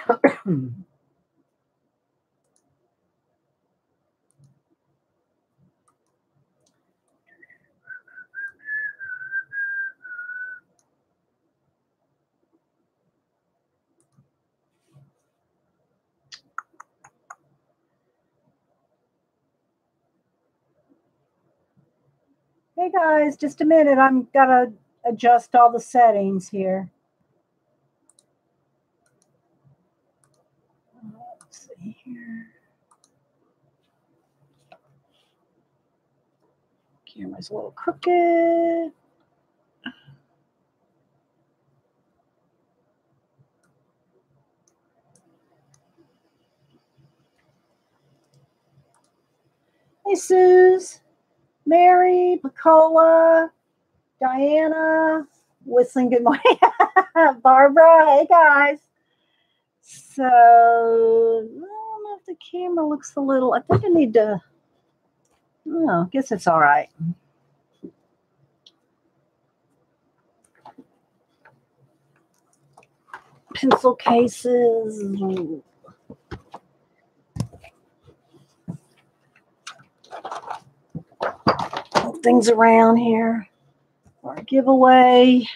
Hey guys, just a minute. I'm gotta adjust all the settings here. Let's see here. Camera's a little crooked. Hey, Suze, Mary, Bacola, Diana, whistling good morning. Barbara, hey guys. So, I don't know if the camera looks a little, I think I need to, I guess it's all right. Pencil cases. Things around here for a giveaway.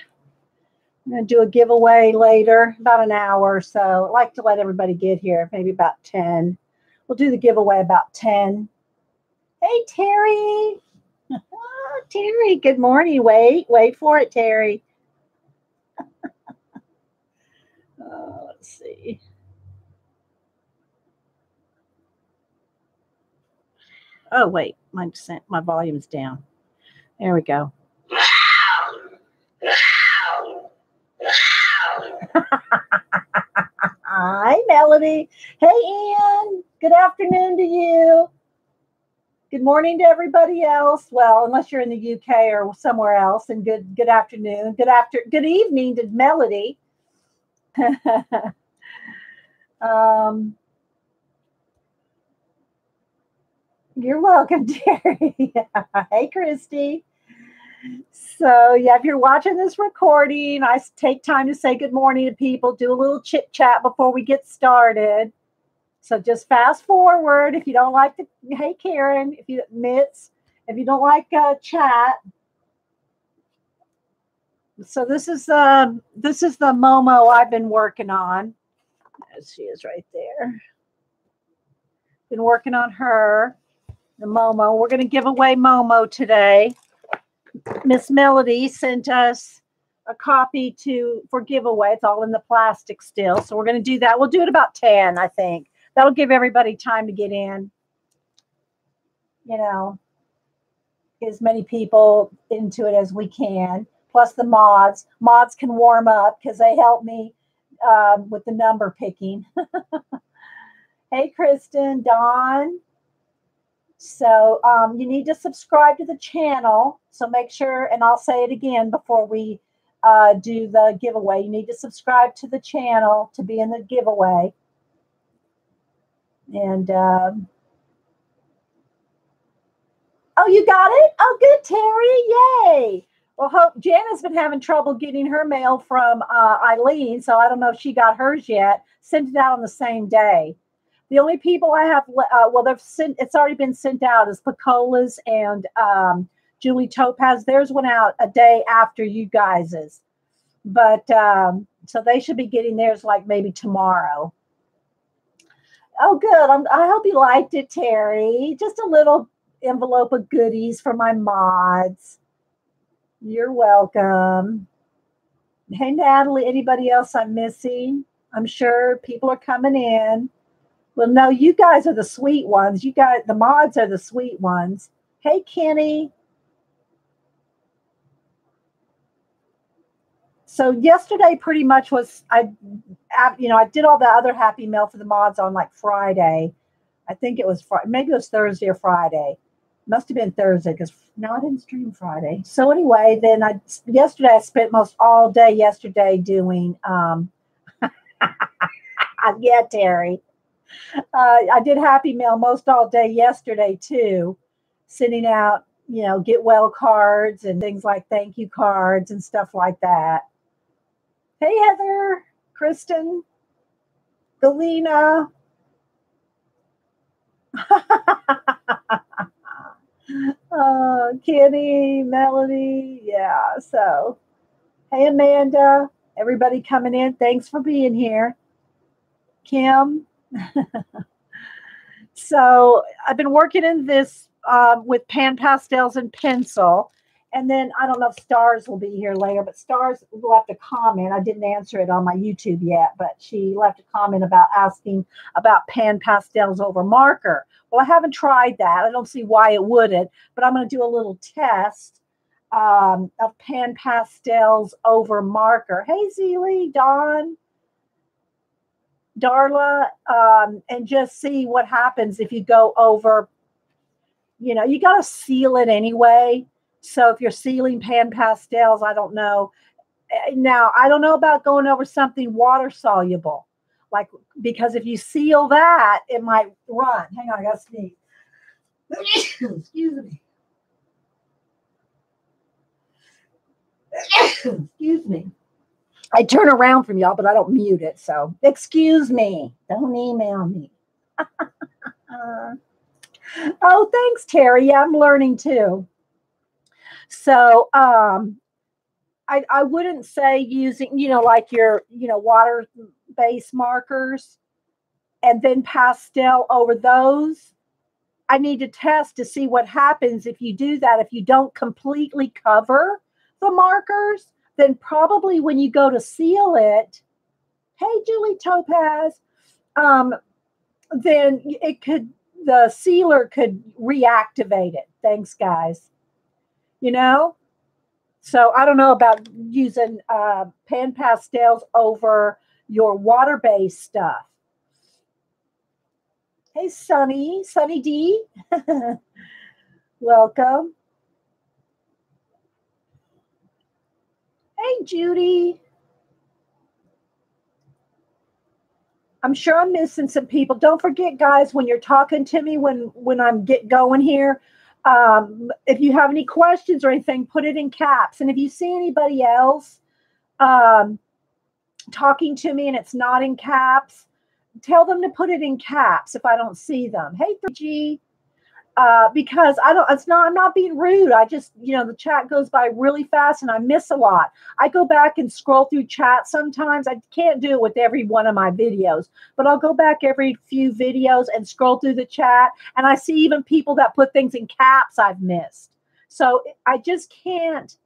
I'm going to do a giveaway later, about an hour or so. I like to let everybody get here, maybe about 10. We'll do the giveaway about 10. Hey, Terry. Terry, good morning. Wait for it, Terry. Let's see. Oh, wait, my volume's down. There we go. Hi, Melody. Hey, Ian. Good afternoon to you. Good morning to everybody else. Well, unless you're in the UK or somewhere else, and good afternoon. Good evening to Melody. You're welcome, Terry. Hey, Christy. So, yeah, if you're watching this recording, I take time to say good morning to people, do a little chit chat before we get started. So just fast forward if you don't like the, hey, Karen, if you don't like chat. So this is the Momo I've been working on. There she is right there. Been working on her, the Momo. We're going to give away Momo today. Miss Melody sent us a copy for giveaway. It's all in the plastic still. So we're going to do that. We'll do it about 10, I think. That'll give everybody time to get in. You know, as many people into it as we can. Plus the mods. Mods can warm up because they help me with the number picking. Hey, Kristen, Dawn. So you need to subscribe to the channel. So make sure, and I'll say it again before we do the giveaway. You need to subscribe to the channel to be in the giveaway. And oh, you got it? Oh, good, Terry. Yay. Well, Jana's been having trouble getting her mail from Eileen, so I don't know if she got hers yet. Sent it out on the same day. The only people I have, it's already been sent out is Pacola's and Julie Topaz. Theirs went out a day after you guys's. But so they should be getting theirs like maybe tomorrow. Oh, good. I hope you liked it, Terry. Just a little envelope of goodies for my mods. You're welcome. Hey, Natalie, anybody else I'm missing? I'm sure people are coming in. Well, no, you guys are the sweet ones. You guys, the mods are the sweet ones. Hey, Kenny. So yesterday pretty much was, I did all the other happy mail for the mods on like Friday. I think it was Friday. Maybe it was Thursday or Friday. Must have been Thursday because no, I didn't stream Friday. So anyway, then yesterday I spent most all day yesterday doing, yeah, Terry. I did happy mail most all day yesterday too, sending out, get well cards and things like thank you cards and stuff like that. Hey, Heather, Kristen, Galena. Kitty, Melody. Yeah. So, hey, Amanda. Everybody coming in. Thanks for being here. Kim. So I've been working in this with pan pastels and pencil. And then I don't know if Stars will be here later, but Stars left a comment. I didn't answer it on my YouTube yet, but she left a comment about asking about pan pastels over marker. Well, I haven't tried that. I don't see why it wouldn't, but I'm going to do a little test of pan pastels over marker. Hey, Zeely, Dawn, Darla, and just see what happens if you go over. You got to seal it anyway. So if you're sealing pan pastels, I don't know. Now, I don't know about going over something water soluble, like, because if you seal that, it might run. Hang on, I got to sneeze. Excuse me. Excuse me. I turn around from y'all, but I don't mute it. So excuse me. Don't email me. Oh, thanks, Terry. Yeah, I'm learning too. So I wouldn't say using, like your, water-based markers and then pastel over those. I need to test to see what happens if you do that. If you don't completely cover the markers, then probably when you go to seal it, hey, Julie Topaz, then the sealer could reactivate it. Thanks, guys. So I don't know about using pan pastels over your water-based stuff. Hey, Sunny D. Welcome. Hey, Judy. I'm sure I'm missing some people. Don't forget, guys, when you're talking to me, when I'm get going here, if you have any questions or anything, put it in caps. And if you see anybody else talking to me and it's not in caps, tell them to put it in caps if I don't see them. Hey, 3G. Because I'm not being rude. I just, the chat goes by really fast and I miss a lot. I go back and scroll through chat sometimes. I can't do it with every one of my videos, but I'll go back every few videos and scroll through the chat. And I see even people that put things in caps I've missed. So I just can't.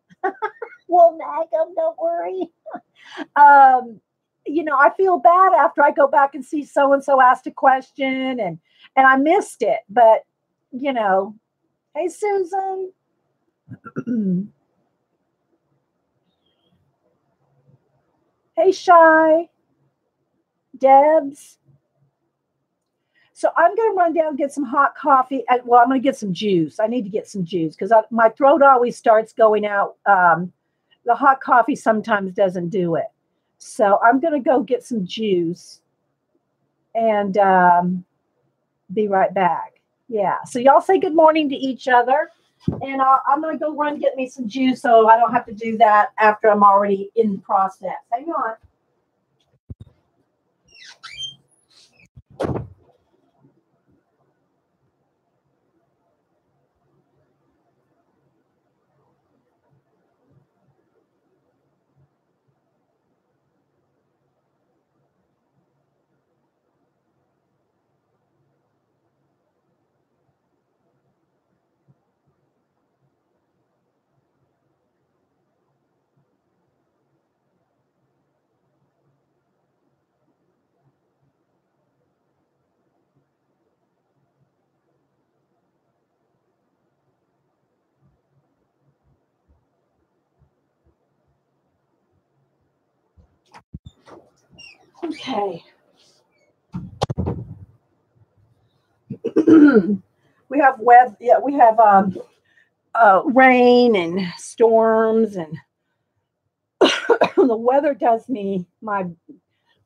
Well, nag them, don't worry. I feel bad after I go back and see so-and-so asked a question and I missed it, but hey, Susan. Hey, Shy. Debs. So I'm going to run down and get some hot coffee. I'm going to get some juice. I need to get some juice because my throat always starts going out. The hot coffee sometimes doesn't do it. So I'm going to go get some juice and be right back. Yeah. So y'all say good morning to each other. And I'm going to go run get me some juice so I don't have to do that after I'm already in the process. Hang on. Okay. We have rain and storms, and the weather does me my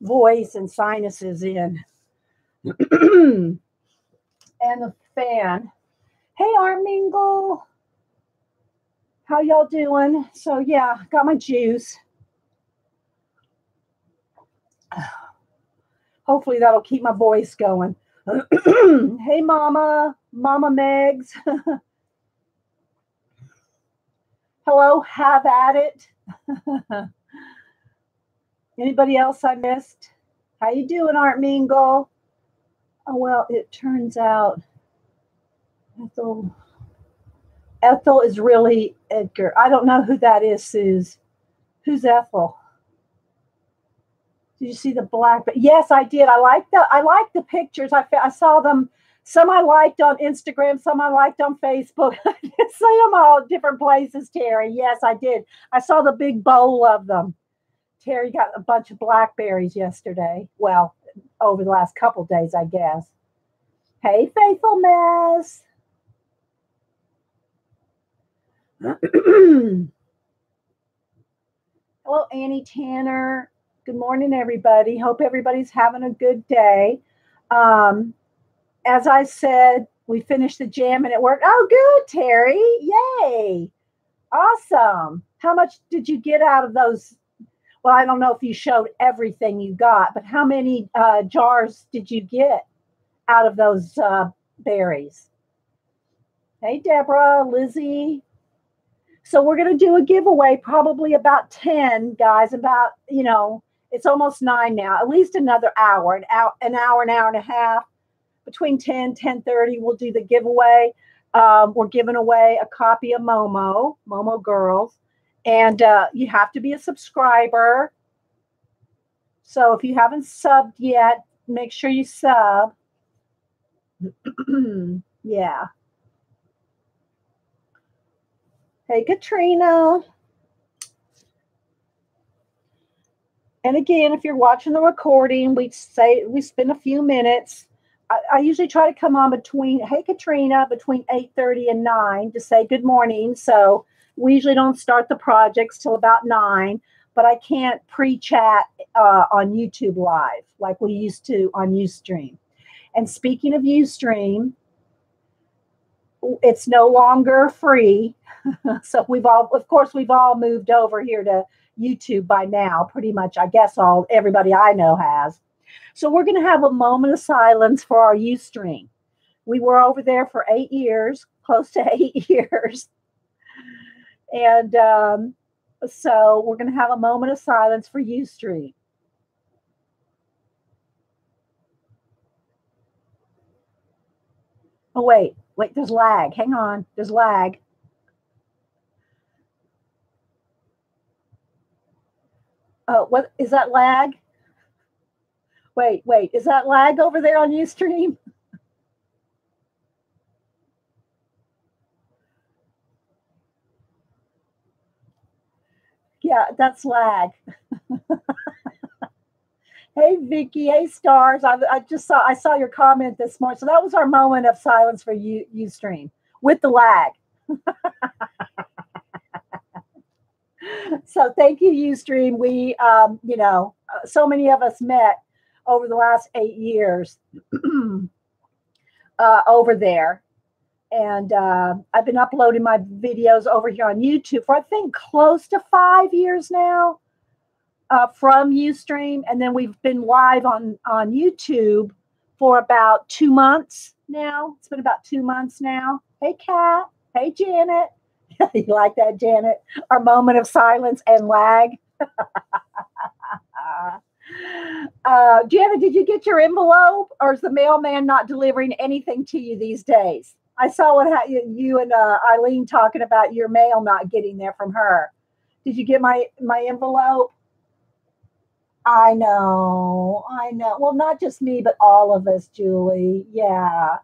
voice and sinuses in. And the fan. Hey, Armingle. How y'all doing? So yeah, got my juice. Hopefully that'll keep my voice going. Hey, Mama Megs. Hello, have at it. Anybody else I missed? How you doing, Art Mingle? Oh, well, it turns out Ethel is really Edgar. I don't know who that is, Suze. Who's Ethel? Did you see the black? But yes, I did. I like the pictures. I saw them. Some I liked on Instagram. Some I liked on Facebook. I see them all different places, Terry. Yes, I did. I saw the big bowl of them. Terry got a bunch of blackberries yesterday. Well, over the last couple days, I guess. Hey, Faithful Mess. Hello, Annie Tanner. Good morning, everybody. Hope everybody's having a good day. As I said, we finished the jam and it worked. Oh, good, Terry. Yay. Awesome. How much did you get out of those? Well, I don't know if you showed everything you got, but how many jars did you get out of those berries? Hey, Deborah, Lizzie. So we're going to do a giveaway, probably about 10, guys, about, it's almost 9 now, at least another hour, an hour and a half. Between 10, 10:30, we'll do the giveaway. We're giving away a copy of Momo Girls. And you have to be a subscriber. So if you haven't subbed yet, make sure you sub. Yeah. Hey, Katrina. And again, if you're watching the recording, we spend a few minutes. I usually try to come on between 8:30 and 9 to say good morning. So we usually don't start the projects till about 9, but I can't pre-chat on YouTube Live like we used to on Ustream. And speaking of Ustream, it's no longer free. So we've all moved over here to YouTube by now, pretty much. I guess everybody I know has. So we're going to have a moment of silence for our Ustream. We were over there for 8 years, close to 8 years. And so we're going to have a moment of silence for Ustream. Oh, wait, there's lag. Hang on, there's lag. What is that lag? Wait, is that lag over there on Ustream? Yeah, that's lag. Hey, Vicky. Hey, Stars. I saw your comment this morning. So that was our moment of silence for Ustream with the lag. So thank you, Ustream. We, so many of us met over the last 8 years over there. And I've been uploading my videos over here on YouTube for, I think, close to 5 years now from Ustream. And then we've been live on YouTube for about 2 months now. It's been about 2 months now. Hey, Kat. Hey, Janet. You like that, Janet? Our moment of silence and lag. Janet, did you get your envelope, or is the mailman not delivering anything to you these days? I saw you and Eileen talking about your mail not getting there from her. Did you get my envelope? I know. Well, not just me, but all of us, Julie. Yeah.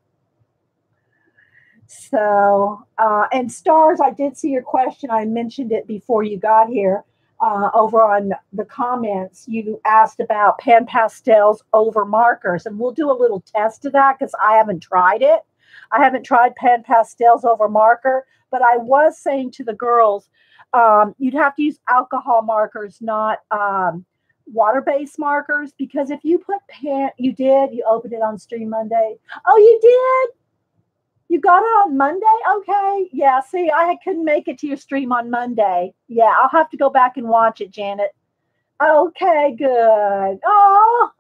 So, and Stars, I did see your question. I mentioned it before you got here. Over on the comments, you asked about pan pastels over markers, and we'll do a little test of that because I haven't tried it. I haven't tried pan pastels over marker, but I was saying to the girls, you'd have to use alcohol markers, not water-based markers, because if you put you opened it on Stream Monday. Oh, you did? You got it on Monday? Okay. Yeah, see, I couldn't make it to your stream on Monday. Yeah, I'll have to go back and watch it, Janet. Okay, good. Oh,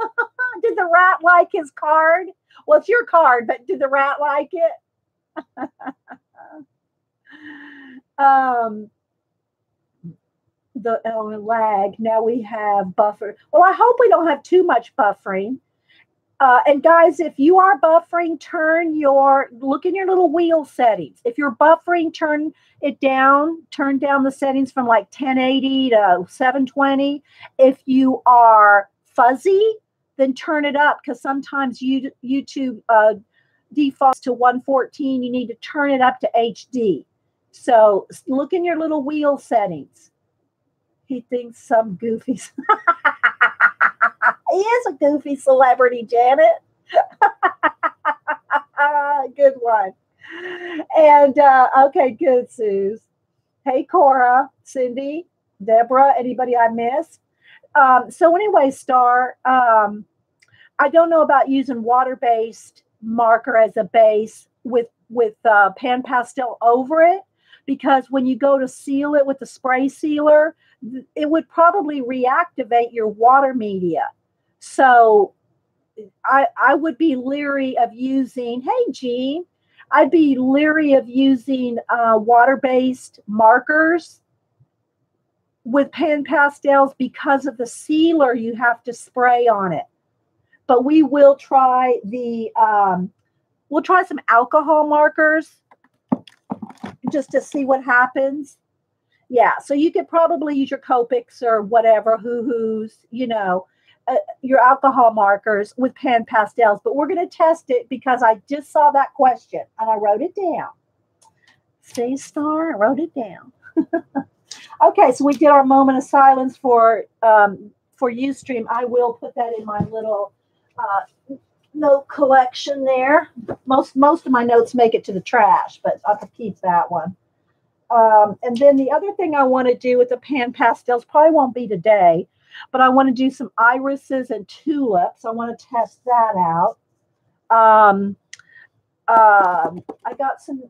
Did the rat like his card? Well, it's your card, but did the rat like it? The lag. Now we have buffer. Well, I hope we don't have too much buffering. And guys, if you are buffering, look in your little wheel settings. If you're buffering, turn down the settings from like 1080 to 720. If you are fuzzy, then turn it up, because sometimes YouTube defaults to 114. You need to turn it up to HD. So look in your little wheel settings. He thinks some goofy. He is a goofy celebrity, Janet. Good one. And okay, good, Suze. Hey, Cora, Cindy, Deborah, anybody I missed? So anyway, Star, I don't know about using water-based marker as a base with pan pastel over it, because when you go to seal it with the spray sealer, it would probably reactivate your water media. So I would be leery of using, hey, Jean, I'd be leery of using water-based markers with pan pastels because of the sealer you have to spray on it. But we will try we'll try some alcohol markers just to see what happens. Yeah, so you could probably use your Copics or whatever, Hoo-Hoos, your alcohol markers with pan pastels. But we're going to test it because I just saw that question and I wrote it down. See, Star, I wrote it down. Okay, so we did our moment of silence for Ustream. I will put that in my little note collection there. Most of my notes make it to the trash, but I'll have to keep that one. And then the other thing I want to do with the pan pastels, probably won't be today, but I want to do some irises and tulips. I want to test that out. I got some,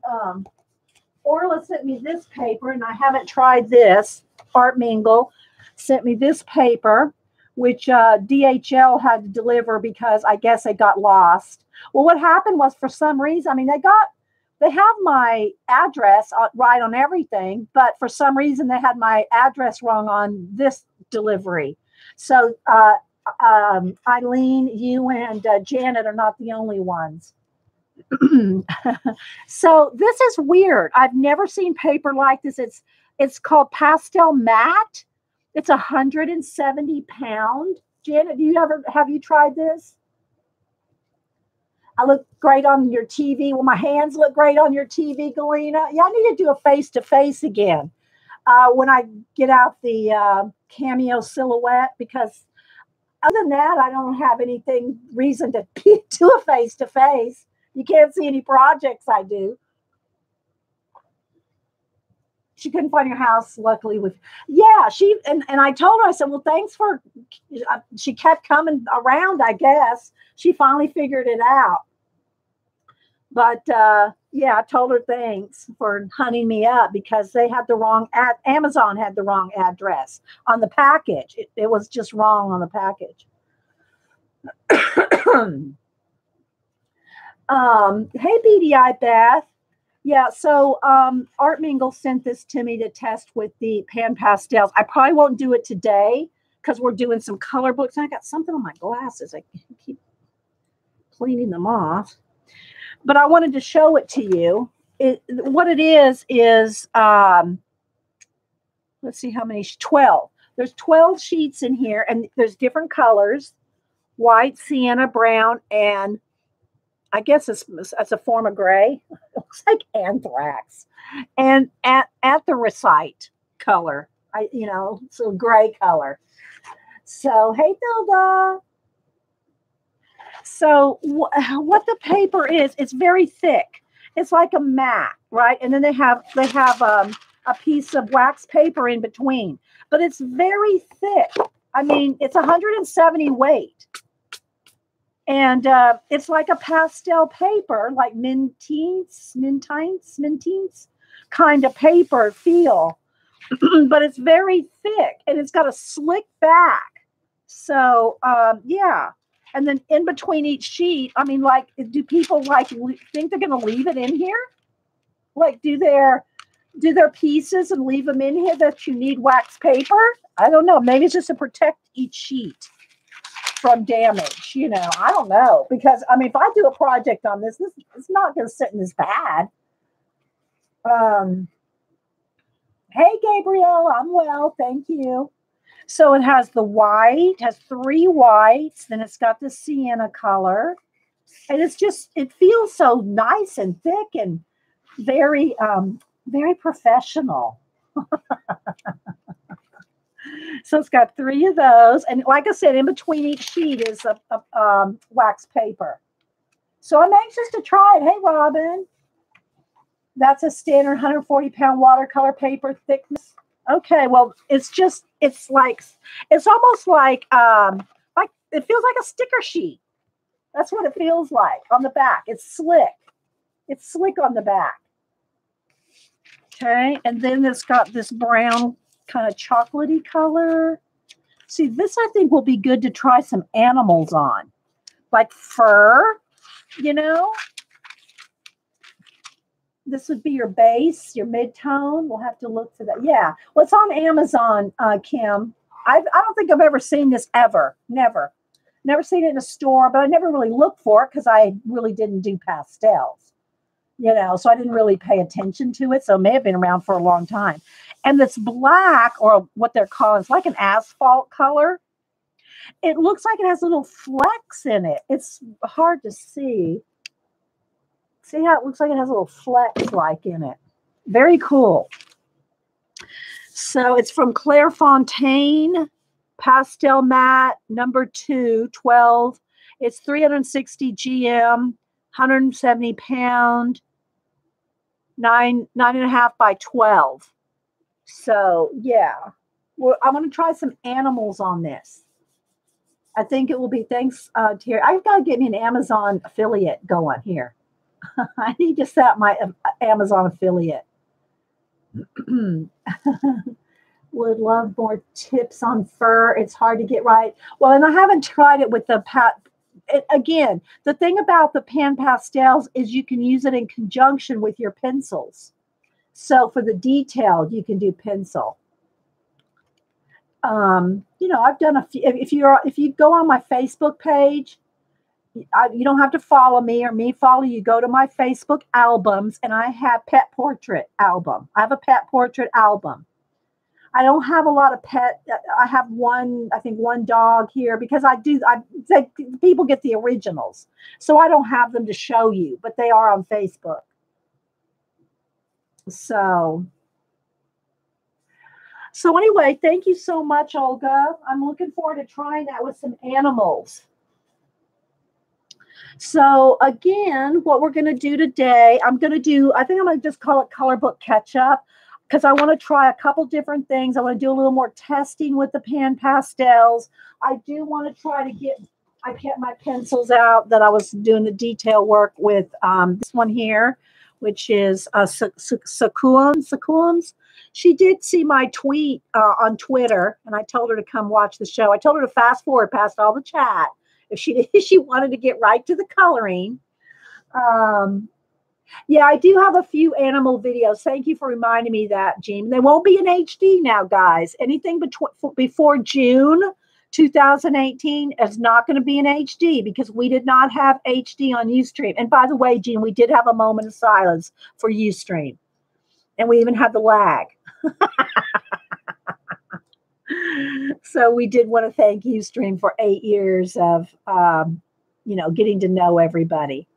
Orla sent me this paper, and I haven't tried this. Art Mingle sent me this paper, which DHL had to deliver because I guess it got lost. Well, what happened was, for some reason, I mean, they have my address right on everything, but for some reason they had my address wrong on this delivery. So Eileen, you and Janet are not the only ones. So this is weird. I've never seen paper like this. It's called Pastelmat. It's 170 pounds. Janet, have you tried this? I look great on your TV. Well, my hands look great on your TV, Galena. Yeah, I need to do a face-to-face again when I get out the Cameo silhouette, because other than that, I don't have reason to do a face-to-face. You can't see any projects I do. She couldn't find your house, luckily. And I told her, I said, well, thanks for, she kept coming around, I guess. She finally figured it out. But yeah, I told her thanks for hunting me up, because they had the wrong Amazon had the wrong address on the package. It was just wrong on the package. Hey, BDI Beth. Yeah, so Art Mingle sent this to me to test with the pan pastels. I probably won't do it today because we're doing some color books. And I got something on my glasses. I keep cleaning them off. But I wanted to show it to you. What it is, let's see how many, 12. There's 12 sheets in here, and there's different colors: white, sienna, brown, and I guess it's a form of gray. It looks like anthrax. And anthracite color. So gray color. So, hey, Dilda. So what the paper is, it's very thick. It's like a mat, right? And then they have a piece of wax paper in between. But it's very thick. I mean, it's 170 weight. And it's like a pastel paper, like mintines kind of paper feel. But it's very thick, and it's got a slick back. So, yeah. And then in between each sheet, I mean, like, do people like think they're going to leave it in here? Like, do their pieces and leave them in here that you need wax paper? I don't know. Maybe it's just to protect each sheet from damage. You know, I don't know, because I mean, if I do a project on this it's not going to sit in this bad. Hey, Gabrielle, I'm well, thank you. So it has the white, has 3 whites, then it's got the sienna color, and it's just, it feels so nice and thick and very, very professional. So it's got 3 of those, and like I said, in between each sheet is a wax paper. So I'm anxious to try it. Hey, Robin. That's a standard 140-pound watercolor paper thickness. Okay, well, it's almost like it feels like a sticker sheet. That's what it feels like on the back. It's slick. It's slick on the back. Okay, and then it's got this brown kind of chocolatey color. See, this I think will be good to try some animals on, like fur, you know. This would be your base, your mid-tone. We'll have to look for that. Yeah. Well, it's on Amazon, Kim. I don't think I've ever seen this ever. Never seen it in a store, but I never really looked for it because I really didn't do pastels, you know, so I didn't really pay attention to it. So it may have been around for a long time. And this black, or what they're calling, it's like an asphalt color. It looks like it has little flecks in it. It's hard to see. See how it looks like it has a little flecks like in it. Very cool. So it's from Clairefontaine, Pastelmat, number 2, 12. It's 360 GM, 170 pound, 9.5 by 12. So yeah, well, I'm going to try some animals on this. I think it will be thanks to here. I've got to get me an Amazon affiliate going here. I need to set up my Amazon affiliate. Would love more tips on fur. It's hard to get right. Well, and I haven't tried it with the again, the thing about the pan pastels is you can use it in conjunction with your pencils. So for the detail, you can do pencil. You know, I've done a few. If you go on my Facebook page, you don't have to follow me or me follow you. Go to my Facebook albums, and I have pet portrait album. I have a pet portrait album. I don't have a lot of pet. I have one, I think one dog here because people get the originals. So I don't have them to show you, but they are on Facebook. So anyway, thank you so much, Olga. I'm looking forward to trying that with some animals. So again, what we're going to do today, I think I'm going to just call it Color Book Catch Up, because I want to try a couple different things. I want to do a little more testing with the pan pastels. I do want to try to I kept my pencils out that I was doing the detail work with, this one here, which is Sakuums. She did see my tweet on Twitter, and I told her to come watch the show. I told her to fast forward past all the chat if she wanted to get right to the coloring. Yeah, I do have a few animal videos. Thank you for reminding me that, Jean. They won't be in HD now, guys. Anything before June 2018 is not going to be in HD because we did not have HD on Ustream. And by the way, Jean, we did have a moment of silence for Ustream. And we even had the lag. So we did want to thank Ustream for 8 years of, getting to know everybody.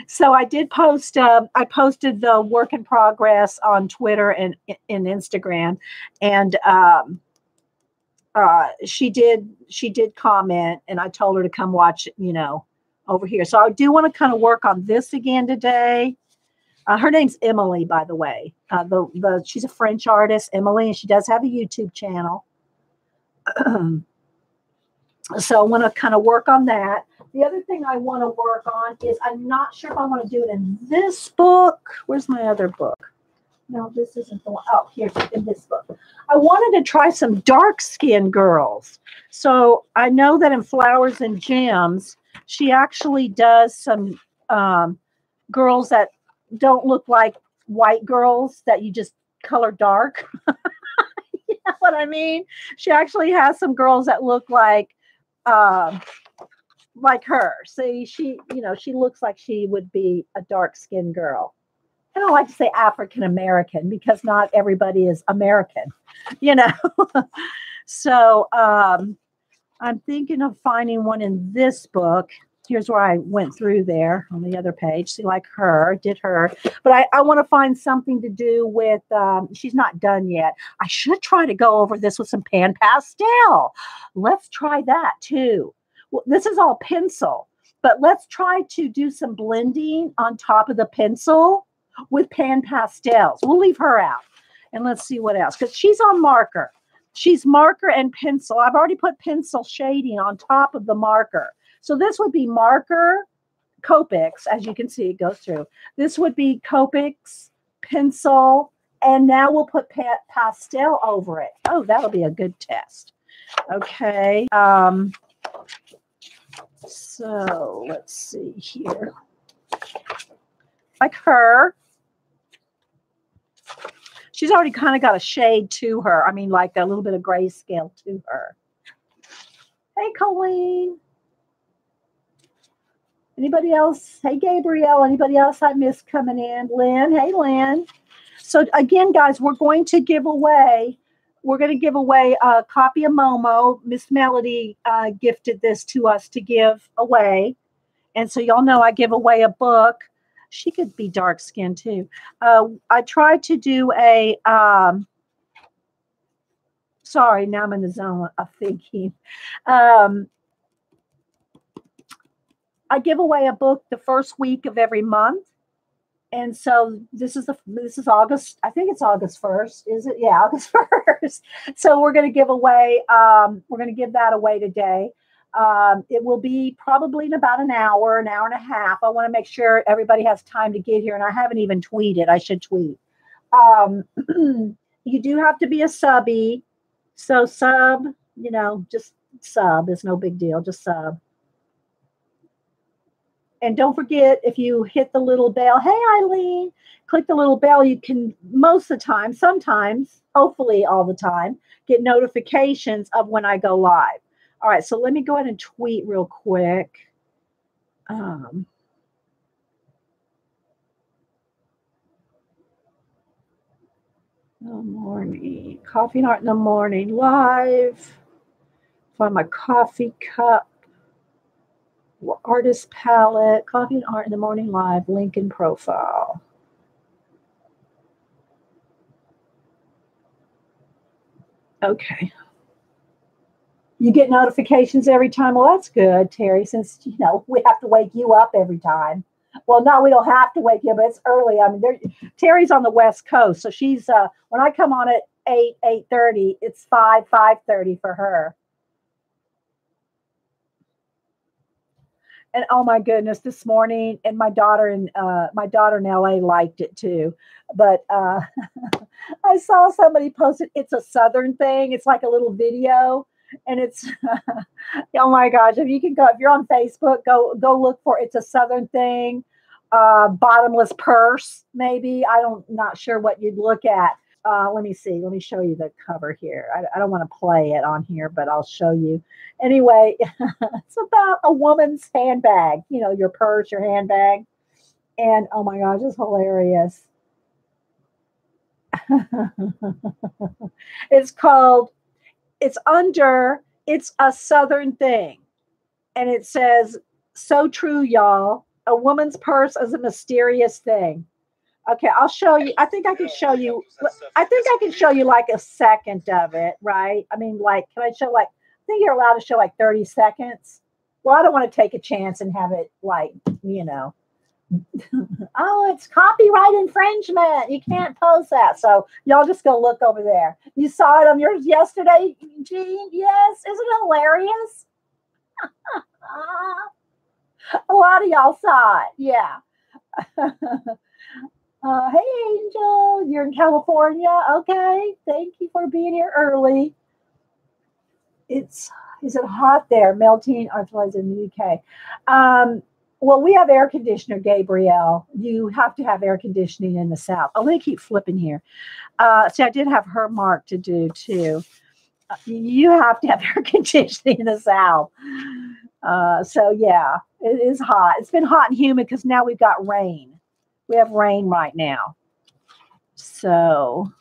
So I did post, I posted the work in progress on Twitter and Instagram. And she did comment, and I told her to come watch it, over here. So I do want to kind of work on this again today. Her name's Emily, by the way. She's a French artist, Emily, and she does have a YouTube channel. So I want to kind of work on that. The other thing I want to work on is I'm not sure if I want to do it in this book. Where's my other book? No, this isn't the one. Oh, here's in this book. I wanted to try some dark skinned girls. So I know that in Flowers and Gems, she actually does some girls that don't look like white girls that you just color dark. You know what I mean? She actually has some girls that look um, like her. See, she looks like she would be a dark skinned girl. I don't like to say African American because not everybody is American, you know. So I'm thinking of finding one in this book. Here's where I went through there on the other page. See, like her, did her. But I want to find something to do with, she's not done yet. I should try to go over this with some pan pastel. Let's try that too. Well, this is all pencil, but let's try to do some blending on top of the pencil with pan pastels. We'll leave her out. And let's see what else, because she's on marker. She's marker and pencil. I've already put pencil shading on top of the marker. So this would be marker, Copics, as you can see, it goes through. This would be Copics, pencil, and now we'll put pastel over it. Oh, that'll be a good test. Okay. So let's see here. Like her. She's already kind of got a shade to her. I mean, like a little bit of grayscale to her. Hey, Colleen. Anybody else? Hey, Gabrielle. Anybody else I missed coming in? Lynn. Hey, Lynn. So again, guys, we're going to give away a copy of Momo. Miss Melody gifted this to us to give away. And so y'all know I give away a book. She could be dark skinned too. I tried to do a, sorry, now I'm in the zone of thinking. I give away a book the first week of every month. And so this is August. I think it's August 1st. Is it? Yeah, August 1st. So we're going to give that away today. It will be probably in about an hour and a half. I want to make sure everybody has time to get here. And I haven't even tweeted. I should tweet. You do have to be a subby. So sub, just sub. It's no big deal. Just sub. And don't forget, if you hit the little bell, hey, Eileen, click the little bell. You can most of the time, sometimes, hopefully all the time, get notifications of when I go live. All right, so let me go ahead and tweet real quick. Good morning. Coffee and Art in the Morning live. Find my coffee cup. Artist palette. Coffee and Art in the Morning live. Link in profile. Okay. You get notifications every time. Well, that's good, Terry, since, we have to wake you up every time. Well, no, we don't have to wake you up, but it's early. I mean, Terry's on the West Coast, so she's, when I come on at 8:30, it's 5:30 for her. And oh my goodness, this morning, and my daughter in LA liked it too. But I saw somebody posted, it's a Southern thing. It's like a little video. And it's, oh my gosh, if you're on Facebook, go look for It's a Southern Thing. Bottomless purse, maybe. Not sure what you'd look at. Let me see. Let me show you the cover here. I don't want to play it on here, but I'll show you. Anyway, it's about a woman's handbag, your purse, your handbag. And oh my gosh, it's hilarious. It's a Southern Thing. And it says, so true, y'all. A woman's purse is a mysterious thing. Okay, I'll show you. I think I can show you like a second of it, right? I mean, like, can I show I think you're allowed to show like 30 seconds. Well, I don't want to take a chance and have it like, oh, it's copyright infringement. You can't post that. So y'all just go look over there. You saw it on yours yesterday, Jean? Yes. Isn't it hilarious? A lot of y'all saw it. Yeah. Hey, Angel, you're in California. Okay, thank you for being here early. Is it hot there? Melting, I feel like in the UK. Well, we have air conditioner, Gabrielle. You have to have air conditioning in the South. Oh, let me keep flipping here. See, I did have her mark to do too. You have to have air conditioning in the South. So yeah, it is hot. It's been hot and humid because now we've got rain. We have rain right now. So,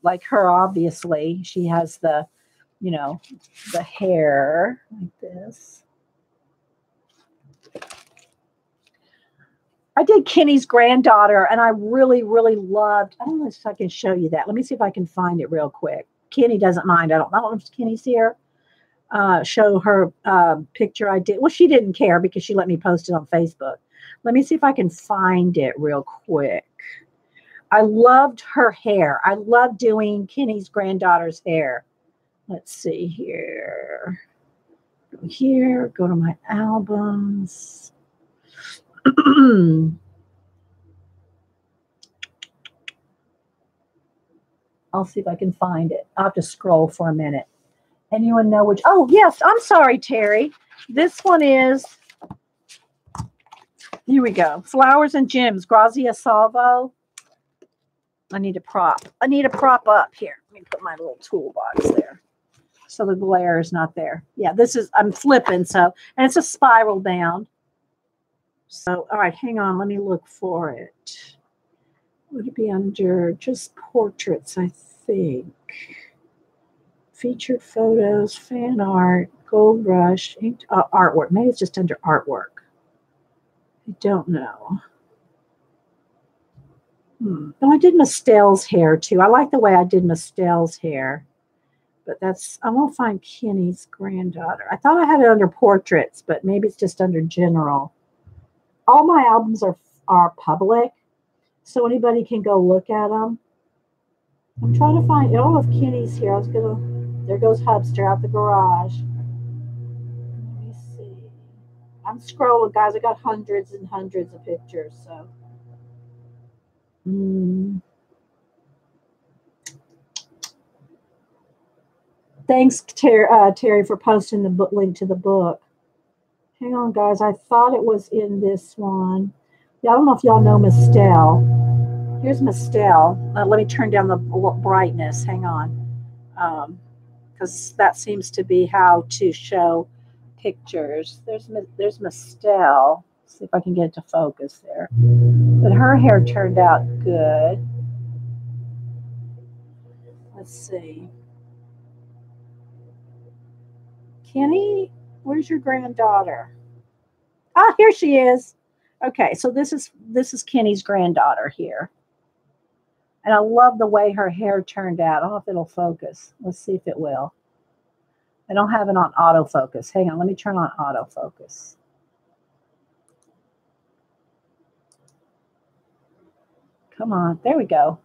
like her, obviously, she has the, the hair like this. I did Kenny's granddaughter, and I really, really loved. I don't know if I can show you that. Let me see if I can find it real quick. Kenny doesn't mind. I don't know if Kenny's here. Show her picture I did. Well, she didn't care because she let me post it on Facebook. Let me see if I can find it real quick. I loved her hair. I loved doing Kenny's granddaughter's hair. Let's see here. Go here. Go to my albums. I'll see if I can find it. I'll have to scroll for a minute. Anyone know which? Oh, yes. I'm sorry, Terry. This one is, here we go. Flowers and Gems, Grazia Salvo. I need a prop. I need a prop up here. Let me put my little toolbox there so the glare is not there. Yeah, this is, I'm flipping. So, and it's a spiral down. So, all right, hang on. Let me look for it. Would it be under just portraits, I think. Featured photos, fan art, gold rush, inked, artwork. Maybe it's just under artwork. I don't know. Oh, I did Pastel's hair too. I like the way I did Pastel's hair. But that's, I won't find Kenny's granddaughter. I thought I had it under portraits, but maybe it's just under general. All my albums are public, so anybody can go look at them. I'm trying to find, I don't know if Kenny's here. I was going to, there goes Hubster out the garage. Let me see. I'm scrolling, guys. I got hundreds and hundreds of pictures, so. Thanks, Terry, for posting the link to the book. Hang on, guys. I thought it was in this one. Yeah, I don't know if y'all know Pastel. Here's Pastel. Let me turn down the brightness. Hang on. Because that seems to be how to show pictures. There's Pastel. See if I can get it to focus there. But her hair turned out good. Let's see. Kenny, where's your granddaughter? Ah, here she is. Okay, so this is Kenny's granddaughter here. And I love the way her hair turned out. I don't know if it'll focus. Let's see if it will. I don't have it on autofocus. Hang on, let me turn on autofocus. Come on, there we go.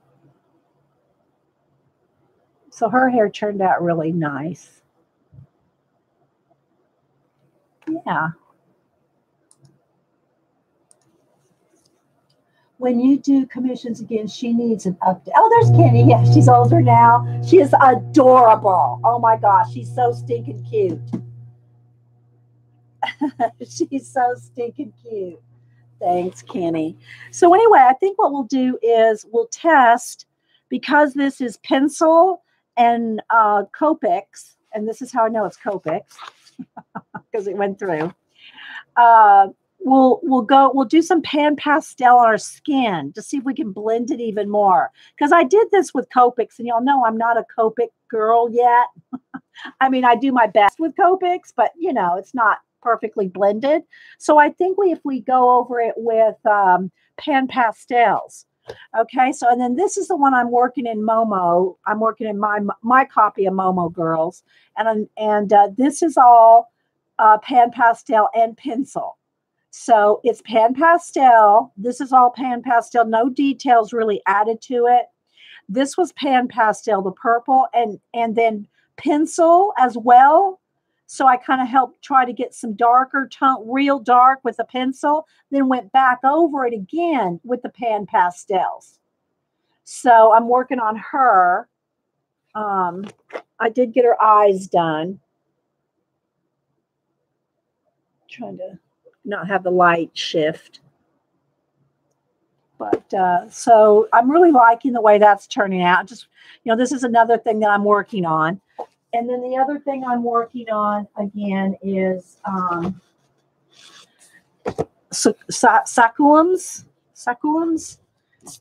So her hair turned out really nice. Yeah. When you do commissions again, she needs an update. Oh, there's Kenny. Yeah, she's older now. She is adorable. Oh my gosh, she's so stinking cute. She's so stinking cute. Thanks, Kenny. So anyway, I think what we'll do is we'll test, because this is pencil and Copics, and this is how I know it's Copics because it went through. We'll do some pan pastel on our skin to see if we can blend it even more. Because I did this with Copics, and y'all know I'm not a Copic girl yet. I mean, I do my best with Copics, but it's not perfectly blended. So I think if we go over it with pan pastels. Okay, so and then this is the one I'm working in Momo. I'm working in my copy of Momo Girls, and this is all pan pastel and pencil. So it's pan pastel. This is all pan pastel. No details really added to it. This was pan pastel, the purple, and then pencil as well. So I kind of helped try to get some darker tone, real dark with a pencil, then went back over it again with the pan pastels. So I'm working on her. I did get her eyes done. Trying to not have the light shift. But so I'm really liking the way that's turning out. Just, this is another thing that I'm working on. And then the other thing I'm working on again is sakuums.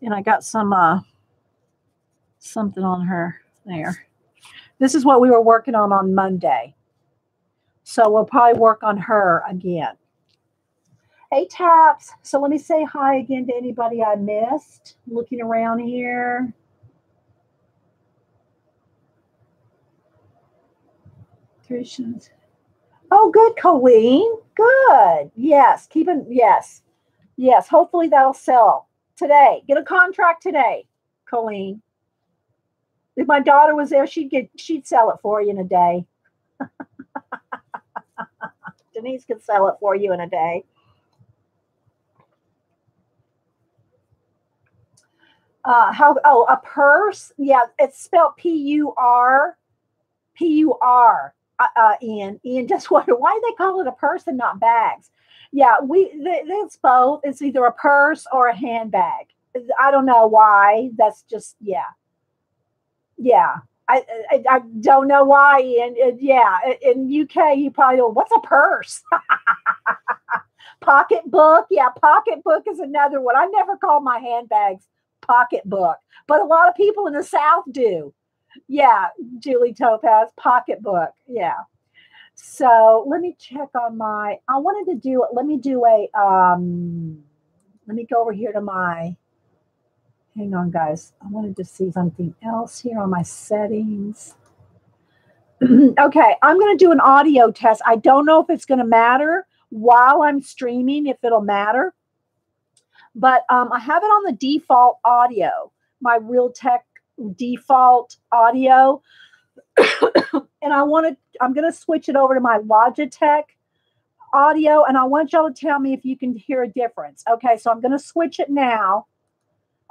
And I got some something on her there. This is what we were working on Monday. So we'll probably work on her again. Hey, Taps. So let me say hi again to anybody I missed. Looking around here. Oh, good, Colleen. Good. Yes. Yes. Hopefully that'll sell today. Get a contract today, Colleen. If my daughter was there, she'd sell it for you in a day. Denise could sell it for you in a day. A purse? Yeah, it's spelled P-U-R. Ian just wondered why they call it a purse and not bags. Yeah, it's both. It's either a purse or a handbag. I don't know why. That's just yeah. I don't know why. And yeah, in UK you probably go, what's a purse? Pocketbook. Yeah, pocketbook is another one. I never call my handbags pocketbook, but a lot of people in the South do. Yeah, Julie Topaz, pocketbook. Yeah. So let me check on let me go over here to hang on guys. I wanted to see something else here on my settings. Okay, I'm going to do an audio test. I don't know if it's going to matter while I'm streaming, if it'll matter. But I have it on the default audio, my Realtek default audio. And I'm going to switch it over to my Logitech audio, and I want y'all to tell me if you can hear a difference. Okay, so I'm going to switch it now.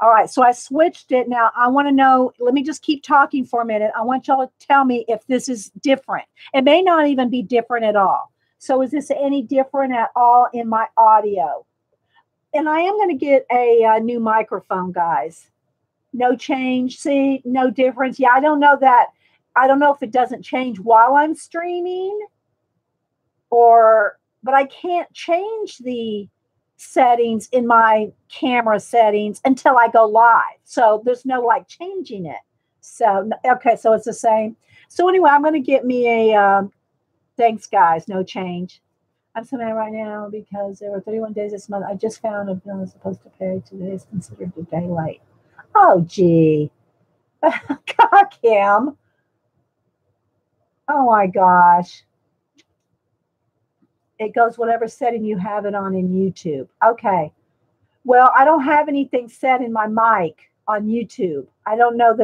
All right, so I switched it. Now I want to know, let me just keep talking for a minute. I want y'all to tell me if this is different. It may not even be different at all. So is this any different at all in my audio? And I am going to get a new microphone, guys. No change. See, no difference. Yeah, I don't know that. I don't know if it doesn't change while I'm streaming but I can't change the settings in my camera settings until I go live. So there's no changing it. So, okay, so it's the same. So anyway, I'm going to get me thanks guys, no change. I'm submitting right now because there were 31 days this month. I just found a bill I'm supposed to pay. Today is considered a day late. Oh, gee. God, Kim. Oh, my gosh. It goes whatever setting you have it on in YouTube. Okay. Well, I don't have anything set in my mic on YouTube. I don't know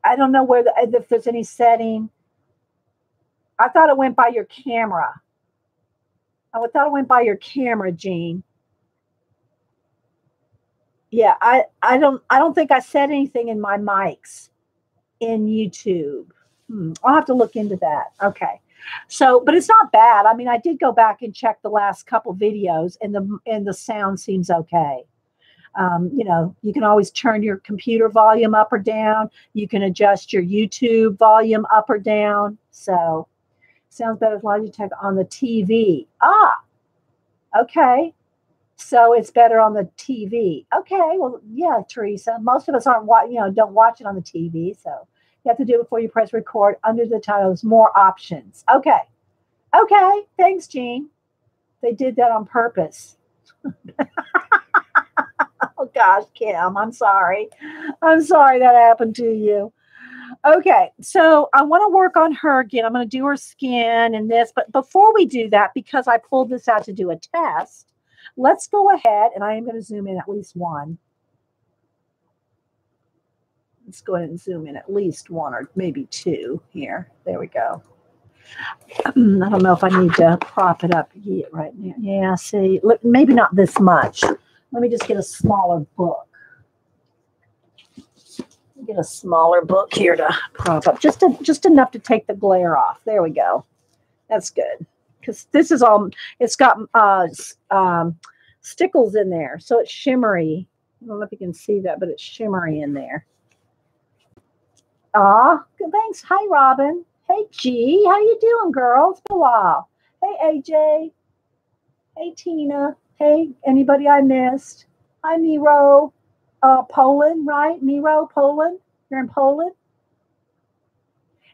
if there's any setting. I thought it went by your camera. I thought it went by your camera, Jean. Yeah, I don't think I said anything in my mics in YouTube. I'll have to look into that. Okay. So, but it's not bad. I mean, I did go back and check the last couple videos and the sound seems okay. You can always turn your computer volume up or down. You can adjust your YouTube volume up or down. So sounds better with Logitech on the TV. Okay. So it's better on the TV. Okay. Well, yeah, Teresa. Most of us don't watch it on the TV. So you have to do it before you press record. Under the titles, more options. Okay. Okay. Thanks, Jean. They did that on purpose. Oh, gosh, Kim, I'm sorry. I'm sorry that happened to you. Okay, so I want to work on her again. I'm going to do her skin and this. But before we do that, because I pulled this out to do a test, let's go ahead, and I am going to zoom in at least one. Let's go ahead and zoom in at least one or maybe two here. There we go. I don't know if I need to prop it up yet right now. Yeah, see, look, maybe not this much. Let me just get a smaller book. Get a smaller book here to prop up, just enough to take the glare off. There we go. That's good, because this is all, it's got stickles in there, so it's shimmery. I don't know if you can see that, but it's shimmery in there. Good, thanks. Hi, Robin. Hey, G. How you doing, girl? It's been a while. Hey, AJ. Hey, Tina. Hey, anybody I missed? Hi, Miro. Poland, right? Miro, Poland. You're in Poland.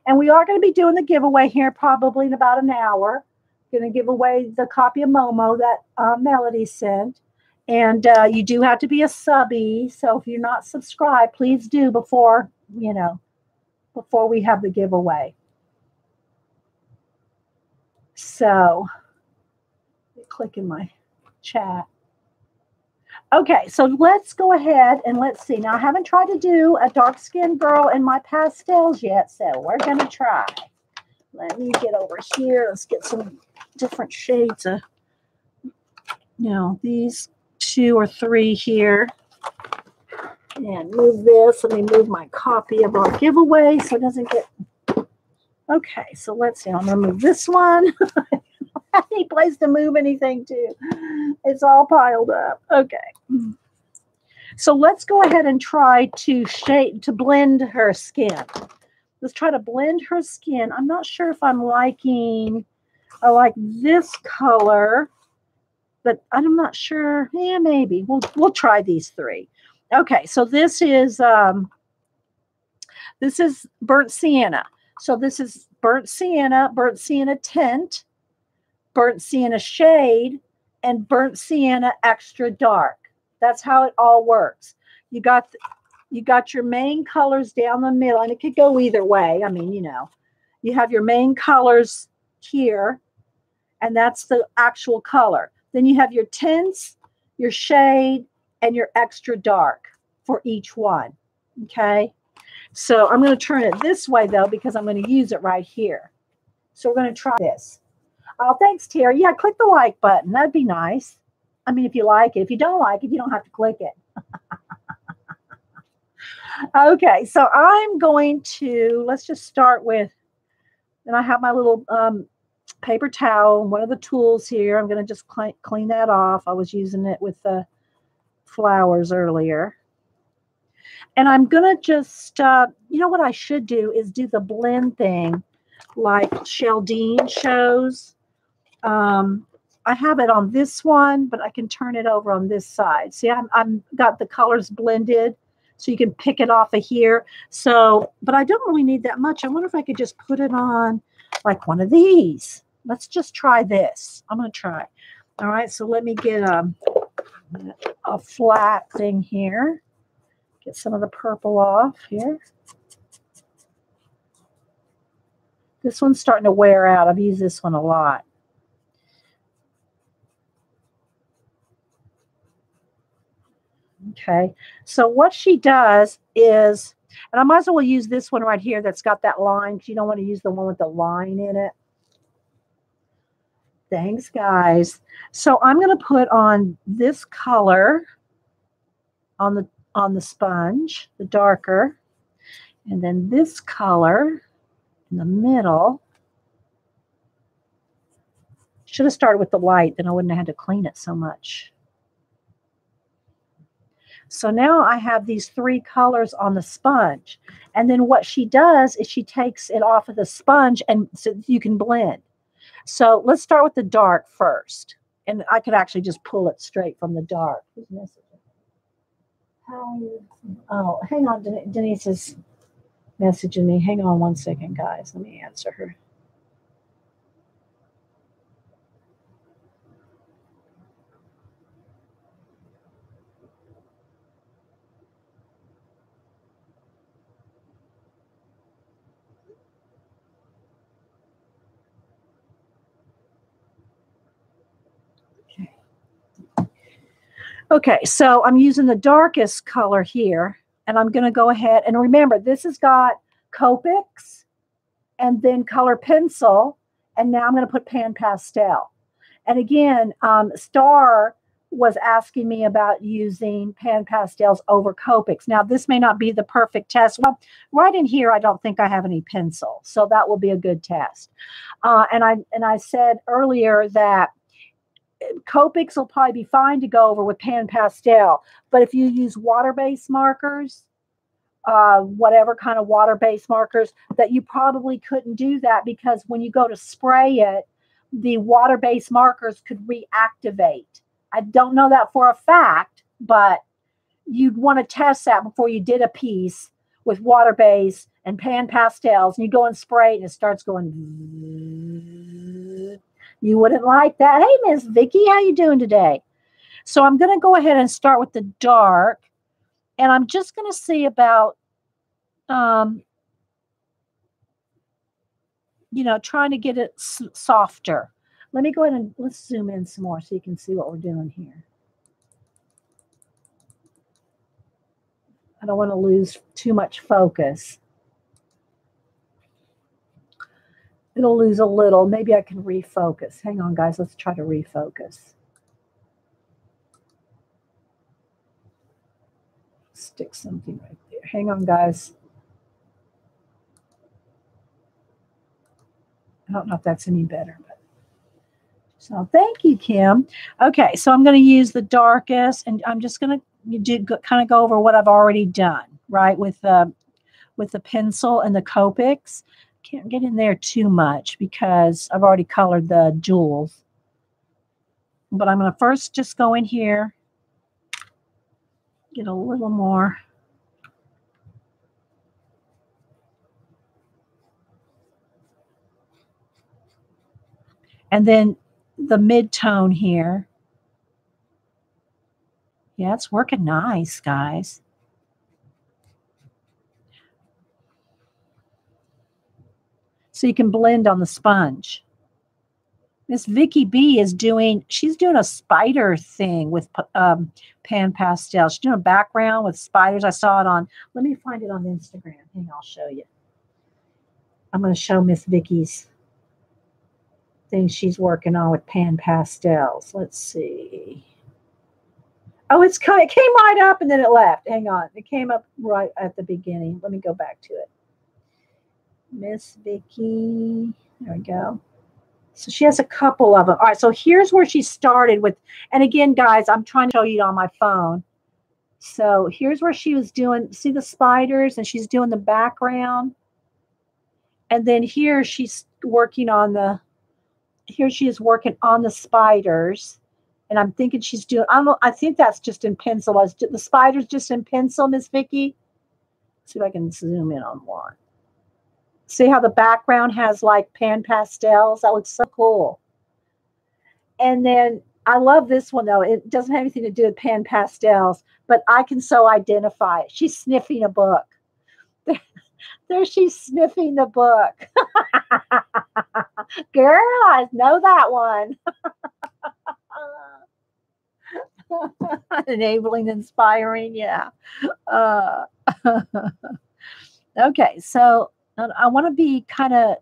And we are going to be doing the giveaway here probably in about an hour. Going to give away the copy of Momo that Melody sent. And you do have to be a subby. So if you're not subscribed, please do before, before we have the giveaway. So click in my chat. Okay, so let's go ahead and let's see. Now, I haven't tried to do a dark-skinned girl in my pastels yet, so we're going to try. Let me get over here. Let's get some different shades of, these 2 or 3 here. And move this. Let me move my copy of our giveaway so it doesn't get... Okay, so let's see. I'm going to move this one. Any place to move anything to. It's all piled up. Okay. So let's go ahead and try to blend her skin. Let's try to blend her skin. I'm not sure if I'm liking, I like this color, but I'm not sure. Yeah, maybe. We'll try these 3. Okay, so this is burnt sienna. So this is burnt sienna tint, burnt sienna shade, and burnt sienna extra dark. That's how it all works. You got your main colors down the middle, and it could go either way. I mean, you have your main colors here, and that's the actual color. Then you have your tints, your shade, and your extra dark for each one. Okay. So I'm going to turn it this way though, because I'm going to use it right here. So we're going to try this. Oh, thanks, Terry. Yeah, click the like button. That'd be nice. I mean, if you like it. If you don't like it, you don't have to click it. Okay, so I'm going to, let's just start with, and I have my little paper towel, one of the tools here. I'm going to just clean that off. I was using it with the flowers earlier. And I'm going to just, what I should do is do the blend thing like Sheldine shows. I have it on this one, but I can turn it over on this side. See, I'm got the colors blended, so you can pick it off of here. So, but I don't really need that much. I wonder if I could just put it on like one of these. Let's just try this. I'm going to try. All right, so let me get a flat thing here. Get some of the purple off here. This one's starting to wear out. I've used this one a lot. Okay, so what she does is, and I might as well use this one right here that's got that line, because you don't want to use the one with the line in it. Thanks, guys. So I'm going to put on this color on the sponge, the darker, and then this color in the middle. Should have started with the light, then I wouldn't have had to clean it so much. So now I have these 3 colors on the sponge. And then what she does is she takes it off of the sponge and so you can blend. So let's start with the dark first. And I could actually just pull it straight from the dark. Who's messaging? How are you? Oh, hang on. Denise is messaging me. Hang on one second, guys. Let me answer her. Okay, so I'm using the darkest color here, and I'm going to go ahead and remember this has got Copics and then color pencil, And now I'm going to put Pan Pastel. And again, Star was asking me about using Pan Pastels over Copics. Now, this may not be the perfect test. Well, right in here, I don't think I have any pencil, so that will be a good test. And I said earlier that Copics will probably be fine to go over with Pan Pastel, but if you use water-based markers, whatever kind of water-based markers, that you probably couldn't do that, because when you go to spray it, the water-based markers could reactivate. I don't know that for a fact, but you'd want to test that before you did a piece with water-based and Pan Pastels, and you go and spray it and it starts going. You wouldn't like that. Hey, Miss Vicky, how you doing today? So I'm going to go ahead and start with the dark, and I'm just going to see about trying to get it softer. Let me go ahead and let's zoom in some more so you can see what we're doing here. I don't want to lose too much focus. It'll lose a little. Maybe I can refocus. Hang on, guys. Let's try to refocus. Stick something right there. Hang on, guys. I don't know if that's any better, but so thank you, Kim. Okay, so I'm going to use the darkest, and I'm just going to kind of go over what I've already done, right, with the pencil and the Copics. Can't get in there too much because I've already colored the jewels. But I'm going to first just go in here, get a little more. And then the mid-tone here. Yeah, it's working nice, guys. So you can blend on the sponge. Miss Vicky B is she's doing a spider thing with Pan Pastel. She's doing a background with spiders. I saw it on, let me find it on Instagram. Hang on, I'll show you. I'm going to show Miss Vicky's thing she's working on with Pan Pastels. Let's see. Oh, it came right up and then it left. Hang on. It came up right at the beginning. Let me go back to it. Miss Vicky. There we go. So she has a couple of them. All right, so here's where she started with, and again, guys, I'm trying to show you on my phone. So here's where she was doing, see the spiders, and she's doing the background. And then here she's working on here she is working on the spiders. And I'm thinking she's doing, I think that's just in pencil. The spiders just in pencil, Miss Vicky? Let's see if I can zoom in on one. See how the background has like Pan Pastels? That looks so cool. And then I love this one, though. It doesn't have anything to do with Pan Pastels, but I can so identify it. She's sniffing a book. There she's sniffing the book. Girl, I know that one. Enabling, inspiring, yeah. Okay, so I want to be kind of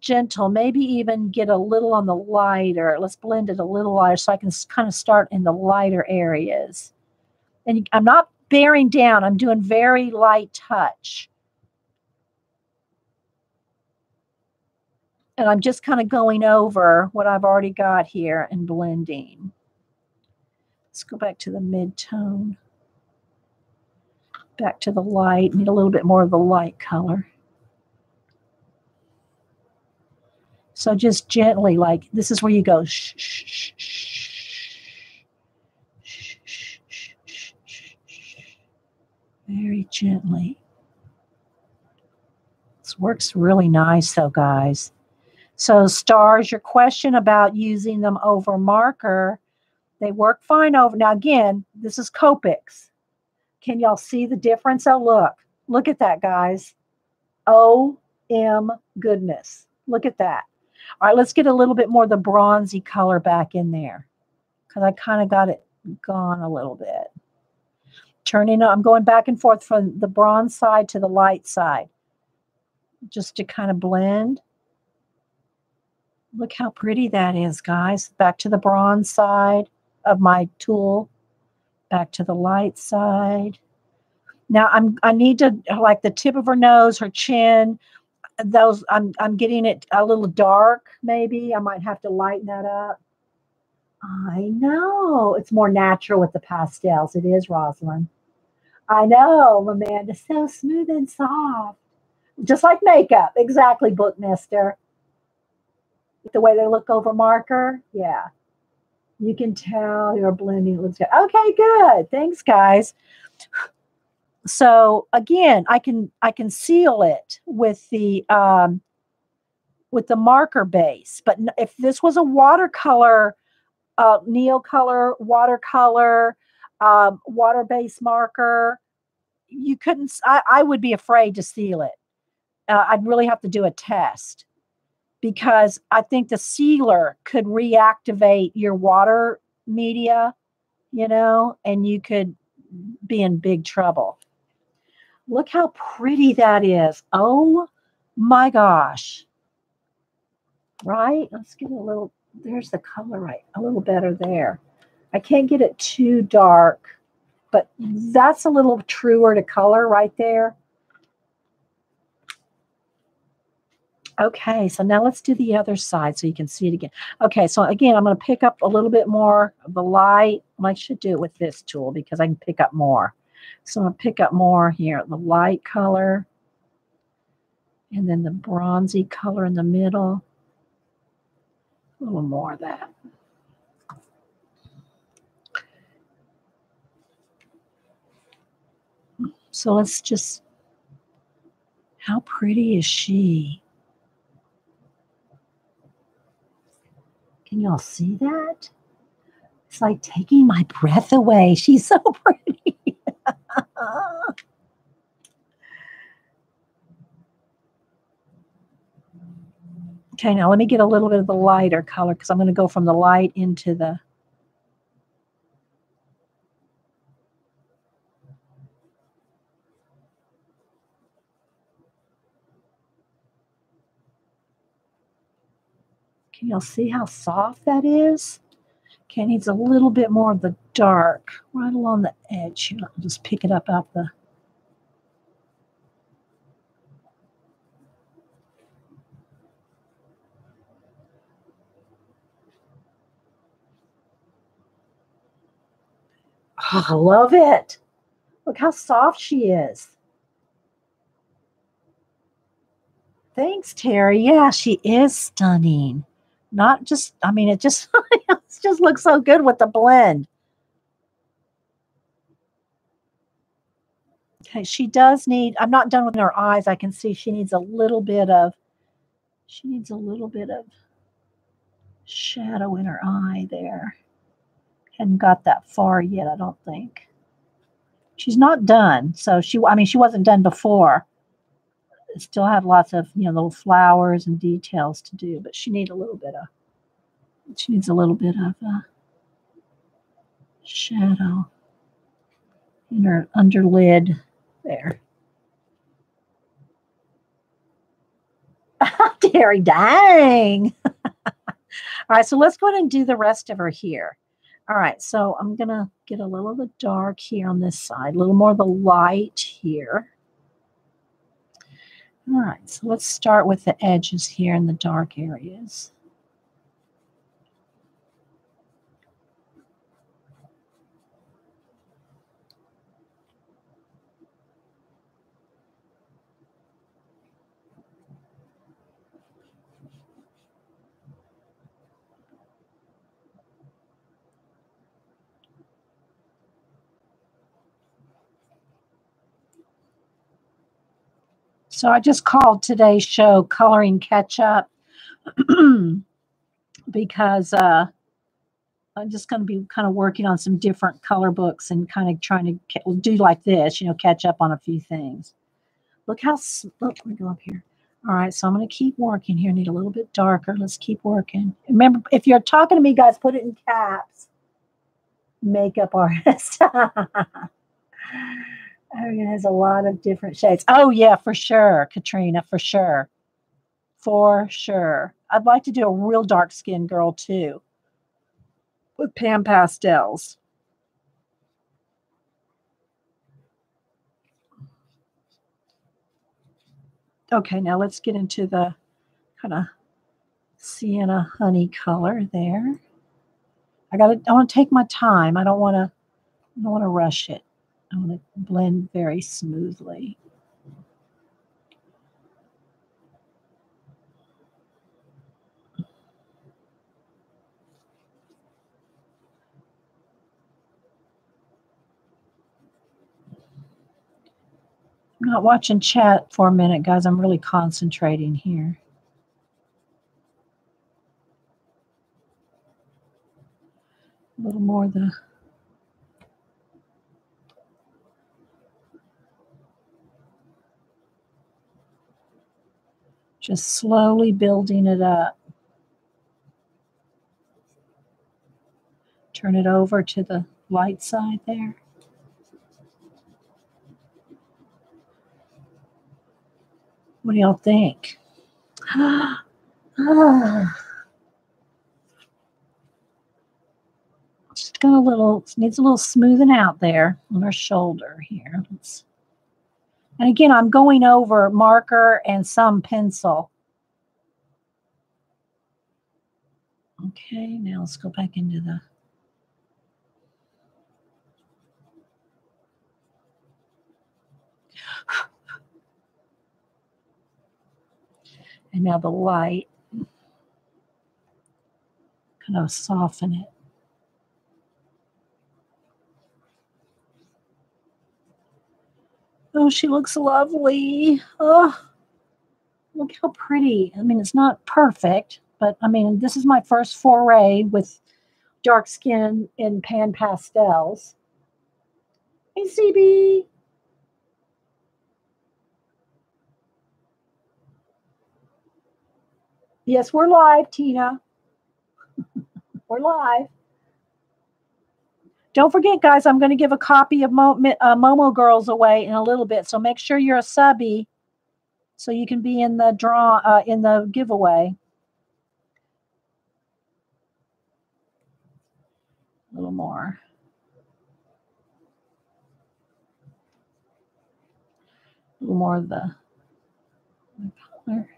gentle, maybe even get a little on the lighter. Let's blend it a little lighter so I can kind of start in the lighter areas. And I'm not bearing down. I'm doing very light touch. And I'm just kind of going over what I've already got here and blending. Let's go back to the mid-tone. Back to the light. Need a little bit more of the light color. So just gently, like this is where you go shh, shh, shh, shh, shh, shh, shh, shh. Very gently. This works really nice though, guys. So stars, your question about using them over marker, they work fine over. Now again, this is Copics. Can y'all see the difference? Oh, look at that, guys. OM goodness. Look at that. All right, let's get a little bit more of the bronzy color back in there because I kind of got it gone a little bit. I'm going back and forth from the bronze side to the light side just to kind of blend. Look how pretty that is, guys. Back to the bronze side of my tool. Back to the light side. Now I need to, like, the tip of her nose, her chin, those I'm getting it a little dark, maybe. I might have to lighten that up. I know. It's more natural with the pastels. It is, Rosalind. I know, Amanda. So smooth and soft. Just like makeup. Exactly, Bookmister. The way they look over marker. Yeah. You can tell you're blending. It looks good. Okay, good. Thanks, guys. So again, I can seal it with the marker base. But if this was a watercolor, neocolor, watercolor, water-based marker, you couldn't. I would be afraid to seal it. I'd really have to do a test, because I think the sealer could reactivate your water media, and you could be in big trouble. Look how pretty that is. Oh my gosh. Right? Let's get a little, there's the color right, a little better there. I can't get it too dark, but that's a little truer to color right there. Okay, so now let's do the other side so you can see it again. Okay, so again, I'm going to pick up a little bit more of the light. I should do it with this tool because I can pick up more. So I'm going to pick up more here, the light color, and then the bronzy color in the middle. A little more of that. So let's just, how pretty is she? Can y'all see that? It's like taking my breath away. She's so pretty. Okay, now let me get a little bit of the lighter color because I'm going to go from the light into the... Can y'all see how soft that is? Okay, it needs a little bit more of the dark right along the edge. I'll just pick it up out the... Oh, I love it. Look how soft she is. Thanks, Terry. Yeah, she is stunning. Not just, I mean, it just, it just looks so good with the blend. Okay, she does need, I'm not done with her eyes. I can see she needs a little bit of shadow in her eye there. Hadn't got that far yet, I don't think. She's not done. So she wasn't done before. Still had lots of, little flowers and details to do, but she needs a little bit of shadow in her underlid there. Terry, dang. All right, so let's go ahead and do the rest of her here. All right, so I'm going to get a little of the dark here on this side, a little more of the light here. All right, so let's start with the edges here in the dark areas. So I just called today's show Coloring Catch Up because I'm just going to be kind of working on some different color books and kind of trying to do like this, catch up on a few things. Look how, let me go up here. All right, so I'm going to keep working here. Need a little bit darker. Let's keep working. Remember, if you're talking to me, guys, put it in caps. Makeup artist. It has a lot of different shades. Oh, yeah, for sure, Katrina, for sure. For sure. I'd like to do a real dark skinned girl too with pan pastels. Okay, now let's get into the kind of sienna honey color there. I want to take my time. I don't want to rush it. I want to blend very smoothly. I'm not watching chat for a minute, guys. I'm really concentrating here. A little more of the just slowly building it up. Turn it over to the light side there. What do y'all think? Just got a little, needs a little smoothing out there on her shoulder here. And again, I'm going over marker and some pencil. Okay, now let's go back into the and now the light, kind of soften it. Oh, she looks lovely. Oh, look how pretty. I mean, it's not perfect, but I mean, this is my first foray with dark skin in pan pastels. Hey, CB. Yes, we're live, Tina. We're live. Don't forget, guys, I'm going to give a copy of Momo Girls away in a little bit, so make sure you're a subby so you can be in the draw in the giveaway. A little more. A little more of the color.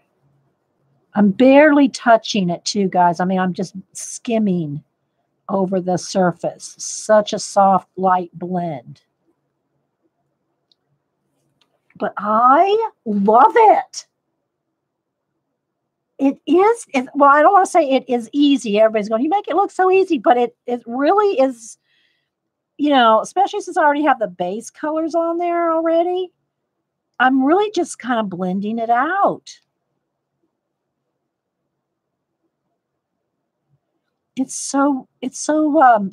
I'm barely touching it too, guys. I mean, I'm just skimming over the surface. Such a soft, light blend. But I love it. It is, well, I don't want to say it is easy. Everybody's going, you make it look so easy, but it really is, you know, especially since I already have the base colors on there already. I'm really just kind of blending it out. It's so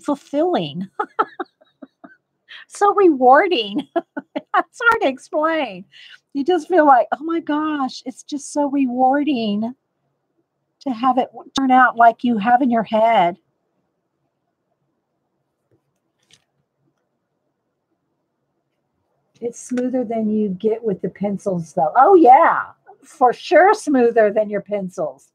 fulfilling. So rewarding. It's hard to explain. You just feel like, oh my gosh, it's just so rewarding to have it turn out like you have in your head. It's smoother than you get with the pencils, though. Oh, yeah, for sure smoother than your pencils.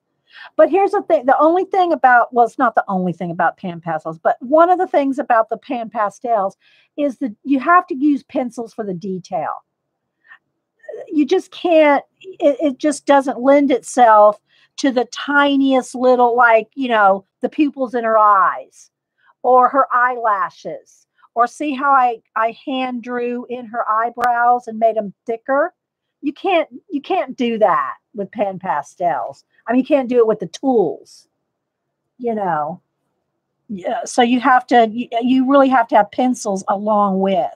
But here's the thing. The only thing about, well, it's not the only thing about pan pastels, but one of the things about the pan pastels is that you have to use pencils for the detail. You just can't, it just doesn't lend itself to the tiniest little, like, you know, the pupils in her eyes or her eyelashes, or see how I hand drew in her eyebrows and made them thicker. You can't do that with pan pastels. I mean, you can't do it with the tools, you know. Yeah, so you really have to have pencils along with.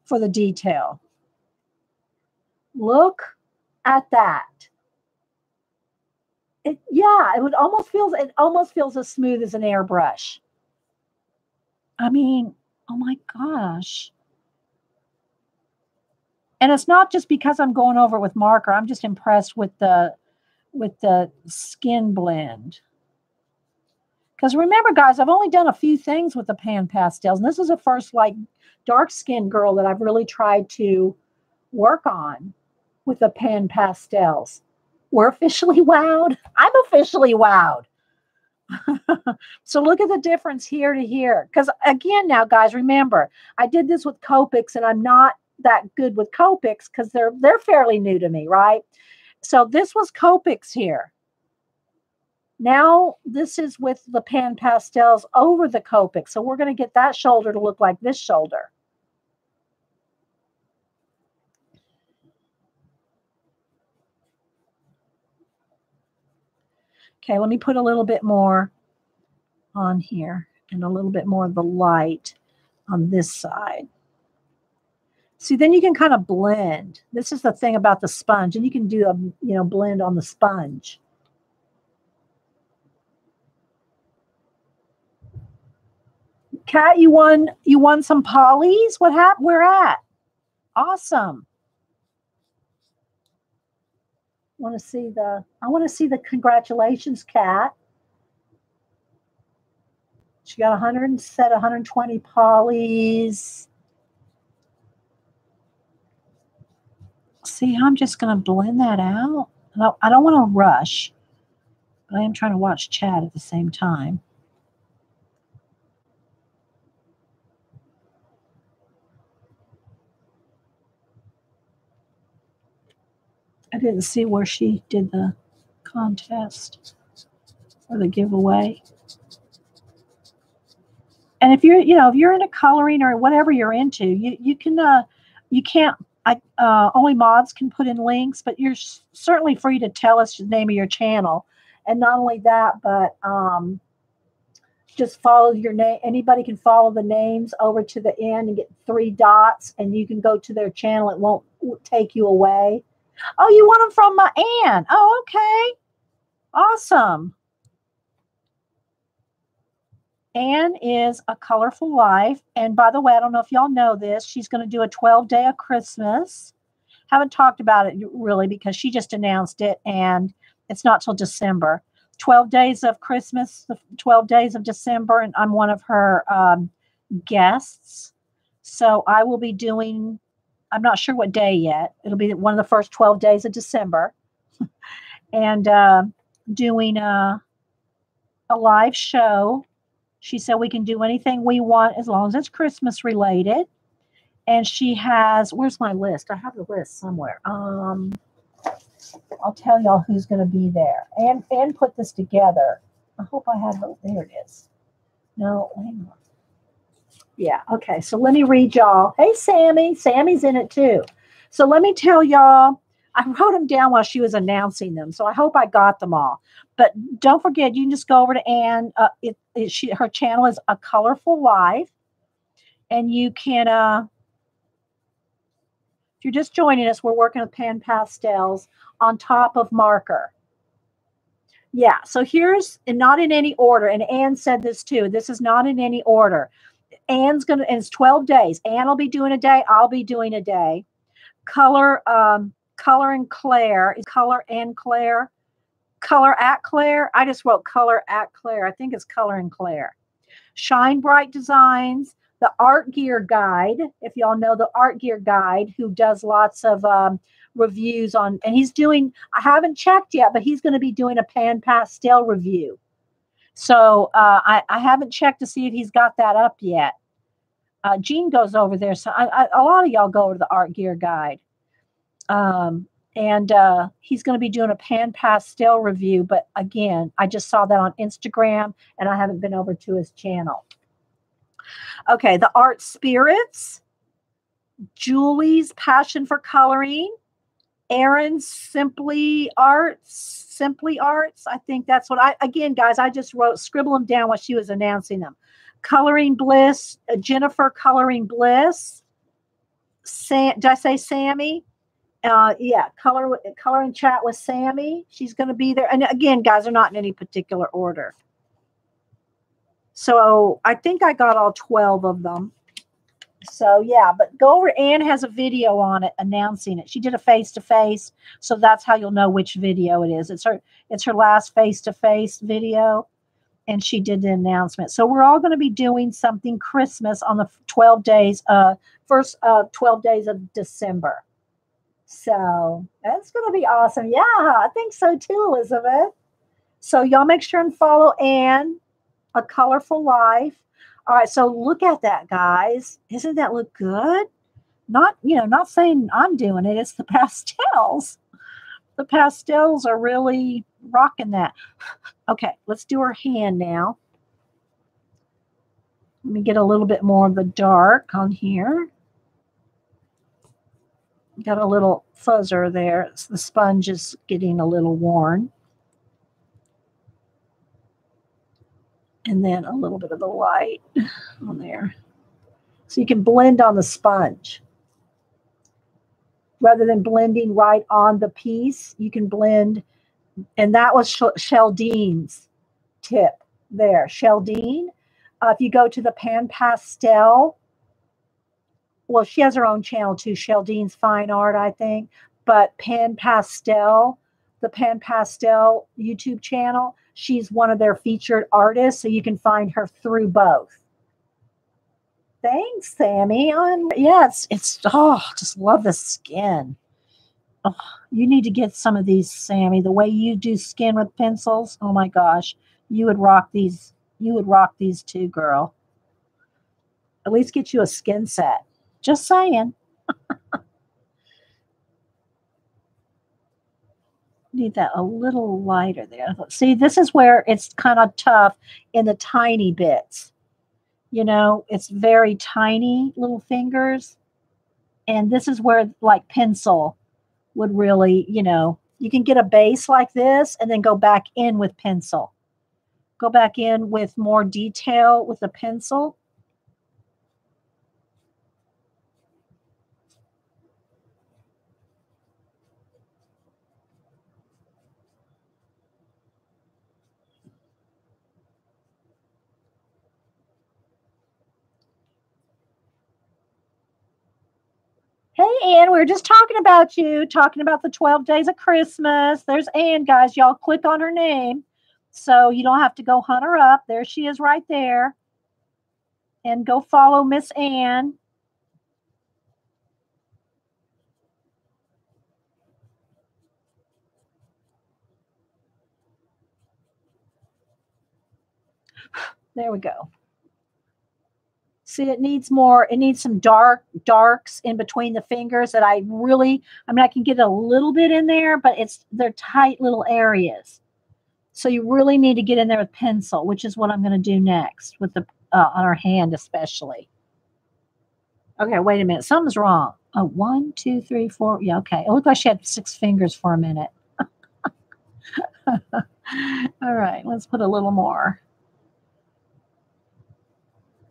For the detail. Look at that. It almost feels as smooth as an airbrush. I mean, Oh my gosh. And it's not just because I'm going over it with marker. I'm just impressed with the skin blend. Because remember, guys, I've only done a few things with the pan pastels, and this is the first like dark skinned girl that I've really tried to work on with the pan pastels. We're officially wowed. I'm officially wowed. So look at the difference here to here. Because again, now guys, remember, I did this with Copics, and I'm not that good with Copics because they're fairly new to me, right? So this was Copics here. Now this is with the pan pastels over the Copic. So we're going to get that shoulder to look like this shoulder. Okay, let me put a little bit more on here and a little bit more of the light on this side. See, then you can kind of blend. This is the thing about the sponge, and you can do a blend on the sponge. Kat, you won some polys? What happened? Where at? Awesome. I want to see the congratulations, Kat. She got 120 polys. See, I'm just going to blend that out. No, I don't want to rush, but I am trying to watch chat at the same time. I didn't see where she did the contest or the giveaway. And if you're into coloring or whatever you're into, you can't. Only mods can put in links, but you're certainly free to tell us the name of your channel. And not only that, but just follow your name. Anybody can follow the names over to the end and get 3 dots, and you can go to their channel. It won't take you away. Oh, you want them from Anne? Oh, okay, awesome. Anne is a colorful life. And by the way, I don't know if y'all know this. She's going to do a 12-day of Christmas. Haven't talked about it really because she just announced it, and it's not till December. 12 days of Christmas, the 12 days of December, and I'm one of her guests. So I will be doing, I'm not sure what day yet. It'll be one of the first 12 days of December. And doing a live show. She said we can do anything we want as long as it's Christmas related. And she has, where's my list? I have the list somewhere. I'll tell y'all who's going to be there. And put this together. I hope I have it. There it is. No, hang on. Yeah, okay. So let me read y'all. Hey, Sammy. Sammy's in it too. So let me tell y'all. I wrote them down while she was announcing them, so I hope I got them all. But don't forget, you can just go over to Anne. Her channel is A Colorful Life, and you can. If you're just joining us, we're working with pan pastels on top of marker. Yeah, so here's, and not in any order. And Anne said this too. This is not in any order. Anne's gonna, and it's 12 days. Anne will be doing a day. I'll be doing a day. Color and Claire is Color and Claire. Color at Claire. I just wrote Color at Claire. I think it's Color and Claire. Shine Bright Designs. The Art Gear Guide. If y'all know the Art Gear Guide, who does lots of reviews on, and he's doing, I haven't checked yet, but he's going to be doing a pan pastel review. So I haven't checked to see if he's got that up yet. Jean goes over there. So a lot of y'all go over to the Art Gear Guide. And he's going to be doing a pan pastel review. But again, I just saw that on Instagram, and I haven't been over to his channel. Okay, the Art Spirits, Julie's Passion for Coloring, Aaron's Simply Arts. I think that's what again, guys, I just scribble them down while she was announcing them. Coloring Bliss, Jennifer Coloring Bliss. Did I say Sammy? Yeah, color and chat with Sammy. She's going to be there. And again, guys, they're not in any particular order. So I think I got all 12 of them. So yeah, but go over. Anne has a video on it announcing it. She did a face-to-face, so that's how you'll know which video it is. It's her last face-to-face video, and she did the announcement. So we're all going to be doing something Christmas on the 12 days, first 12 days of December. So that's going to be awesome. Yeah, I think so too, Elizabeth. So y'all make sure and follow Anne, A Colorful Life. All right, so look at that, guys. Isn't that look good? Not saying I'm doing it. It's the pastels. The pastels are really rocking that. Okay, let's do her hand now. Let me get a little bit more of the dark on here. Got a little fuzzer there. The sponge is getting a little worn. And then a little bit of the light on there. So you can blend on the sponge. Rather than blending right on the piece, you can blend. And that was Sheldene's tip there. Sheldene, if you go to the Pan Pastel, well, she has her own channel too, Sheldene's Fine Art, I think. But Pan Pastel, the Pan Pastel YouTube channel, she's one of their featured artists, so you can find her through both. Thanks, Sammy. Yeah, it's just love the skin. Oh, you need to get some of these, Sammy. The way you do skin with pencils, oh my gosh, you would rock these. You would rock these too, girl. At least get you a skin set. Just saying. Need that a little lighter there. See, this is where it's kind of tough in the tiny bits. It's very tiny little fingers. And this is where like pencil would really, you can get a base like this and then go back in with pencil. Go back in with more detail with a pencil. Hey, Ann, we were just talking about you, talking about the 12 days of Christmas. There's Ann, guys. Y'all click on her name so you don't have to go hunt her up. There she is right there. And go follow Miss Ann. There we go. See, it needs some darks in between the fingers that I can get a little bit in there, but they're tight little areas. So you really need to get in there with pencil, which is what I'm going to do next with on our hand especially. Okay, wait a minute. Something's wrong. Oh, 1, 2, 3, 4. Yeah, okay. It looked like she had 6 fingers for a minute. All right, let's put a little more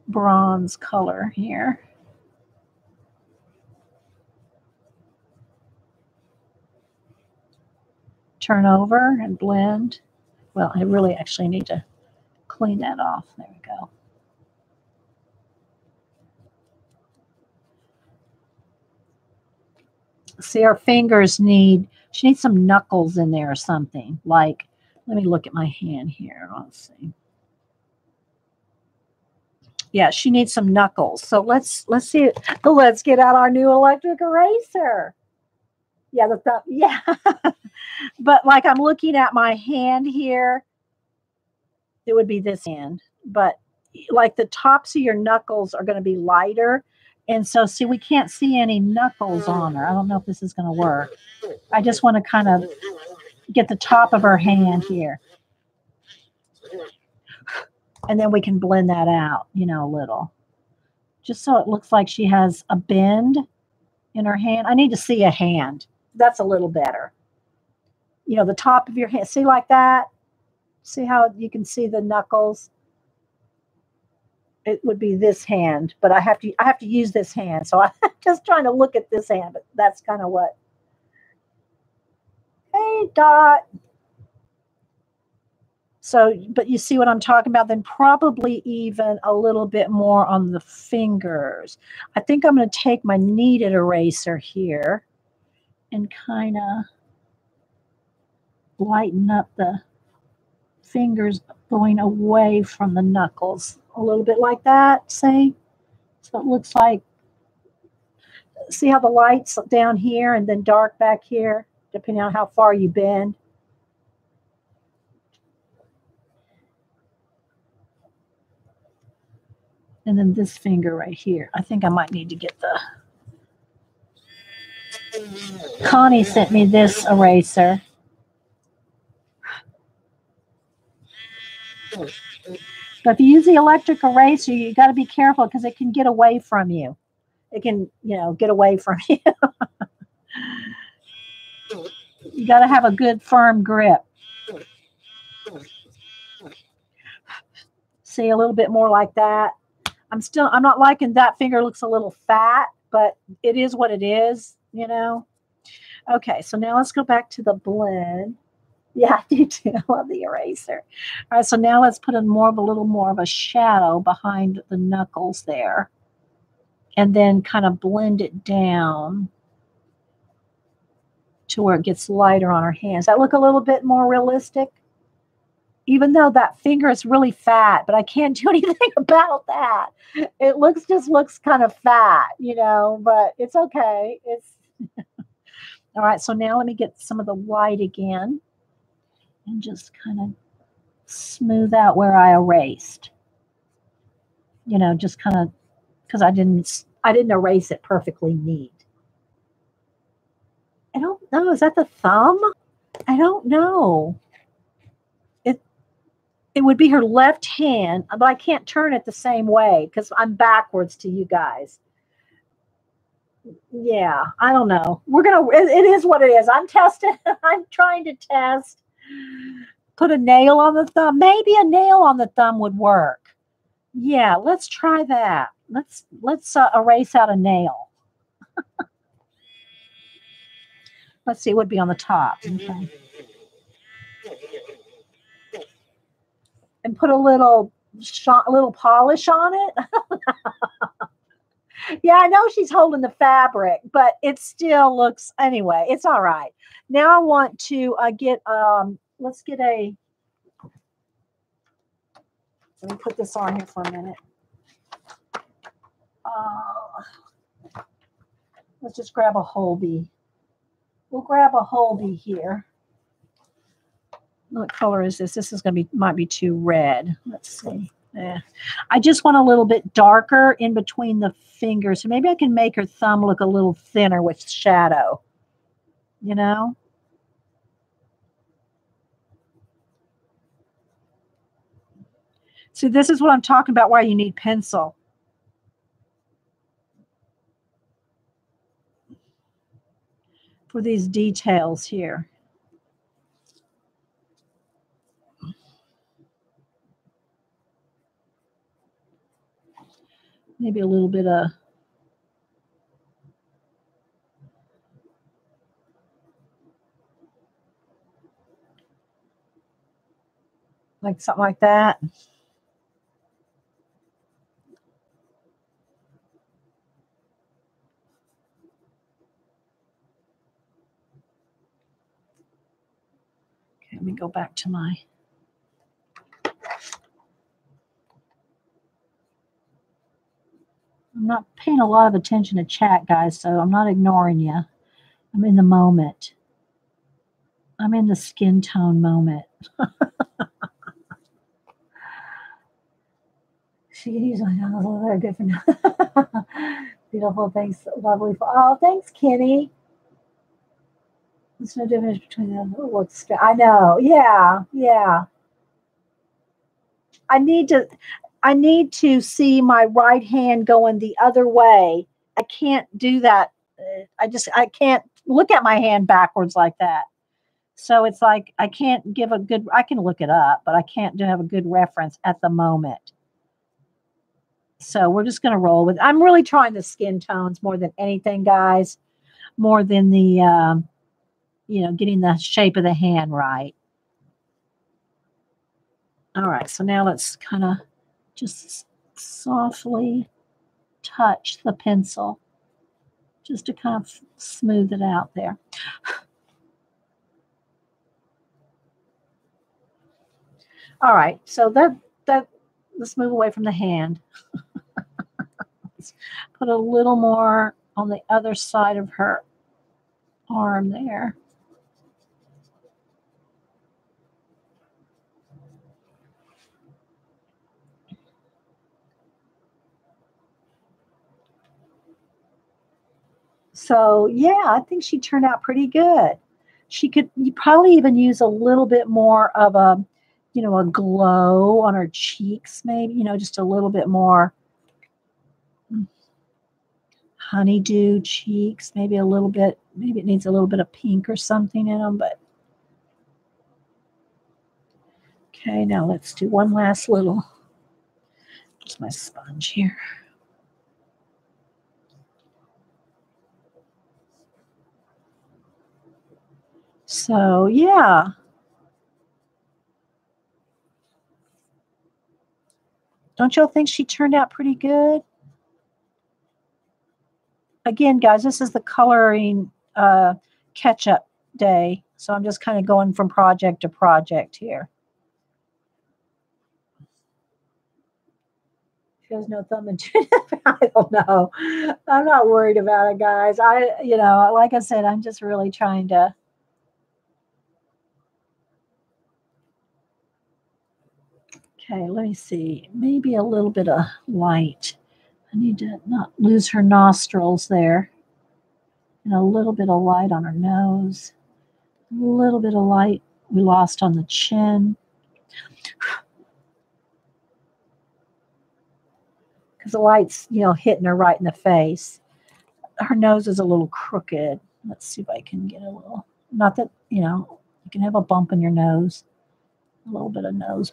bronze color here. Turn over and blend. Well, I really actually need to clean that off. There we go. See, our fingers she needs some knuckles in there or something. Like, let me look at my hand here. Let's see. Yeah, she needs some knuckles. So let's see. Let's get out our new electric eraser. Yeah, yeah. But like I'm looking at my hand here, it would be this hand. But like the tops of your knuckles are going to be lighter. And so, see, we can't see any knuckles on her. I don't know if this is going to work. I just want to kind of get the top of her hand here. And then we can blend that out, a little. Just so it looks like she has a bend in her hand. I need to see a hand. That's a little better. The top of your hand. See, like that? See how you can see the knuckles? It would be this hand, but I have to use this hand. So I'm just trying to look at this hand, but that's kind of what. Hey, Dot. So, but you see what I'm talking about? Then probably even a little bit more on the fingers. I think I'm going to take my kneaded eraser here and kind of lighten up the fingers going away from the knuckles. A little bit like that, see? So it looks like, see how the light's down here and then dark back here, depending on how far you bend? And then this finger right here. I think I might need to get the... Connie sent me this eraser. But if you use the electric eraser, you got to be careful because it can get away from you. It can, get away from you. You got to have a good firm grip. See, a little bit more like that. I'm not liking that finger. Looks a little fat, but it is what it is, Okay, so now let's go back to the blend. Yeah, I do too. I love the eraser. All right, so now let's put in a little more of a shadow behind the knuckles there. And then kind of blend it down to where it gets lighter on our hands. That look a little bit more realistic? Even though that finger is really fat, but I can't do anything about that. It just looks kind of fat, but it's okay. All right, so now let me get some of the white again and just kind of smooth out where I erased. Just kind of, because I didn't erase it perfectly neat. I don't know. Is that the thumb? I don't know. It would be her left hand, but I can't turn it the same way because I'm backwards to you guys. Yeah, I don't know. It is what it is. I'm testing. I'm trying to test. Put a nail on the thumb. Maybe a nail on the thumb would work. Yeah, let's try that. Let's erase out a nail. Let's see, it would be on the top. Okay. And put a little polish on it. Yeah, I know she's holding the fabric, but it still looks, anyway, it's all right. Now I want to let's get let me put this on here for a minute. Let's just grab a Holby. We'll grab a Holby here. What color is this? This is might be too red. Let's see. Yeah. I just want a little bit darker in between the fingers. So maybe I can make her thumb look a little thinner with shadow. See, this is what I'm talking about, why you need pencil. For these details here. Maybe a little bit of like something like that. Okay, let me go back to my... I'm not paying a lot of attention to chat, guys, so I'm not ignoring you. I'm in the moment. I'm in the skin tone moment. She's like, oh, very good for now. Beautiful, thanks, lovely. Oh, thanks, Kenny. There's no difference between them. I know, yeah. I need to see my right hand going the other way. I can't do that. I can't look at my hand backwards like that. So it's like I can't give I can look it up, but I can't have a good reference at the moment. So we're just going to roll with it. I'm really trying the skin tones more than anything, guys, more than the, getting the shape of the hand right. All right, so now let's kind of just softly touch the pencil just to kind of smooth it out there. All right, so let's move away from the hand. Let's put a little more on the other side of her arm there. So yeah, I think she turned out pretty good. You probably even use a little bit more of a, a glow on her cheeks, maybe, just a little bit more honeydew cheeks, maybe it needs a little bit of pink or something in them, but okay, now let's do one last little, just my sponge here. So yeah. Don't y'all think she turned out pretty good? Again, guys, this is the coloring catch-up day. So I'm just kind of going from project to project here. She has no thumb and I don't know. I'm not worried about it, guys. Like I said, I'm just really trying to. Okay, let me see. Maybe a little bit of light. I need to not lose her nostrils there. And a little bit of light on her nose. A little bit of light we lost on the chin. Because the light's, hitting her right in the face. Her nose is a little crooked. Let's see if I can get a little, not that, you can have a bump in your nose. A little bit of nose,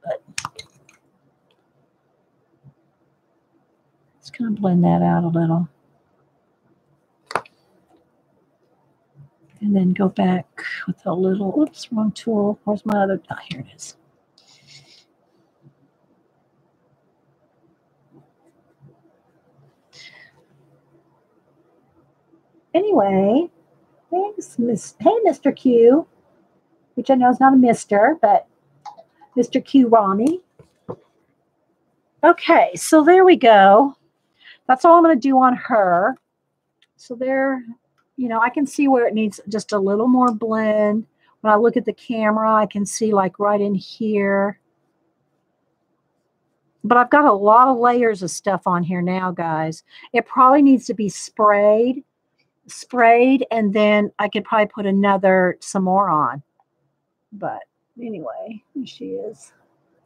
but just kind of blend that out a little. And then go back with a little, oops, wrong tool. Where's my other, here it is. Anyway, thanks, hey, Mr. Q, which I know is not a Mr., but Mr. Q Rami. Okay, so there we go. That's all I'm going to do on her. So there, I can see where it needs just a little more blend. When I look at the camera, I can see like right in here. But I've got a lot of layers of stuff on here now, guys. It probably needs to be sprayed, and then I could probably put some more on. But anyway, here she is.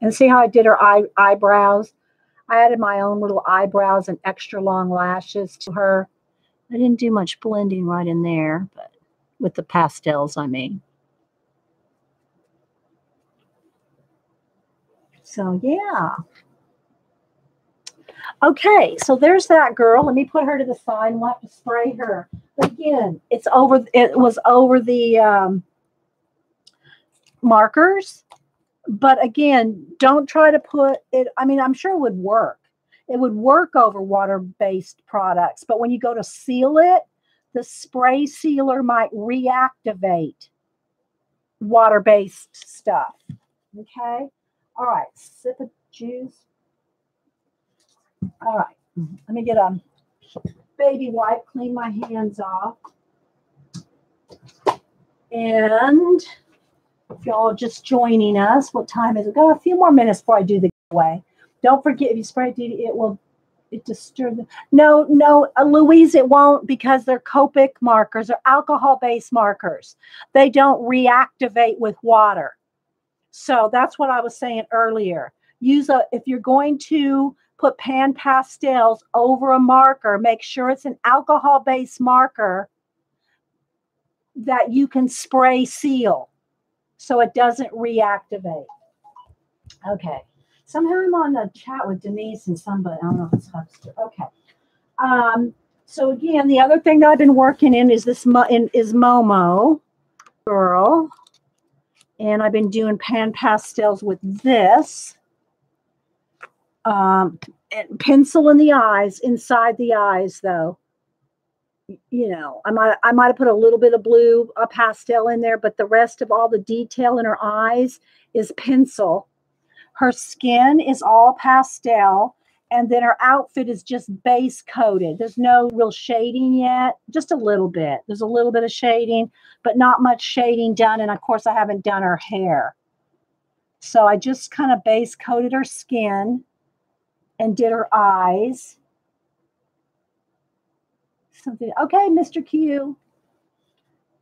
And see how I did her eyebrows? I added my own little eyebrows and extra long lashes to her. I didn't do much blending right in there, but with the pastels, I mean. So yeah. Okay, so there's that girl. Let me put her to the side and we'll have to spray her. But again, it was over the markers. But again, don't try to put it, I'm sure it would work. It would work over water-based products. But when you go to seal it, the spray sealer might reactivate water-based stuff. Okay? All right, sip of juice. All right, let me get a baby wipe, clean my hands off. And if y'all are just joining us, what time is it? Got a few more minutes before I do the giveaway. Don't forget, if you spray it disturb them. No, Louise, it won't, because they're Copic markers or alcohol-based markers. They don't reactivate with water. So that's what I was saying earlier. If you're going to put pan pastels over a marker, make sure it's an alcohol-based marker that you can spray seal so it doesn't reactivate. Okay. Somehow I'm on the chat with Denise and somebody. I don't know if it's Hubster. Okay. So again, the other thing that I've been working in is Momo girl. And I've been doing pan pastels with this. Pencil in the eyes, inside the eyes, though. You know, I might have put a little bit of blue, a pastel in there, but the rest of all the detail in her eyes is pencil. Her skin is all pastel, and then her outfit is just base coated. There's no real shading yet, just a little bit. There's a little bit of shading, but not much shading done. And of course, I haven't done her hair. So I just kind of base coated her skin and did her eyes. Something. Okay, Mr. Q.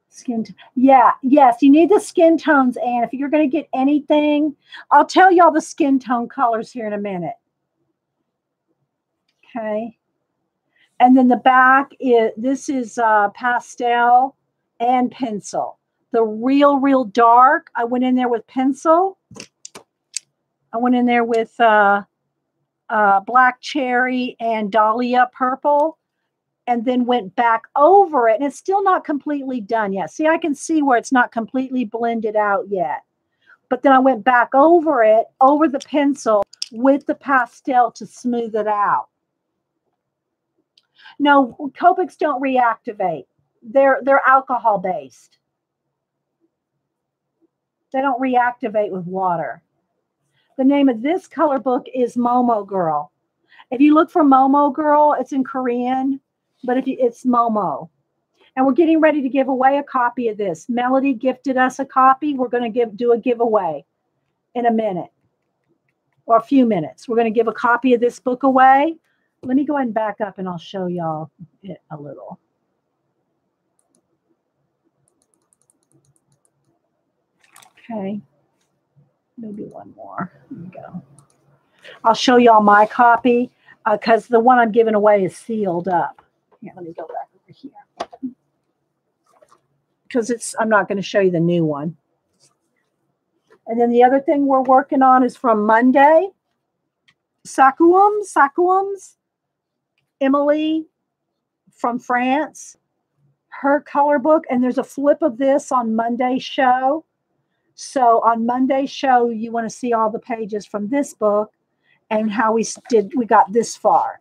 Skin. Yeah. Yes. You need the skin tones. And if you're going to get anything, I'll tell you all the skin tone colors here in a minute. Okay. And then the back is, this is pastel and pencil. The real dark, I went in there with pencil. I went in there with black cherry and dahlia purple. And then went back over it. And it's still not completely done yet. See, I can see where it's not completely blended out yet. But then I went back over it, over the pencil with the pastel to smooth it out. No, Copics don't reactivate. They're alcohol based. They don't reactivate with water. The name of this color book is Momo Girl. If you look for Momo Girl, it's in Korean. But it's Momo. And we're getting ready to give away a copy of this. Melody gifted us a copy. We're going to do a giveaway in a minute or a few minutes. We're going to give a copy of this book away. Let me go ahead and back up and I'll show y'all it a little. Okay. Maybe one more. Here we go. I'll show y'all my copy because the one I'm giving away is sealed up. Here, let me go back over here. Because I'm not going to show you the new one. And then the other thing we're working on is from Monday. Sakuums. Emily from France. Her color book. And there's a flip of this on Monday's show. So on Monday's show, you want to see all the pages from this book and how we got this far.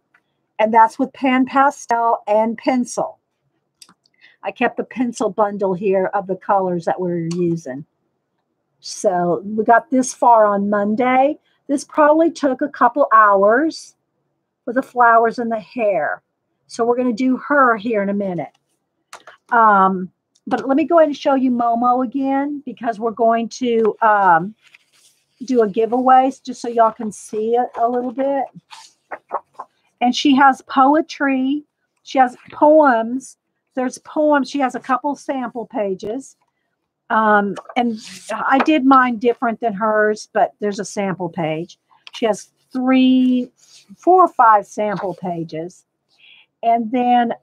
And that's with pan pastel and pencil. I kept the pencil bundle here of the colors that we're using. So we got this far on Monday. This probably took a couple hours with the flowers and the hair. So we're going to do her here in a minute. But let me go ahead and show you Momo again because we're going to do a giveaway just so y'all can see it a little bit. And she has poetry. She has poems. There's poems. She has a couple sample pages. And I did mine different than hers, but there's a sample page. She has 4 or 5 sample pages. And then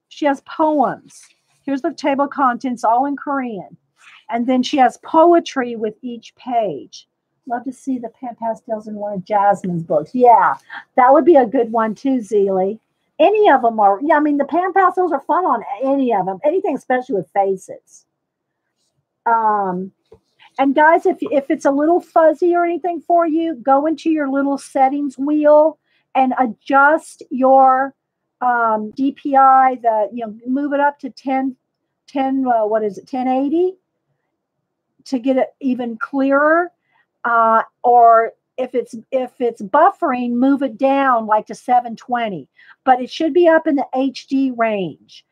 she has poems. Here's the table of contents, all in Korean. And then she has poetry with each page. Love to see the pan pastels in one of Jasmine's books. Yeah, that would be a good one too, Zeely. Any of them are, yeah, I mean, the pan pastels are fun on any of them. Anything, especially with faces. And guys, if it's a little fuzzy or anything for you, go into your little settings wheel and adjust your DPI, move it up to 1080 to get it even clearer. Or if it's buffering, move it down like to 720. But it should be up in the HD range.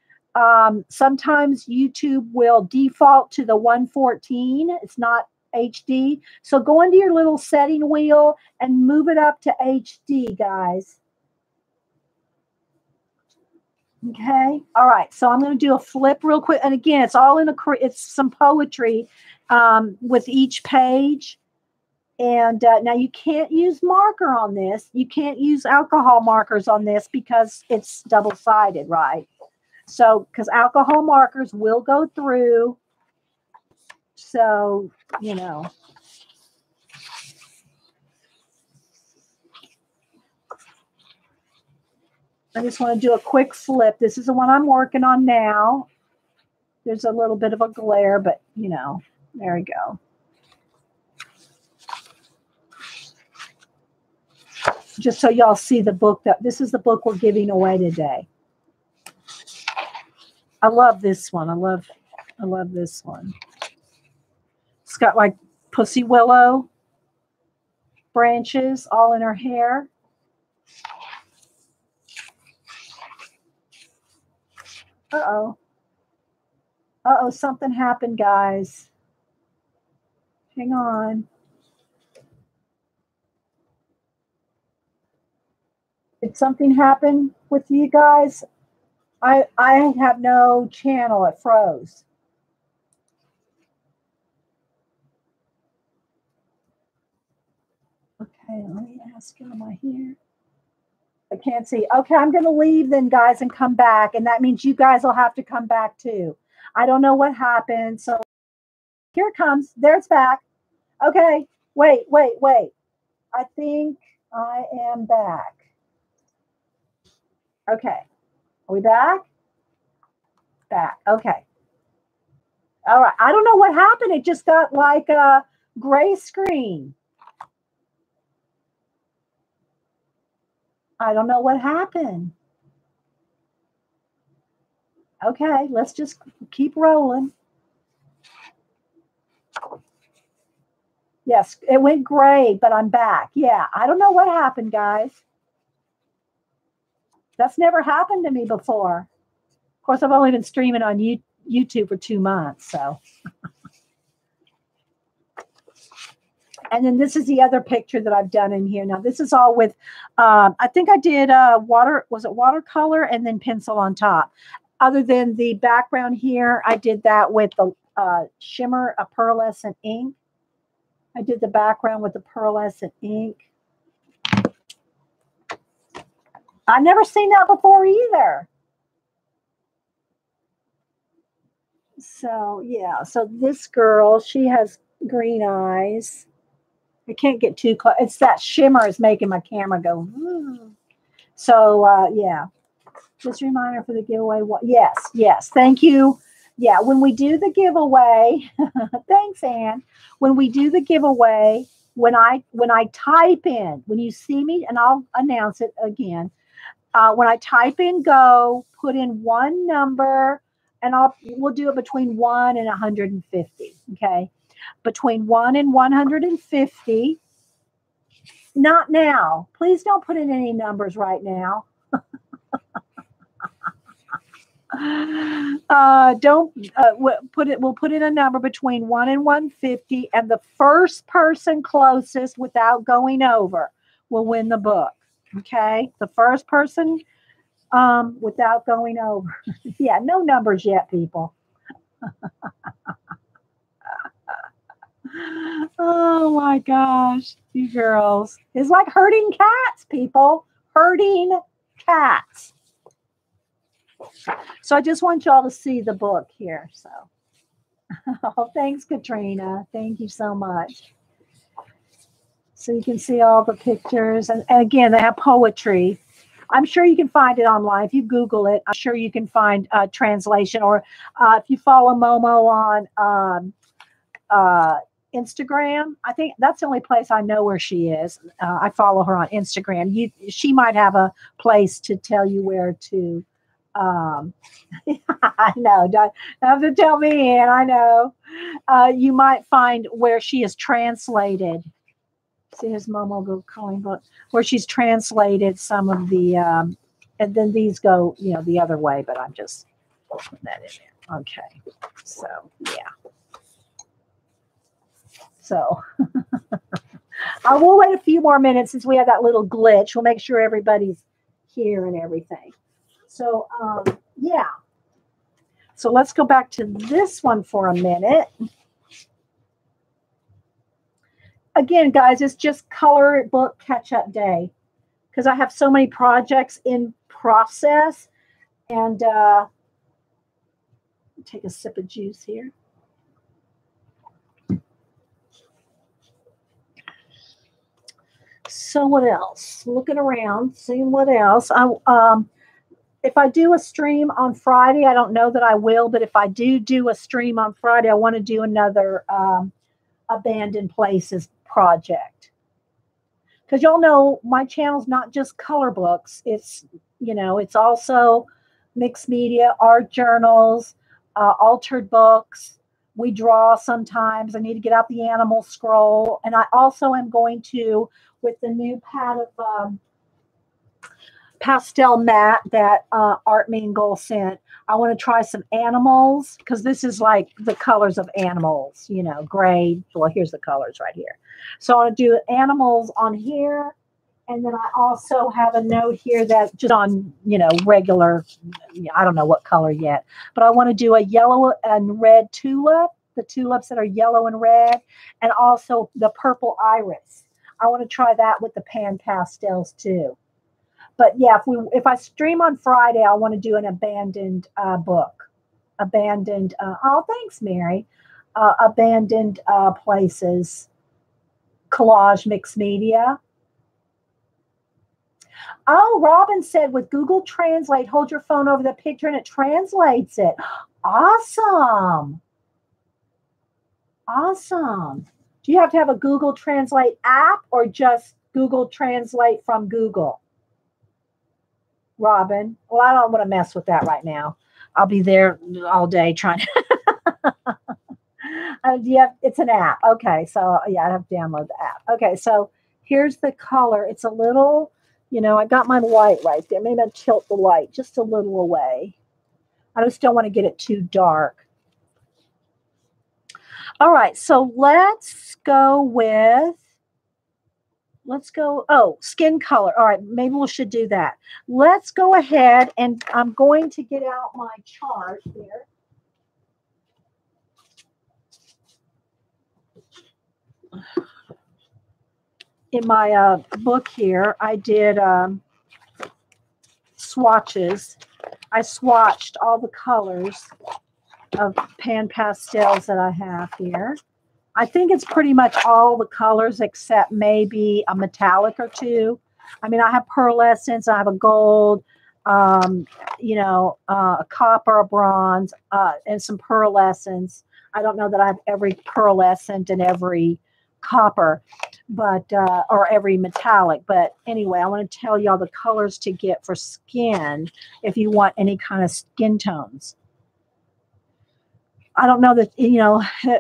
Sometimes YouTube will default to the 114. It's not HD. So go into your little setting wheel and move it up to HD, guys. Okay. All right. So I'm going to do a flip real quick. And again, it's all it's some poetry with each page. And now you can't use marker on this. You can't use alcohol markers on this because it's double-sided, right? So, because alcohol markers will go through. So, you know. I just want to do a quick flip. This is the one I'm working on now. There's a little bit of a glare, but you know, there we go. Just so y'all see the book, that this is the book we're giving away today. I love this one. I love this one. It's got like pussy willow branches all in her hair. Uh-oh. Uh-oh, something happened, guys. Hang on. Did something happen with you guys? I have no channel. It froze. Okay, let me ask you, am I here? I can't see. Okay, I'm going to leave then, guys, and come back. And that means you guys will have to come back too. I don't know what happened. So here it comes. There it's back. Okay, wait. I think I am back. Okay, are we back? Back. Okay. All right. I don't know what happened. It just got like a gray screen. I don't know what happened. Okay, let's just keep rolling. Yes, it went gray, but I'm back. Yeah, I don't know what happened, guys. That's never happened to me before. Of course, I've only been streaming on YouTube for 2 months, so. And then this is the other picture that I've done in here. Now, this is all with, I think I did watercolor and then pencil on top. Other than the background here, I did that with the shimmer, a pearlescent ink. I did the background with the pearlescent ink. I've never seen that before either. So, yeah. So this girl, she has green eyes. I can't get too close. It's that shimmer is making my camera go. Ooh. So, yeah. Just a reminder for the giveaway. Yes. Thank you. Yeah, when we do the giveaway, thanks, Anne. When we do the giveaway, when I type in, when you see me, and I'll announce it again, when I type in go, put in one number, and we'll do it between 1 and 150. Okay, between 1 and 150. Not now. Please don't put in any numbers right now. We'll put in a number between 1 and 150, and the first person closest without going over will win the book. Okay, the first person without going over. Yeah, no numbers yet, people. Oh my gosh, you girls. It's like herding cats, people. Herding cats. So I just want y'all to see the book here. So, oh, thanks, Katrina. Thank you so much. So you can see all the pictures. And again, they have poetry. I'm sure you can find it online. If you Google it, I'm sure you can find a translation. Or if you follow Momo on Instagram, I think that's the only place I know where she is. I follow her on Instagram. She might have a place to tell you where to. I know. Don't have to tell me, and I know. You might find where she is translated. See, here's Momo go calling book, where she's translated some of the, and then these go, the other way. But I'm just putting that in there. Okay. So yeah. So I will wait a few more minutes since we have that little glitch. We'll make sure everybody's here and everything. So, yeah. So let's go back to this one for a minute. Again, guys, it's just color book catch-up day because I have so many projects in process. And take a sip of juice here. So what else? Looking around, seeing what else. if I do a stream on Friday, I don't know that I will, but if I do a stream on Friday, I want to do another abandoned places project. Because y'all know my channel's not just color books. It's, it's also mixed media, art journals, altered books. We draw sometimes. I need to get out the animal scroll. And I also am going to, with the new pad of Pastelmat that Art Mingle sent, I want to try some animals because this is like the colors of animals, gray. Well, here's the colors right here. So I want to do animals on here. And then I also have a note here that just on, regular, I don't know what color yet, but I want to do a yellow and red tulip, the tulips that are yellow and red, and also the purple iris. I want to try that with the pan pastels too. But yeah, if I stream on Friday, I want to do an abandoned book. Abandoned, oh, thanks, Mary. Abandoned places, collage mixed media. Oh, Robin said with Google Translate, hold your phone over the picture and it translates it. Awesome. Awesome. Do you have to have a Google Translate app or just Google Translate from Google? Robin. Well, I don't want to mess with that right now. I'll be there all day trying to. It's an app. Okay. So yeah, I have to download the app. Okay. So here's the color. It's a little, I got my light right there. Maybe I'll tilt the light just a little away. I just don't want to get it too dark. All right. So let's go, skin color. All right. Maybe we should do that. Let's go ahead and I'm going to get out my chart here. In my book here, I did swatches. I swatched all the colors of pan pastels that I have here. I think it's pretty much all the colors except maybe a metallic or two. I mean, I have pearlescence, I have a gold, a copper, a bronze, and some pearlescence. I don't know that I have every pearlescent and every copper, but or every metallic. But anyway, I want to tell y'all the colors to get for skin if you want any kind of skin tones. I don't know that,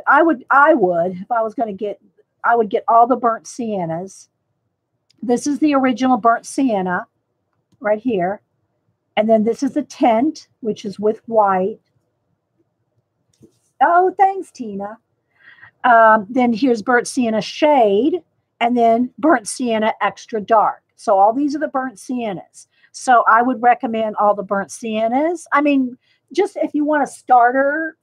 I would, if I was going to get, I would get all the burnt siennas. This is the original burnt sienna right here. And then this is the tint, which is with white. Oh, thanks, Tina. Then here's burnt sienna shade and then burnt sienna extra dark. So all these are the burnt siennas. So I would recommend all the burnt siennas. I mean, just if you want a starter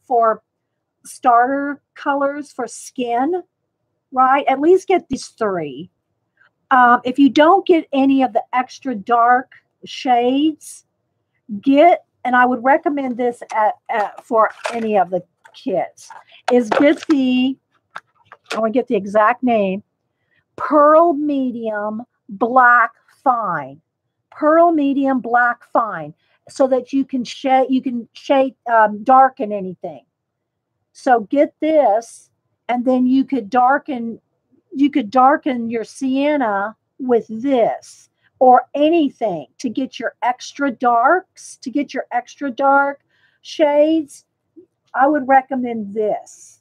colors for skin, right? At least get these three. If you don't get any of the extra dark shades, and I would recommend this for any of the kits, is get I want to get the exact name, Pearl Medium Black Fine. Pearl Medium Black Fine, so that you can shade, darken anything. So get this, and then you could darken your sienna with this or anything to get your extra darks, to get your extra dark shades. I would recommend this.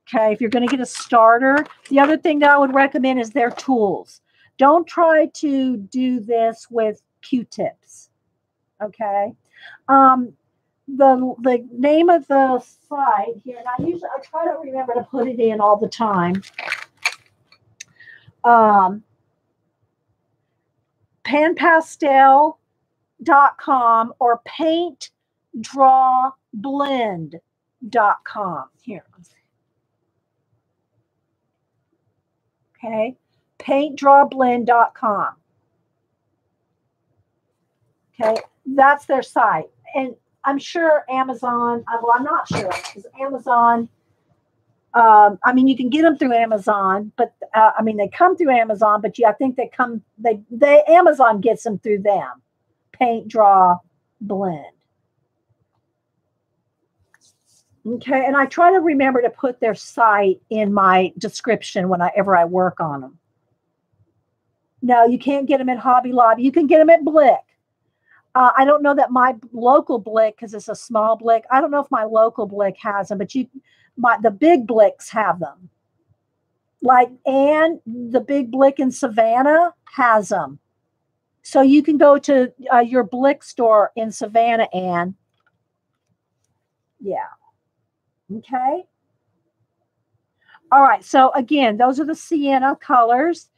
Okay, if you're going to get a starter. The other thing that I would recommend is their tools. Don't try to do this with Q-tips. Okay. The name of the site here, and I try to remember to put it in all the time. Panpastel.com or paintdrawblend.com. Here. Okay. Paintdrawblend.com. Okay. That's their site. And I'm sure Amazon, well, I'm not sure because Amazon, I mean, you can get them through Amazon, but I mean, they come through Amazon, but I think Amazon gets them through them. Paint, draw, blend. Okay, and I try to remember to put their site in my description whenever I work on them. No, you can't get them at Hobby Lobby. You can get them at Blick. I don't know that my local Blick, because it's a small Blick. I don't know if my local Blick has them, but the big Blicks have them. Like Anne, the big Blick in Savannah has them. So you can go to your Blick store in Savannah, Anne. Yeah. Okay. All right. So again, those are the sienna colors.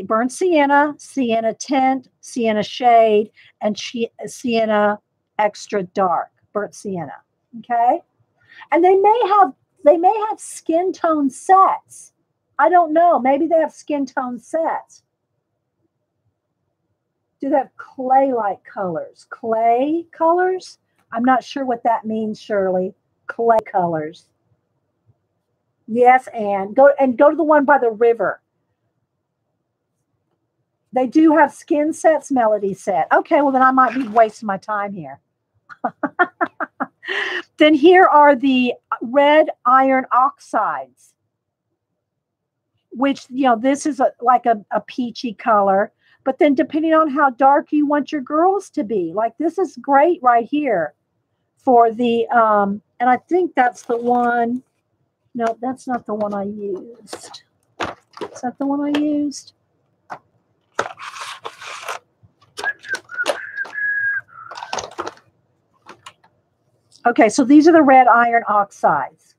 Burnt sienna, sienna tint, sienna shade, and sienna extra dark, burnt sienna. Okay. And they may have skin tone sets. I don't know. Maybe they have skin tone sets. Do they have clay-like colors? Clay colors? I'm not sure what that means, Shirley. Clay colors. Yes, Anne. Go to the one by the river. They do have skin sets, Melody said. Okay, well, then I might be wasting my time here. Then here are the red iron oxides, which, this is like a peachy color. But then depending on how dark you want your girls to be, like this is great right here for the, and I think that's the one. No, that's not the one I used. Is that the one I used? Okay, so these are the red iron oxides.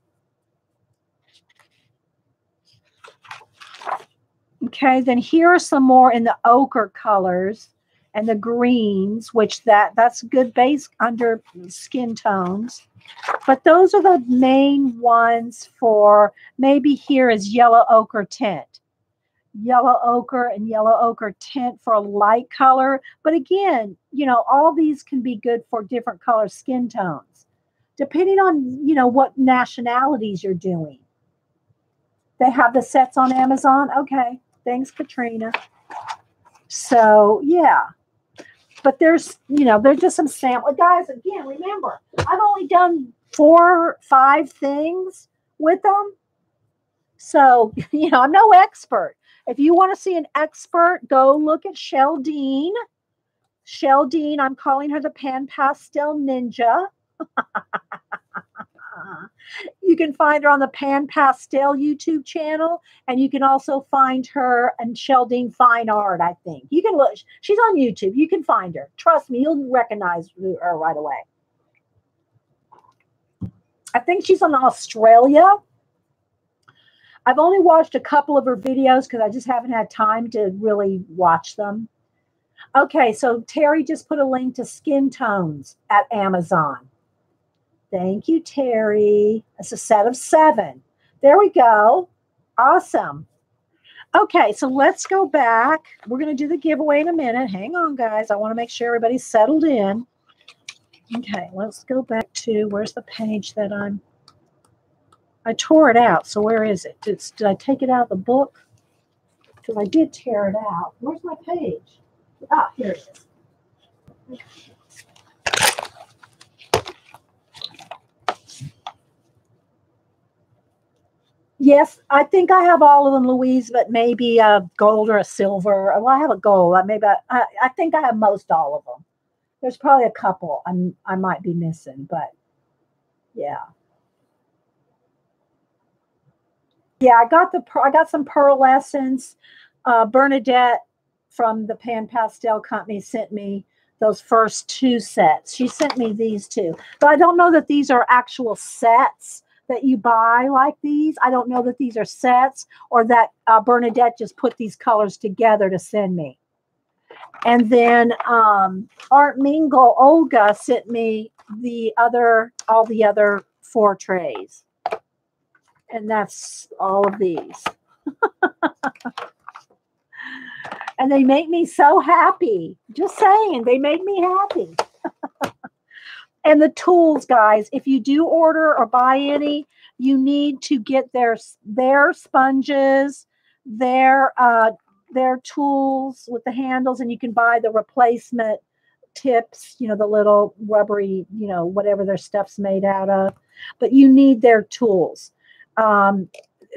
Okay, then here are some more in the ochre colors and the greens, which that's good base under skin tones. But those are the main ones for, maybe here is yellow ochre tint. Yellow ochre and yellow ochre tint for a light color. But again, all these can be good for different color skin tones, depending on, what nationalities you're doing. They have the sets on Amazon. Okay. Thanks, Katrina. So, yeah. But there's just some sample. Guys, again, remember, I've only done 4 or 5 things with them. So, I'm no expert. If you want to see an expert, go look at Sheldine. Sheldine, I'm calling her the Pan Pastel Ninja. You can find her on the Pan Pastel YouTube channel, and you can also find her and Sheldine Fine Art, I think. You can look. She's on YouTube. You can find her. Trust me, you'll recognize her right away. I think she's on Australia. I've only watched a couple of her videos because I just haven't had time to really watch them. Okay, so Terry just put a link to skin tones at Amazon. Thank you, Terry. It's a set of 7. There we go. Awesome. Okay, so let's go back. We're going to do the giveaway in a minute. Hang on, guys. I want to make sure everybody's settled in. Okay, let's go back to, where's the page that I tore it out. So where is it? Did I take it out of the book? Because I did tear it out. Where's my page? Ah, here it is. Okay. Yes, I think I have all of them, Louise, but maybe a gold or a silver. Well, I have a gold. I think I have most all of them. There's probably a couple I might be missing, but yeah. Yeah, I got some pearlescence. Bernadette from the Pan Pastel Company sent me those first 2 sets. She sent me these 2. But I don't know that these are actual sets that you buy like these. I don't know that these are sets, or that Bernadette just put these colors together to send me. And then Art Mingle Olga sent me all the other 4 trays. And that's all of these. And they make me so happy. Just saying, they make me happy. And the tools, guys, if you do order or buy any, you need to get their sponges, their tools with the handles, and you can buy the replacement tips, you know, the little rubbery, you know, whatever their stuff's made out of. But you need their tools.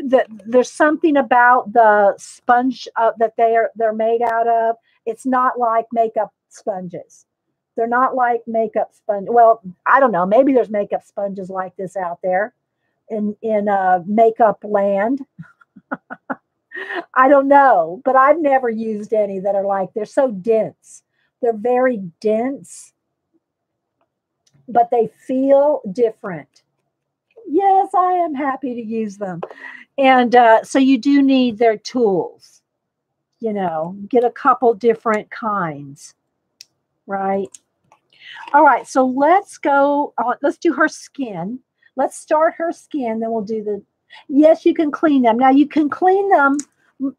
There's something about the sponge that they're made out of. It's not like makeup sponges. They're not like makeup sponge. Well, I don't know. Maybe there's makeup sponges like this out there in makeup land. I don't know, but I've never used any that are like, they're so dense. They're very dense, but they feel different. Yes, I am happy to use them. And so you do need their tools, you know, get a couple different kinds, right? All right, so let's go, let's do her skin. Let's start her skin, then we'll do the, yes, you can clean them. Now you can clean them,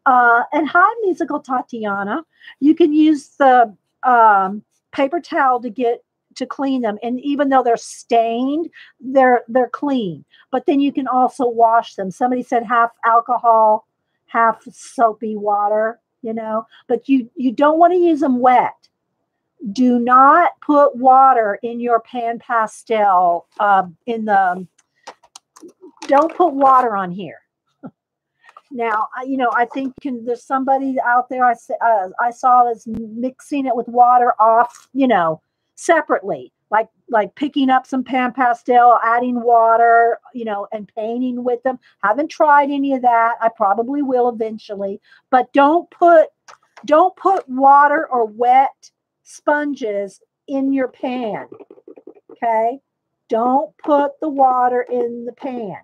and hi, Musical Tatiana. You can use the paper towel to clean them, and even though they're stained, they're clean. But then you can also wash them. Somebody said half alcohol, half soapy water, you know, but you don't want to use them wet. Do not put water in your pan pastel. Don't put water on here. Now, you know, I think there's somebody out there I saw that's mixing it with water off, you know, separately, like picking up some pan pastel, adding water, you know, and painting with them. Haven't tried any of that. I probably will eventually, but don't put water or wet sponges in your pan. Okay? Don't put the water in the pan.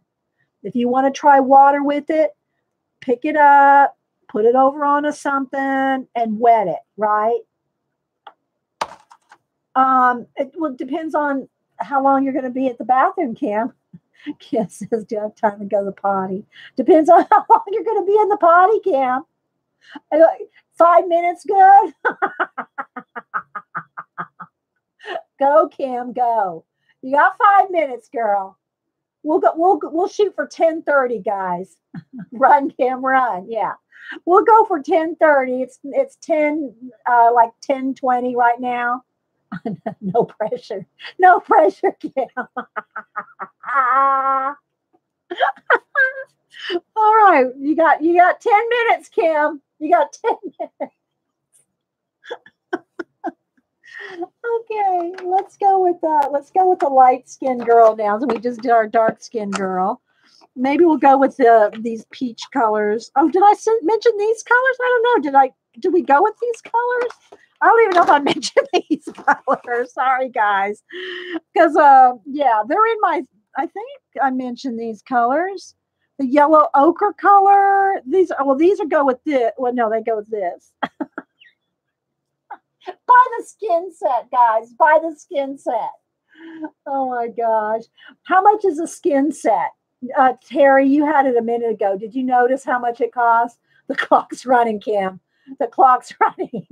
If you want to try water with it, pick it up, put it over on something, and wet it, right? It depends on how long you're going to be at the bathroom, Cam. Kim says, do you have time to go to the potty? Depends on how long you're going to be in the potty, Cam. 5 minutes, good? Go, Kim, go. You got 5 minutes, girl. We'll shoot for 10:30, guys. Run, Kim, run. Yeah. We'll go for 10:30. It's 10:20 right now. No pressure. No pressure, Kim. All right. You got 10 minutes, Kim. You got 10 minutes. Okay, let's go with the light skinned girl now. So we just did our dark skinned girl. Maybe we'll go with these peach colors. Oh, did I mention these colors? I don't know. Did we go with these colors? I don't even know if I mentioned these colors. Sorry, guys. Because yeah, they're in my. I think I mentioned these colors. The yellow ochre color. These are go with this. Well, no, they go with this. Buy the skin set, guys. Buy the skin set. Oh my gosh. How much is a skin set? Terry, you had it a minute ago. Did you notice how much it costs? The clock's running, Kim. The clock's running.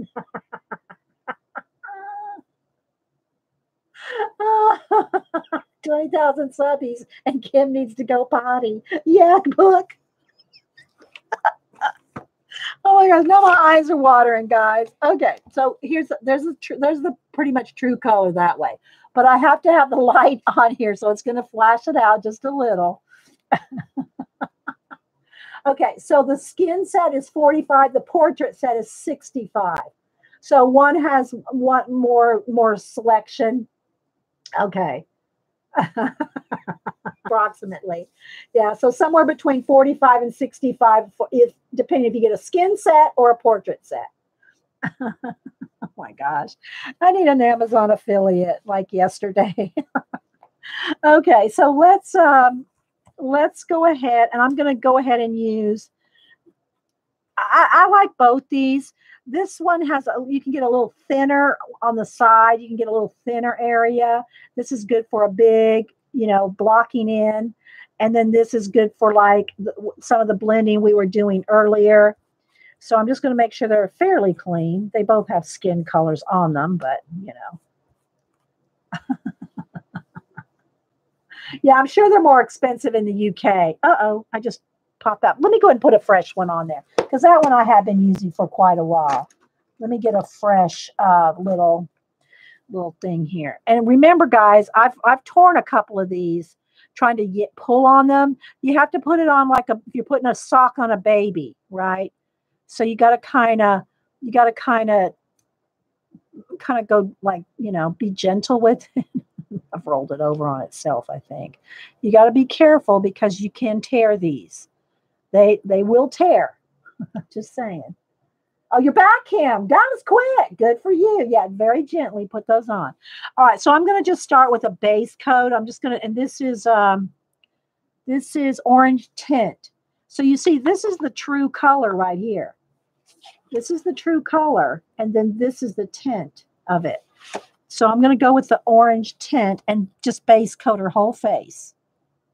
20,000 subbies and Kim needs to go potty. Yeah, book. Oh my gosh, now my eyes are watering, guys. Okay, so there's the pretty much true color that way. But I have to have the light on here, so it's going to flash it out just a little. Okay, so the skin set is 45, the portrait set is 65. So one has one more selection. Okay. Approximately. Yeah, so somewhere between 45 and 65, depending if you get a skin set or a portrait set. Oh my gosh. I need an Amazon affiliate like yesterday. Okay, so let's go ahead, and I'm going to go ahead and use, I like both these. This one has, you can get a little thinner on the side. You can get a little thinner area. This is good for a big, you know, blocking in. And then this is good for like some of the blending we were doing earlier. So I'm just going to make sure they're fairly clean. They both have skin colors on them, but you know. Yeah, I'm sure they're more expensive in the UK. Uh-oh, I just popped up. Let me go ahead and put a fresh one on there, because that one I have been using for quite a while. Let me get a fresh little. little thing here. And remember, guys, I've torn a couple of these trying to pull on them. You have to put it on like if you're putting a sock on a baby, right? So you got to kind of go like, be gentle with it. I've rolled it over on itself, I think. You got to be careful because you can tear these. They will tear. Just saying. Oh, you're back, Kim. That was quick. Good for you. Yeah, very gently put those on. All right, so I'm going to just start with a base coat. I'm just going to, and this is orange tint. So you see, this is the true color right here. This is the true color, and then this is the tint of it. So I'm going to go with the orange tint and just base coat her whole face.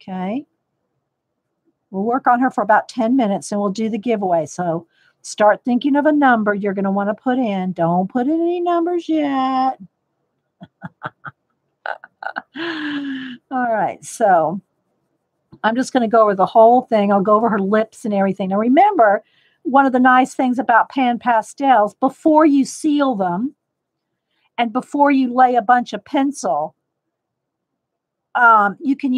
Okay. We'll work on her for about 10 minutes, and we'll do the giveaway. So start thinking of a number you're going to want to put in. Don't put in any numbers yet. All right. So I'm just going to go over the whole thing. I'll go over her lips and everything. Now, remember, one of the nice things about pan pastels, before you seal them and before you lay a bunch of pencil, you can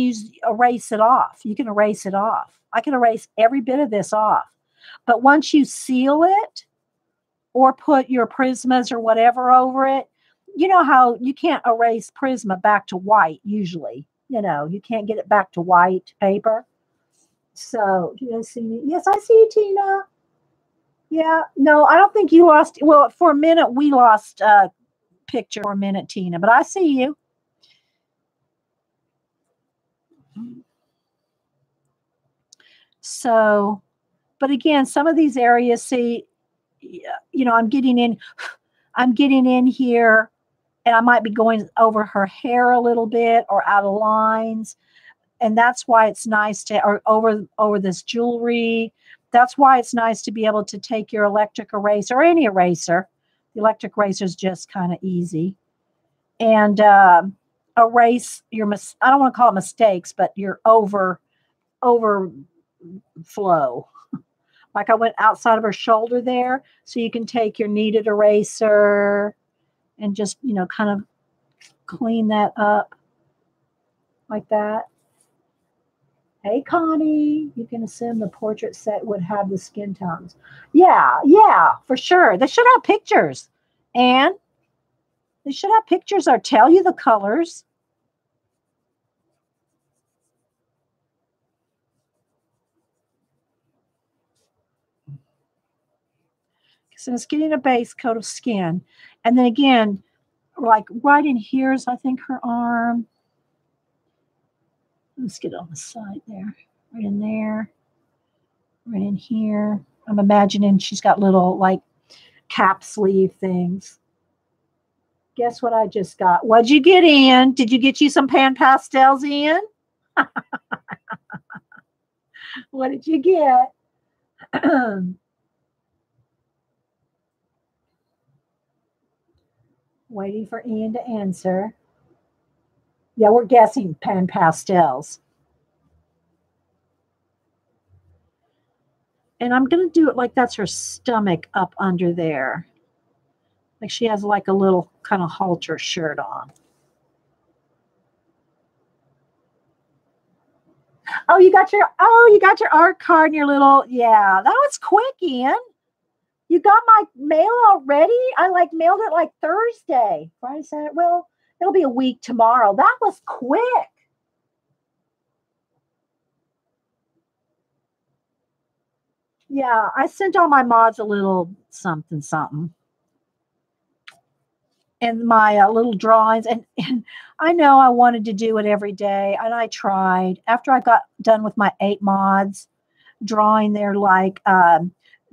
erase it off. You can erase it off. I can erase every bit of this off. But once you seal it or put your Prismas or whatever over it, you know how you can't erase Prisma back to white usually. You can't get it back to white paper. So, do you guys see me? Yes, I see you, Tina. Yeah. No, I don't think you lost. Well, for a minute, we lost a picture for a minute, Tina, but I see you. So, but again, some of these areas, see, I'm getting in here, and I might be going over her hair a little bit or out of lines. And that's why it's nice to, or over this jewelry. That's why it's nice to be able to take your electric eraser or any eraser. The electric eraser is just kind of easy. And erase your, I don't want to call it mistakes, but your overflow. Like I went outside of her shoulder there. So you can take your kneaded eraser and just, kind of clean that up like that. Hey, Connie, you can assume the portrait set would have the skin tones. Yeah, for sure. They should have pictures. And they should have pictures or tell you the colors. So it's getting a base coat of skin. And then again, like right in here is, I think, her arm. Let's get it on the side there. Right in there. Right in here. I'm imagining she's got little like cap sleeve things. Guess what I just got? What'd you get in? Did you get you some pan pastels in? What did you get? Waiting for Ian to answer. Yeah, we're guessing pan pastels. And I'm going to do it like that's her stomach up under there. Like she has like a little kind of halter shirt on. Oh, you got your art card and your little, yeah, that was quick, Ian. You got my mail already? I mailed it like Thursday. Friday, Saturday. Well, it'll be a week tomorrow. That was quick. Yeah, I sent all my mods a little something. And my little drawings. And I know I wanted to do it every day. And I tried. After I got done with my 8 mods, drawing their like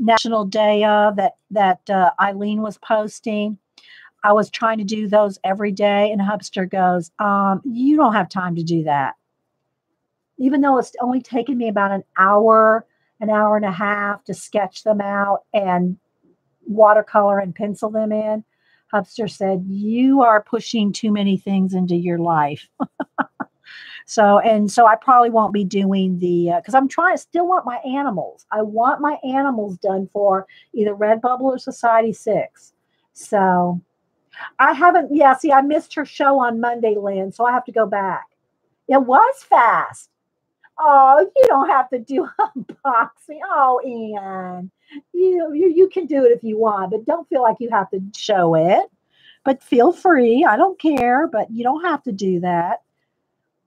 National Day of that Eileen was posting, I was trying to do those every day. And Hubster goes, you don't have time to do that. Even though it's only taken me about an hour and a half to sketch them out and watercolor and pencil them in, Hubster said, you are pushing too many things into your life. So I probably won't be doing the, because still want my animals. I want my animals done for either Redbubble or Society 6. So, I haven't, yeah, see, I missed her show on Monday, Lynn, so I have to go back. It was fast. Oh, you don't have to do unboxing. Oh, Ian, you can do it if you want, but don't feel like you have to show it. But feel free. I don't care, but you don't have to do that.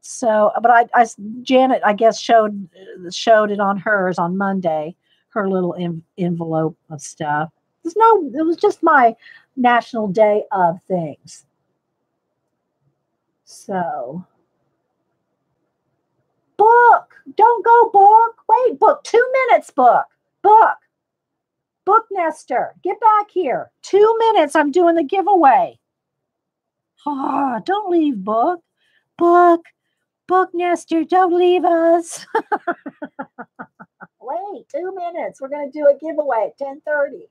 So, but Janet, I guess showed it on hers on Monday. Her little envelope of stuff. It was just my National Day of things. So, book. Don't go book. Wait, book. 2 minutes, book. Book. Book Nester. Get back here. 2 minutes. I'm doing the giveaway. Oh, don't leave, book. Book. Book Nester, don't leave us. Wait, 2 minutes. We're going to do a giveaway at 10:30.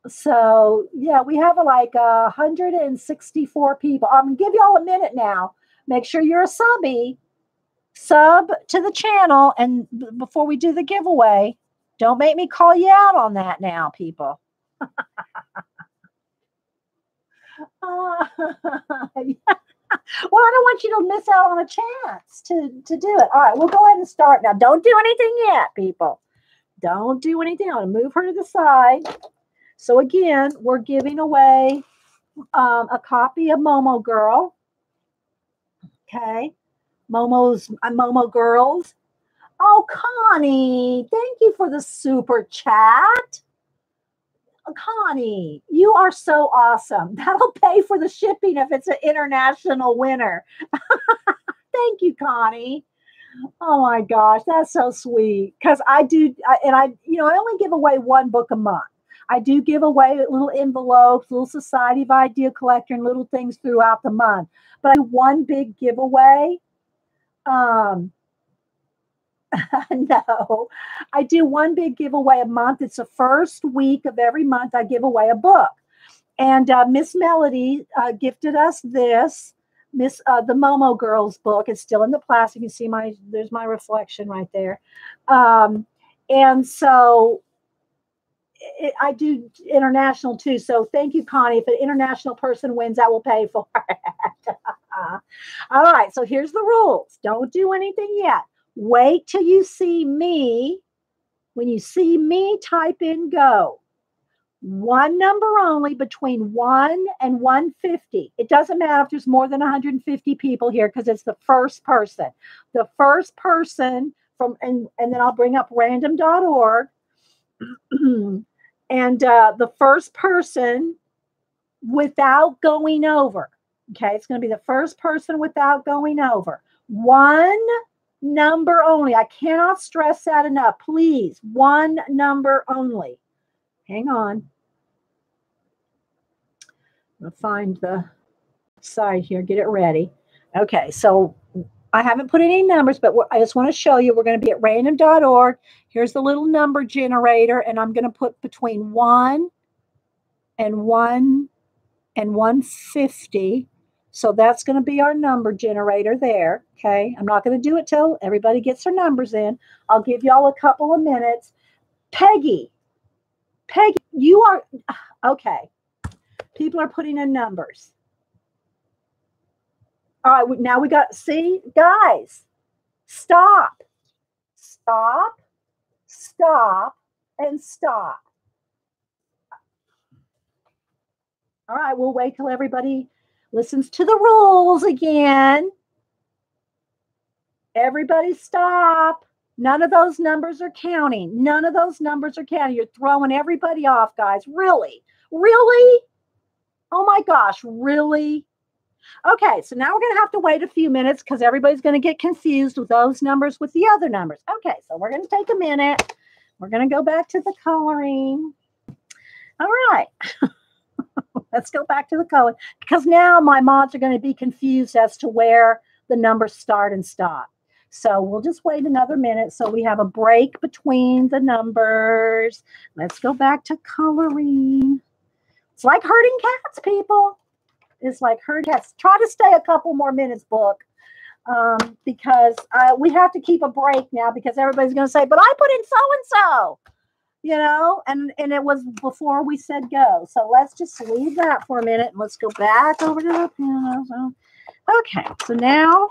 So, yeah, we have like 164 people. I'm going to give y'all a minute now. Make sure you're a subby. Sub to the channel. And before we do the giveaway, don't make me call you out on that now, people. Yeah. Well, I don't want you to miss out on a chance to do it. All right, we'll go ahead and start now. Don't do anything yet, people. Don't do anything. I'm going to move her to the side. So again, we're giving away a copy of Momo Girl. Okay. Momo Girls. Oh, Connie, thank you for the super chat. Connie, you are so awesome. That'll pay for the shipping if it's an international winner. Thank you, Connie. Oh my gosh, that's so sweet. Because I only give away one book a month. I do give away little envelopes, little Society of Idea Collector, and little things throughout the month. But I do one big giveaway. No, I do one big giveaway a month. It's the first week of every month. I give away a book, and Miss Melody gifted us this the Momo Girls book. It's still in the plastic. You see there's my reflection right there, and so I do international too. So thank you, Connie. If an international person wins, I will pay for it. All right. So here's the rules. Don't do anything yet. Wait till you see me. When you see me, type in go. One number only between 1 and 150. It doesn't matter if there's more than 150 people here because it's the first person. The first person and then I'll bring up random.org. And the first person without going over. Okay, it's going to be the first person without going over. One number only. I cannot stress that enough. Please, one number only. Hang on. I'm going to find the side here. Get it ready. Okay, so I haven't put any numbers, but I just want to show you. We're going to be at random.org. Here's the little number generator, and I'm going to put between 1 and 150. So that's going to be our number generator there. Okay. I'm not going to do it till everybody gets their numbers in. I'll give y'all a couple of minutes. Peggy, you are okay. People are putting in numbers. All right. Now we got, see, guys, stop, and stop. All right. We'll wait till everybody listens to the rules again. Everybody stop. None of those numbers are counting. None of those numbers are counting. You're throwing everybody off, guys. Really? Really? Oh my gosh, really? Okay, so now we're going to have to wait a few minutes because everybody's going to get confused with those numbers with the other numbers. Okay, so we're going to take a minute. We're going to go back to the coloring. All right. Let's go back to the coloring because now my mods are going to be confused as to where the numbers start and stop. So we'll just wait another minute so we have a break between the numbers. Let's go back to coloring. It's like herding cats, people. It's like herding cats. Try to stay a couple more minutes, book, because we have to keep a break now because everybody's going to say, but I put in so-and-so. you know, and it was before we said go. So let's just leave that for a minute and let's go back over to the piano. So, okay, so now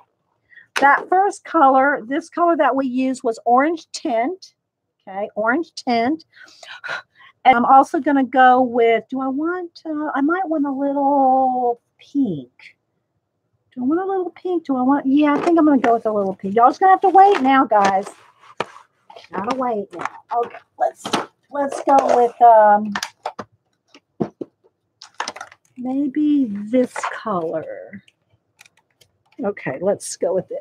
that first color, this color that we used was orange tint. Okay, orange tint. And I'm also going to go with, do I want, I might want a little pink. Do I want a little pink? Do I want, yeah, I think I'm going to go with a little pink. Y'all just going to have to wait now, guys. Gotta wait now. Okay, let's go with maybe this color. Okay, let's go with this.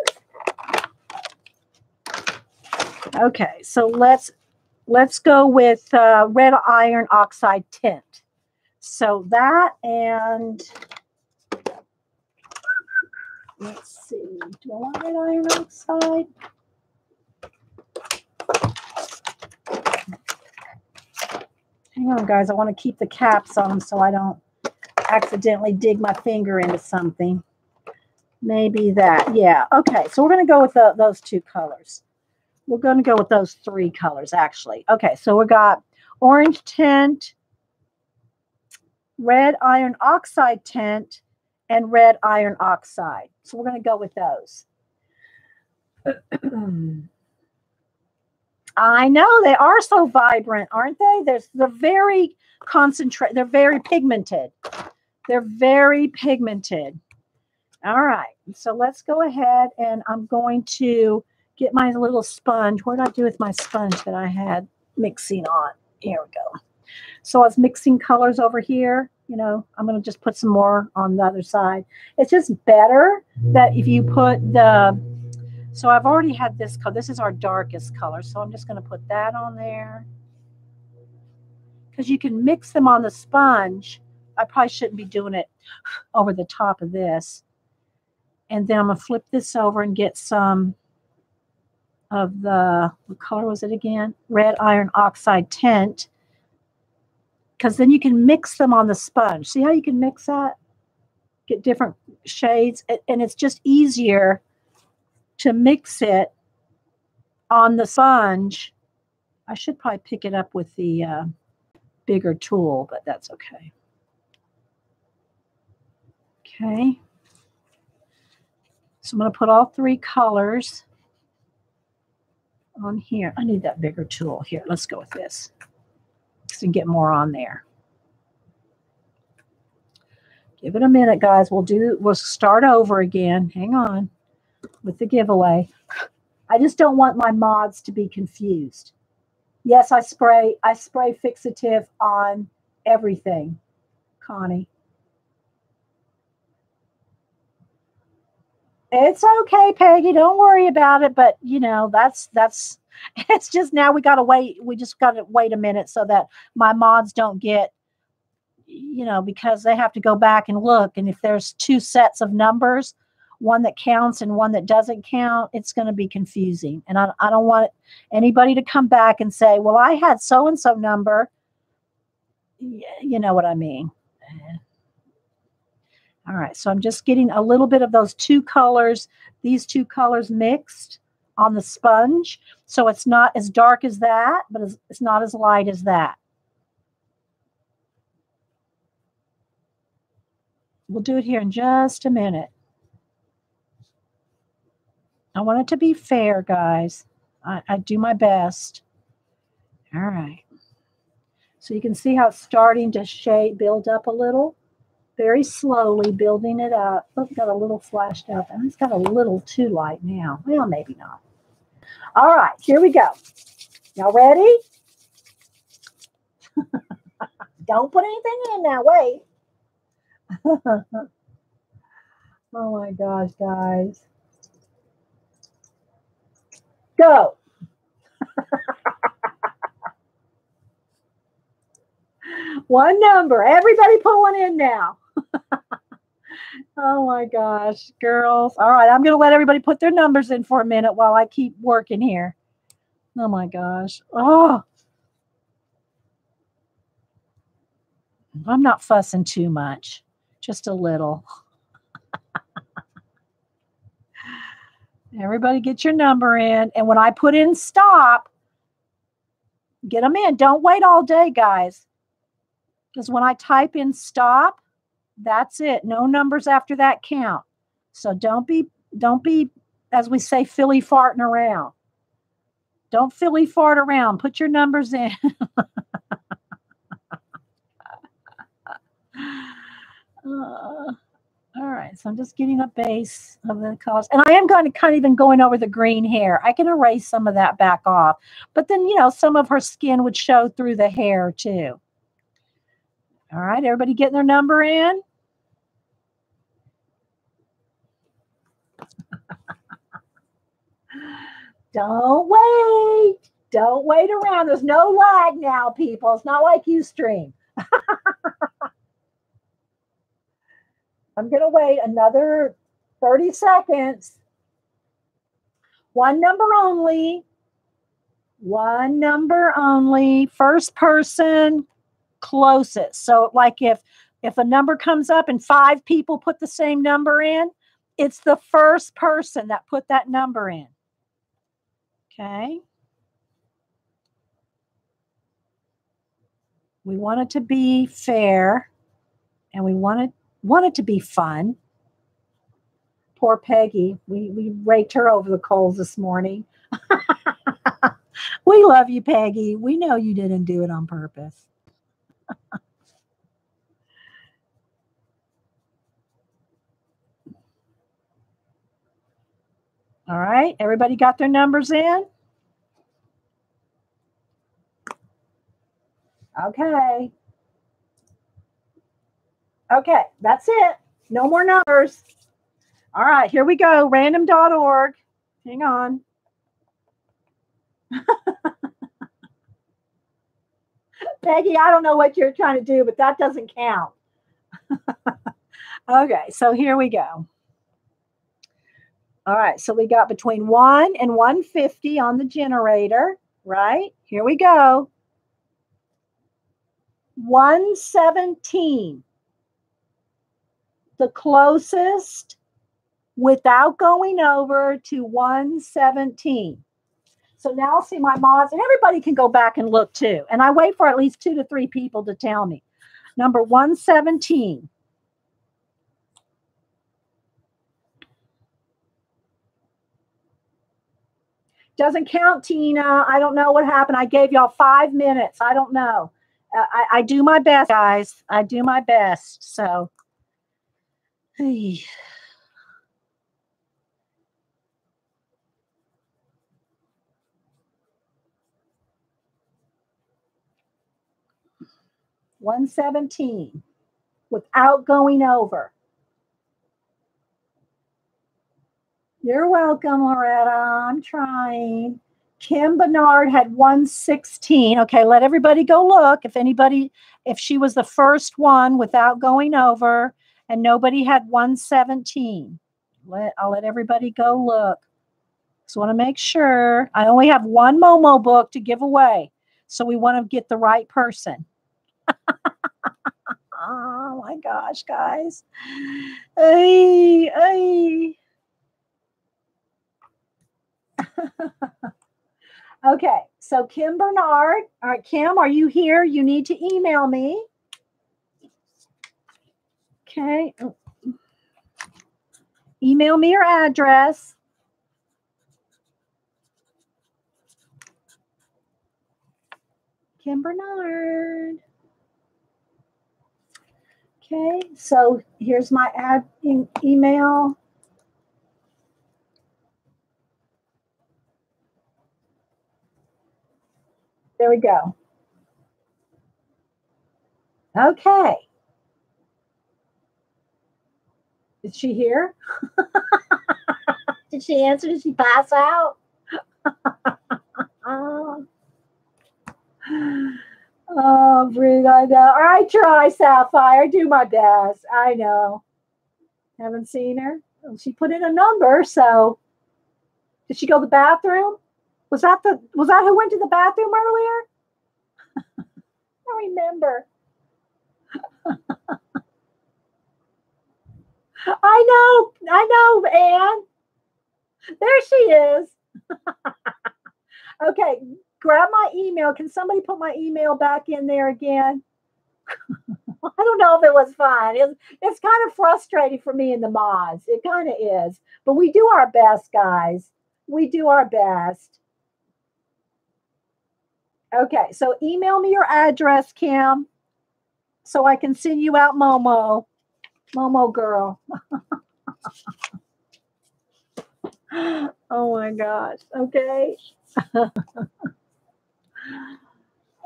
Okay, so let's go with red iron oxide tint. So that, and let's see, do I want red iron oxide? Hang on, guys, I want to keep the caps on them so I don't accidentally dig my finger into something. Maybe that, yeah. Okay, so we're going to go with those two colors. We're going to go with those three colors, actually. Okay, so we got orange tint, red iron oxide tint, and red iron oxide. So we're going to go with those. I know they are so vibrant, aren't they? They're very concentrated. They're very pigmented. They're very pigmented. All right, so let's go ahead and I'm going to get my little sponge. What did I do with my sponge that I had mixing on? Here we go. So I was mixing colors over here. You know, I'm going to just put some more on the other side. It's just better that if you put the, so I've already had this color. This is our darkest color. So I'm just going to put that on there. Because you can mix them on the sponge. I probably shouldn't be doing it over the top of this. And then I'm going to flip this over and get some of the, what color was it again? Red iron oxide tint. Because then you can mix them on the sponge. See how you can mix that? Get different shades. And it's just easier to mix it on the sponge. I should probably pick it up with the bigger tool, but that's okay. Okay. So I'm going to put all three colors on here. I need that bigger tool. Here, let's go with this. And get more on there. Give it a minute, guys. We'll start over again. Hang on with the giveaway. I just don't want my mods to be confused. Yes, I spray fixative on everything, Connie. It's okay, Peggy. Don't worry about it. But you know, that's it's just now we gotta wait. We just gotta wait a minute so that my mods don't get, you know, because they have to go back and look. And if there's two sets of numbers, one that counts and one that doesn't count, it's going to be confusing. And I don't want anybody to come back and say, well, I had so-and-so number. You know what I mean? All right. So I'm just getting a little bit of those two colors, these two colors mixed on the sponge. So it's not as dark as that, but it's not as light as that. We'll do it here in just a minute. I want it to be fair, guys. I do my best. All right. So you can see how it's starting to build up a little. Very slowly building it up. Look, got a little flashed out. And it's got a little too light now. Well, maybe not. All right, here we go. Y'all ready? Don't put anything in now. Wait. Oh my gosh, guys. Go. One number. Everybody pulling in now. Oh my gosh, girls. All right, I'm going to let everybody put their numbers in for a minute while I keep working here. Oh my gosh. Oh. I'm not fussing too much. Just a little. Everybody get your number in. And when I put in stop, Get them in. Don't wait all day, guys. Because when I type in stop, that's it. No numbers after that count. So don't be, as we say, filly farting around. Don't filly fart around. Put your numbers in. All right, so I'm just getting a base of the colors. And I am going to kind of even going over the green hair. I can erase some of that back off. But then, some of her skin would show through the hair too. All right, everybody getting their number in? Don't wait. Don't wait around. There's no lag now, people. It's not like Ustream. I'm going to wait another 30 seconds. One number only. One number only. First person closest. So like if a number comes up and 5 people put the same number in, it's the first person that put that number in. Okay. We want it to be fair and we want it to be fun. Poor Peggy. We raked her over the coals this morning. We love you, Peggy. We know you didn't do it on purpose. All right. Everybody got their numbers in? Okay. Okay. That's it. No more numbers. All right. Here we go. Random.org. Hang on. Peggy, I don't know what you're trying to do, but that doesn't count. Okay, so here we go. All right, so we got between 1 and 150 on the generator, right? Here we go. 117. The closest without going over to 117. So now I'll see my mods, and everybody can go back and look too. And I wait for at least 2 to 3 people to tell me. Number 117. Doesn't count, Tina. I don't know what happened. I gave y'all 5 minutes. I don't know. I do my best, guys. I do my best. So, hey. $117 without going over. You're welcome, Loretta. I'm trying. Kim Bernard had 116. Okay, let everybody go look. If she was the first one without going over and nobody had 117. I'll let everybody go look. Just want to make sure. I only have one Momo book to give away. So we want to get the right person. Oh my gosh, guys. Okay, so Kim Bernard. All right, Kim, are you here? You need to email me. Okay. Email me your address. Kim Bernard. Okay, so here's my email. There we go. Okay. Is she here? Did she answer? Did she pass out? Oh, Ruth, I know. I try, Sapphire. Do my best. I know. Haven't seen her. Well, she put in a number, so did she go to the bathroom? Was that who went to the bathroom earlier? I remember. I know, Anne. There she is. Okay, grab my email. Can somebody put my email back in there again? I don't know if it was fun. It's kind of frustrating for me in the mods. It kind of is. But we do our best, guys. We do our best. Okay, so email me your address, Kim, so I can send you out Momo. Momo girl. Oh my gosh. Okay.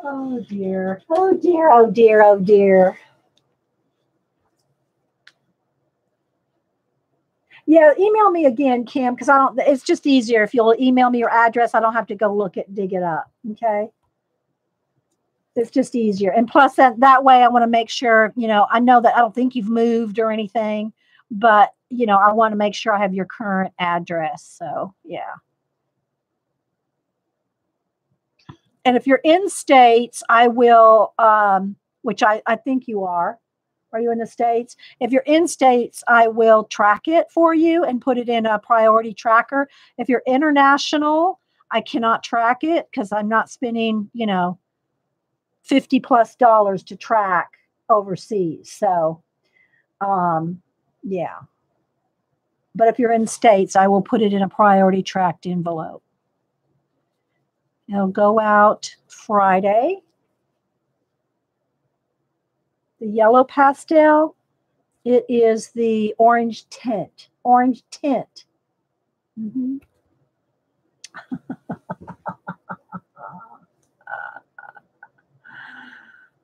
Oh dear. Oh dear. Oh dear. Oh dear. Yeah, email me again, Kim, because I don't. It's just easier if you'll email me your address. I don't have to go dig it up. Okay. It's just easier, and plus that way I want to make sure. I know that I don't think you've moved or anything, but I want to make sure I have your current address. So yeah. And if you're in states, I will, which I think you are. Are you in the States? If you're in states, I will track it for you and put it in a priority tracker. If you're international, I cannot track it because I'm not spending, $50+ to track overseas. So, yeah. But if you're in states, I will put it in a priority tracked envelope. It'll go out Friday. The yellow pastel, it is the orange tint. Orange tint. Mm-hmm.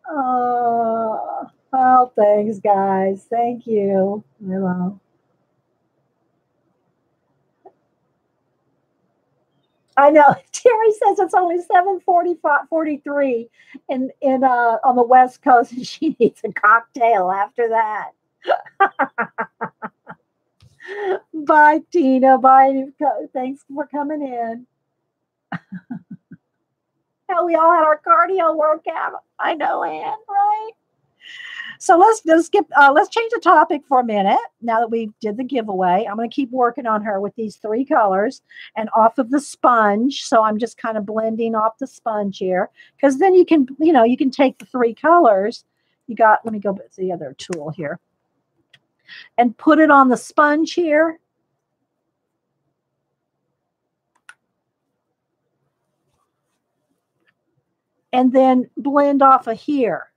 Oh, well, thanks, guys. Thank you. Hello. I know. Terry says it's only 7:43 in on the West Coast, and she needs a cocktail after that. Bye, Tina. Bye. Thanks for coming in. Hell, we all had our cardio workout. I know, Ann, right? So let's change the topic for a minute. Now that we did the giveaway, I'm going to keep working on her with these 3 colors and off of the sponge. So I'm just kind of blending off the sponge here because then you can take the 3 colors. Let me go to the other tool here and put it on the sponge here. And then blend off of here.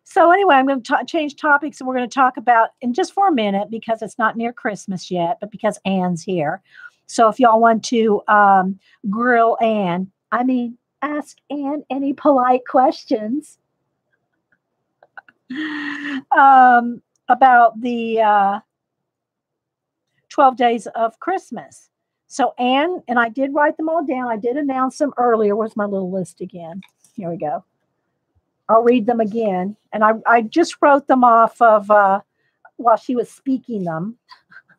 So anyway, I'm going to change topics, and we're going to talk about, in just for a minute, because it's not near Christmas yet, but because Anne's here. So if y'all want to grill Anne, ask Anne any polite questions about the 12 days of Christmas. So Anne, and I did write them all down. I did announce them earlier. Where's my little list again? Here we go. I'll read them again. And I just wrote them off of while she was speaking them.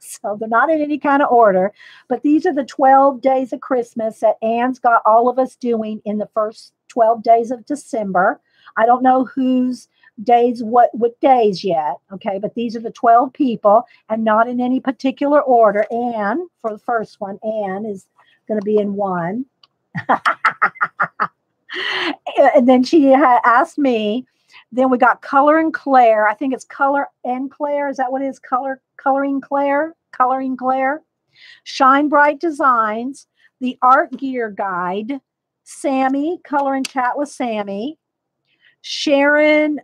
So they're not in any kind of order. But these are the 12 days of Christmas that Anne's got all of us doing in the first 12 days of December. I don't know whose days, what days yet. Okay. But these are the 12 people and not in any particular order. Anne, for the first one, Anne is going to be in 1. And then she asked me. Then we got Color and Claire. I think it's Color and Claire. Is that what it is? Coloring Claire. Shine Bright Designs. The Art Gear Guide. Sammy. Color and Chat with Sammy. Sharon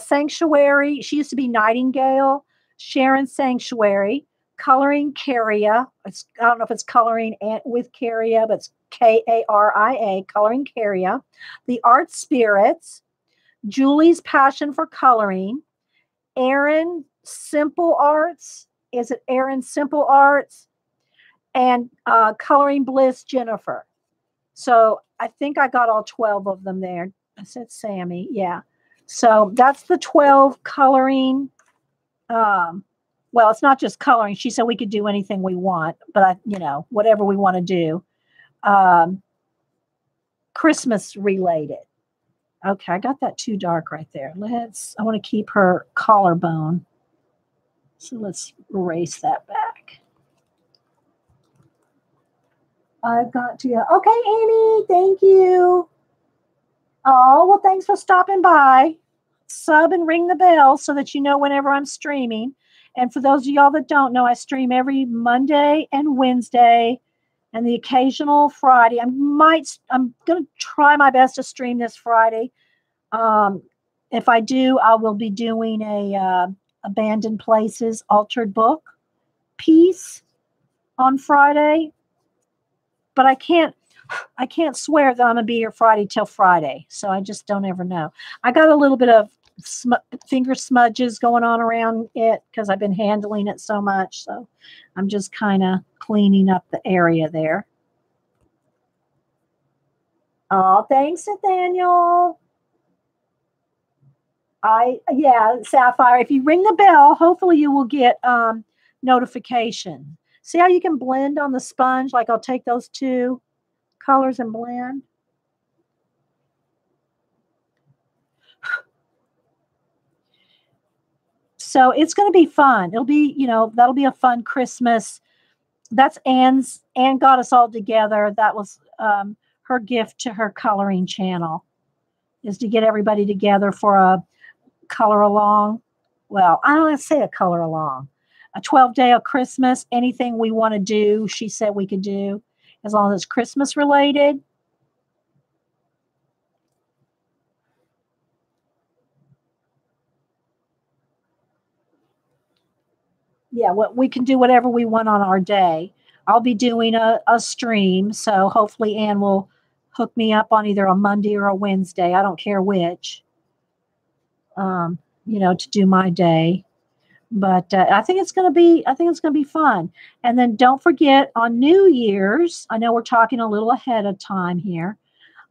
Sanctuary. She used to be Nightingale. Sharon Sanctuary. Coloring Caria. I don't know if it's coloring with Caria, but it's Karia. Coloring Caria. The Art Spirits. Julie's Passion for Coloring. Erin Simple Arts. Is it Erin Simple Arts? And Coloring Bliss Jennifer. So I think I got all 12 of them there. I said Sammy. Yeah. So that's the 12 coloring. Well, it's not just coloring. She said we could do anything we want, but whatever we want to do. Christmas related. Okay, I got that too dark right there. I want to keep her collarbone. So let's erase that back. I've got to. Okay, Annie, thank you. Oh, well, thanks for stopping by. Sub and ring the bell so that you know whenever I'm streaming. And for those of y'all that don't know, I stream every Monday and Wednesday and the occasional Friday. I'm going to try my best to stream this Friday. If I do, I will be doing a Abandoned Places altered book piece on Friday. But I can't swear that I'm going to be here Friday till Friday. So I just don't ever know. I got a little bit of finger smudges going on around it because I've been handling it so much. So I'm just kind of cleaning up the area there. Oh, thanks, Nathaniel. Sapphire, if you ring the bell, hopefully you will get notification. See how you can blend on the sponge? Like I'll take those two colors and blend. So it's going to be fun. It'll be, that'll be a fun Christmas. That's Anne got us all together. That was her gift to her coloring channel, is to get everybody together for a color along. Well, I don't want to say a color along. A 12-day of Christmas, anything we want to do, she said we could do, as long as it's Christmas related. Yeah, we can do whatever we want on our day. I'll be doing a stream, so hopefully Anne will hook me up on either a Monday or a Wednesday. I don't care which, to do my day. But I think it's going to be fun. And then don't forget on New Year's, I know we're talking a little ahead of time here.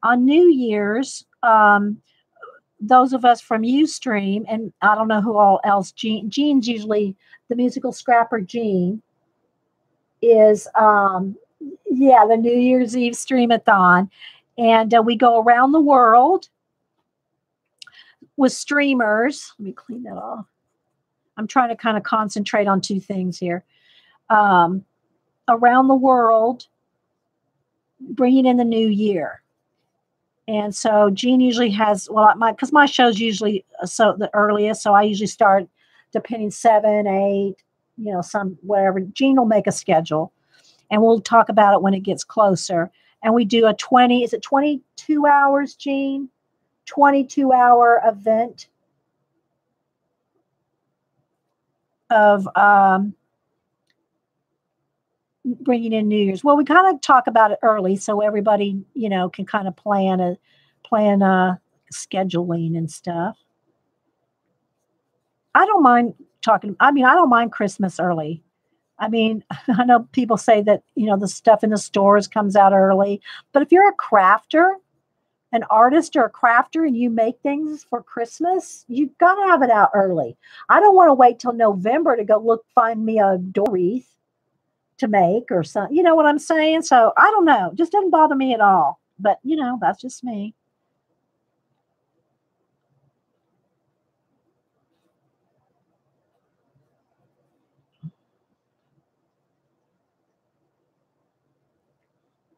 On New Year's, those of us from Ustream, and I don't know who all else, Jean's usually the musical scrapper. Jean is, the New Year's Eve streamathon. And we go around the world with streamers. Let me clean that off. I'm trying to kind of concentrate on two things here. Around the world, bringing in the new year. And so Jean usually has, because my show's usually the earliest, so I usually start depending 7, 8, some whatever. Jean will make a schedule, and we'll talk about it when it gets closer. And we do 22 hours, Jean? 22-hour event of bringing in New Year's. Well, we kind of talk about it early so everybody, can kind of plan scheduling and stuff. I don't mind I don't mind Christmas early. I mean, I know people say that, the stuff in the stores comes out early, but if you're a crafter, an artist or a crafter, and you make things for Christmas, you've got to have it out early. I don't want to wait till November to go find me a door wreath to make or something. You know what I'm saying? So I don't know. Just doesn't bother me at all. But, that's just me.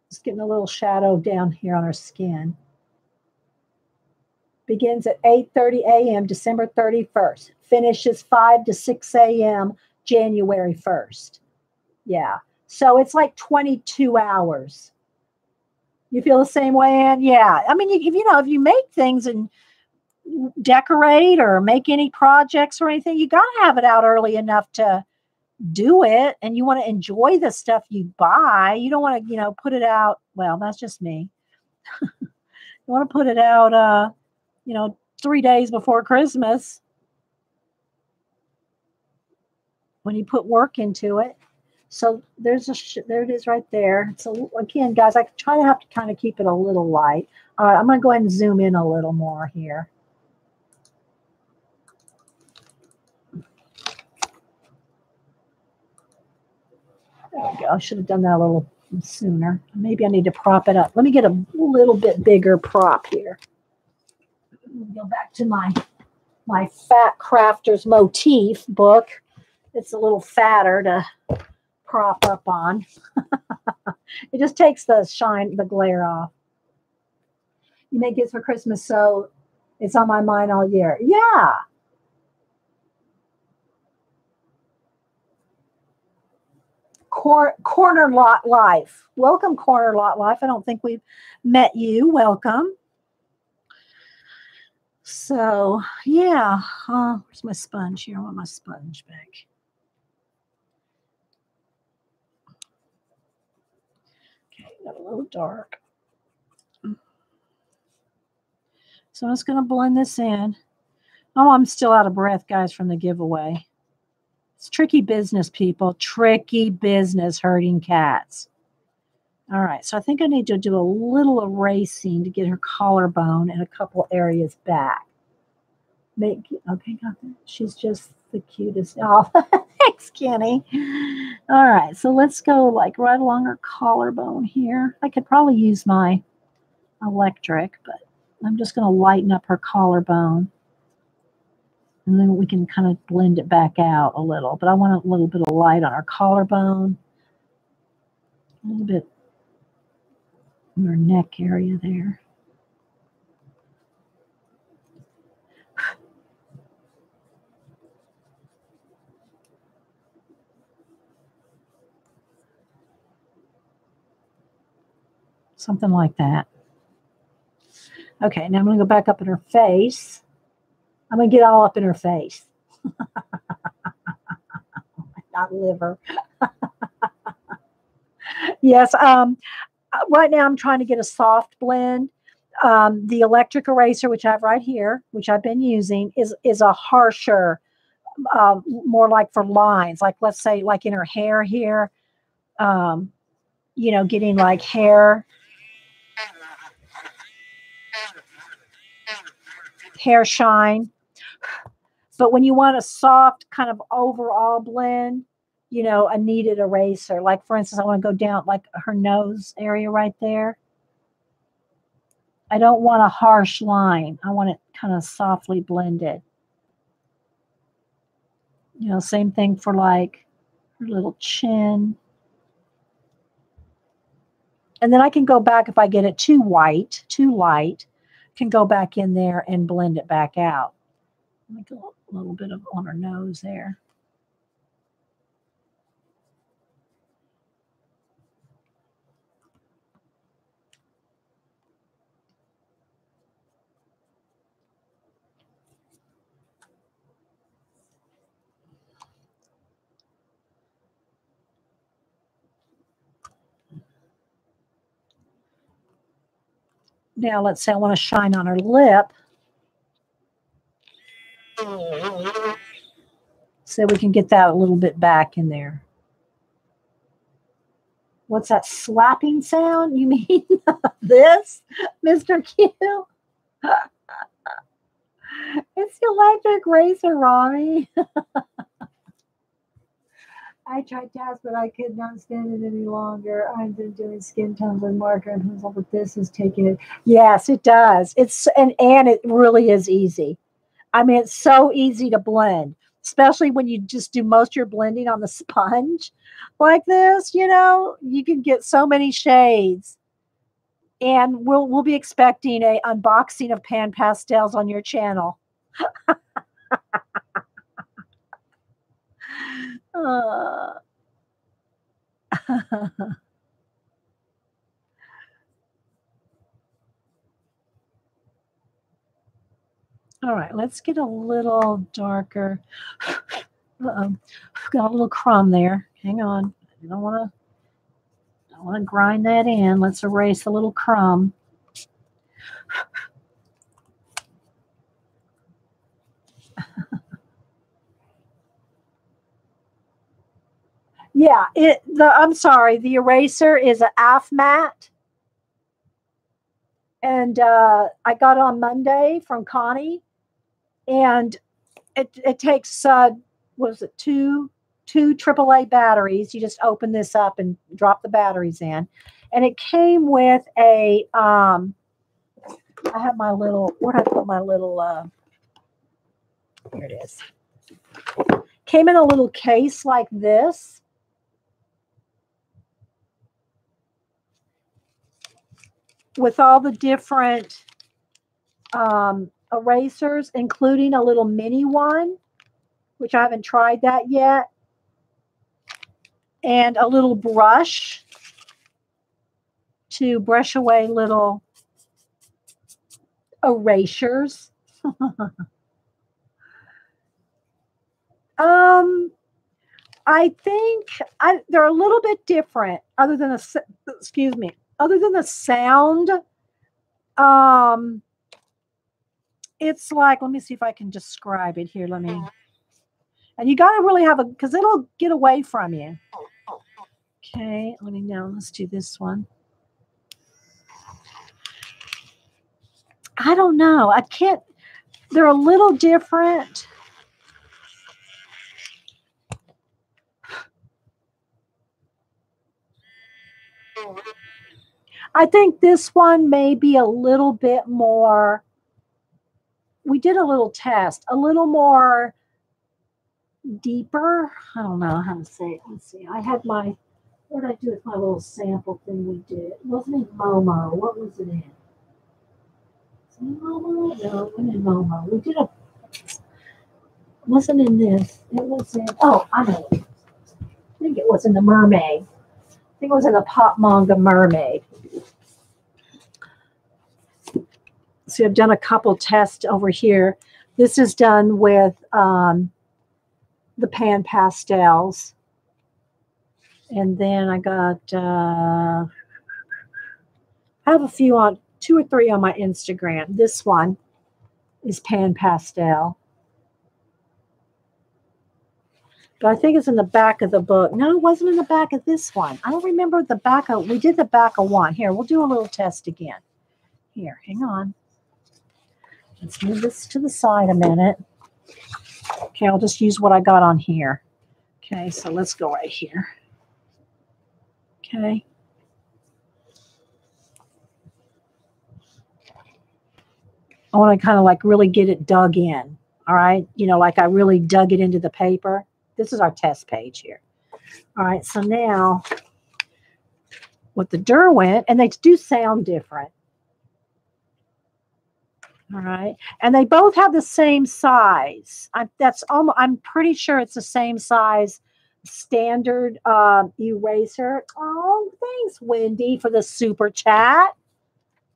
Just getting a little shadow down here on her skin. Begins at 8:30 a.m. December 31st. Finishes 5 to 6 a.m. January 1st. Yeah. So it's like 22 hours. You feel the same way, Ann? Yeah. I mean, if you make things and decorate or make any projects or anything, you got to have it out early enough to do it. And you want to enjoy the stuff you buy. You don't want to, put it out. Well, that's just me. You want to put it out, 3 days before Christmas when you put work into it. So there it is right there. So again, guys, I have to kind of keep it a little light. All right, I'm going to go ahead and zoom in a little more here. There we go. I should have done that a little sooner. Maybe I need to prop it up. Let me get a little bit bigger prop here. Go back to my Fat Crafters Motif book. It's a little fatter to prop up on. It just takes the shine, the glare off. You make gifts for Christmas, so it's on my mind all year. Yeah. Corner Lot Life. Welcome, Corner Lot Life. I don't think we've met you. Welcome. So, yeah. Where's my sponge here? I want my sponge back. Okay, got a little dark. So I'm just going to blend this in. Oh, I'm still out of breath, guys, from the giveaway. It's tricky business, people. Tricky business herding cats. All right, so I think I need to do a little erasing to get her collarbone and a couple areas back. Okay, got that. She's just the cutest. Oh, thanks, Kenny. All right, so let's go like right along her collarbone here. I could probably use my electric, but I'm just going to lighten up her collarbone. And then we can kind of blend it back out a little. But I want a little bit of light on her collarbone. A little bit in her neck area there. Something like that. Okay, now I'm going to go back up in her face. I'm going to get all up in her face. Not liver. Yes. Right now I'm trying to get a soft blend. The electric eraser, which I have right here, which I've been using, is a harsher, more like for lines. Like let's say, like in her hair here, getting like hair shine. But when you want a soft kind of overall blend, a kneaded eraser. Like for instance, I want to go down like her nose area right there. I don't want a harsh line. I want it kind of softly blended. Same thing for like her little chin. And then I can go back if I get it too white, too light, can go back in there and blend it back out. Make a little bit of on her nose there. Now let's say I want to shine on her lip. So we can get that a little bit back in there. What's that slapping sound? You mean this, Mr. Q? It's the electric razor, Robbie. I tried tabs, but I could not stand it any longer. I've been doing skin tones with marker, and but this is taking it. Yes, it does. And it really is easy. I mean, it's so easy to blend, especially when you just do most of your blending on the sponge like this. You can get so many shades. And we'll be expecting a unboxing of pan pastels on your channel. All right, let's get a little darker. Uh-oh. Got a little crumb there. Hang on. I don't want to grind that in. Let's erase a little crumb. Yeah, I'm sorry. The eraser is an AF matte. And I got it on Monday from Connie. And it takes, what is it, two AAA batteries. You just open this up and drop the batteries in. And it came with a, I have my little, where did I put my little, here it is. Came in a little case like this. with all the different erasers, including a little mini one, which I haven't tried that yet, and a little brush to brush away little erasures. I think they're a little bit different, other than excuse me, other than the sound. It's like, let me see if I can describe it here. Let me, and you got to really have because it'll get away from you. Okay, let's do this one. I don't know. I can't, they're a little different. I think this one may be a little bit more, we did a little test, a little more deeper. I don't know how to say it. Let's see. I had my, what did I do with my little sample thing we did? It wasn't in Momo. What was it in? Momo? No, it wasn't in Momo. We did a, wasn't in this. It was in, oh, I know. I think it was in the Mermaid. I think it was in the Pop Manga Mermaid. See, I've done a couple tests over here. This is done with the pan pastels. And then I got, I have a few on, 2 or 3 on my Instagram. This one is pan pastel. But I think it's in the back of the book. No, it wasn't in the back of this one. I don't remember the back of, we did the back of one. Here, we'll do a little test again. Here, hang on. Let's move this to the side a minute. Okay, I'll just use what I got on here. Okay, so let's go right here. Okay. I want to kind of like really get it dug in. All right. You know, like I really dug it into the paper. This is our test page here. All right. So now with the Derwent, and they do sound different. All right. And they both have the same size. I'm pretty sure it's the same size standard eraser. Oh, thanks, Wendy, for the super chat.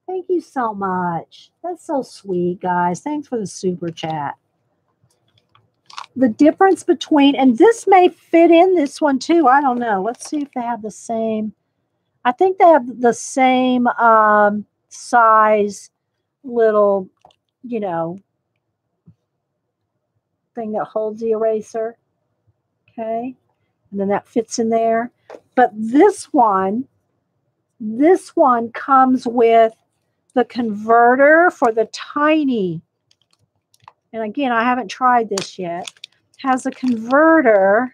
Thank you so much. That's so sweet, guys. Thanks for the super chat. The difference between, and this may fit in this one too. I don't know. Let's see if they have the same. I think they have the same size little, you know, thing that holds the eraser. Okay. And then that fits in there. But this one comes with the converter for the tiny. And again, I haven't tried this yet. Has a converter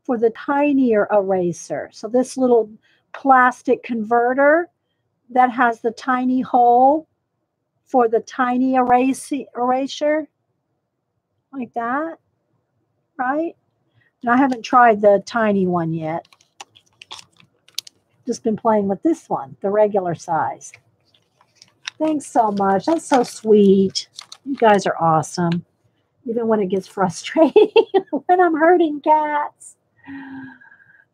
for the tinier eraser. So this little plastic converter that has the tiny hole for the tiny eraser, like that, right? And I haven't tried the tiny one yet. Just been playing with this one, the regular size. Thanks so much. That's so sweet. You guys are awesome. Even when it gets frustrating, when I'm hurting cats.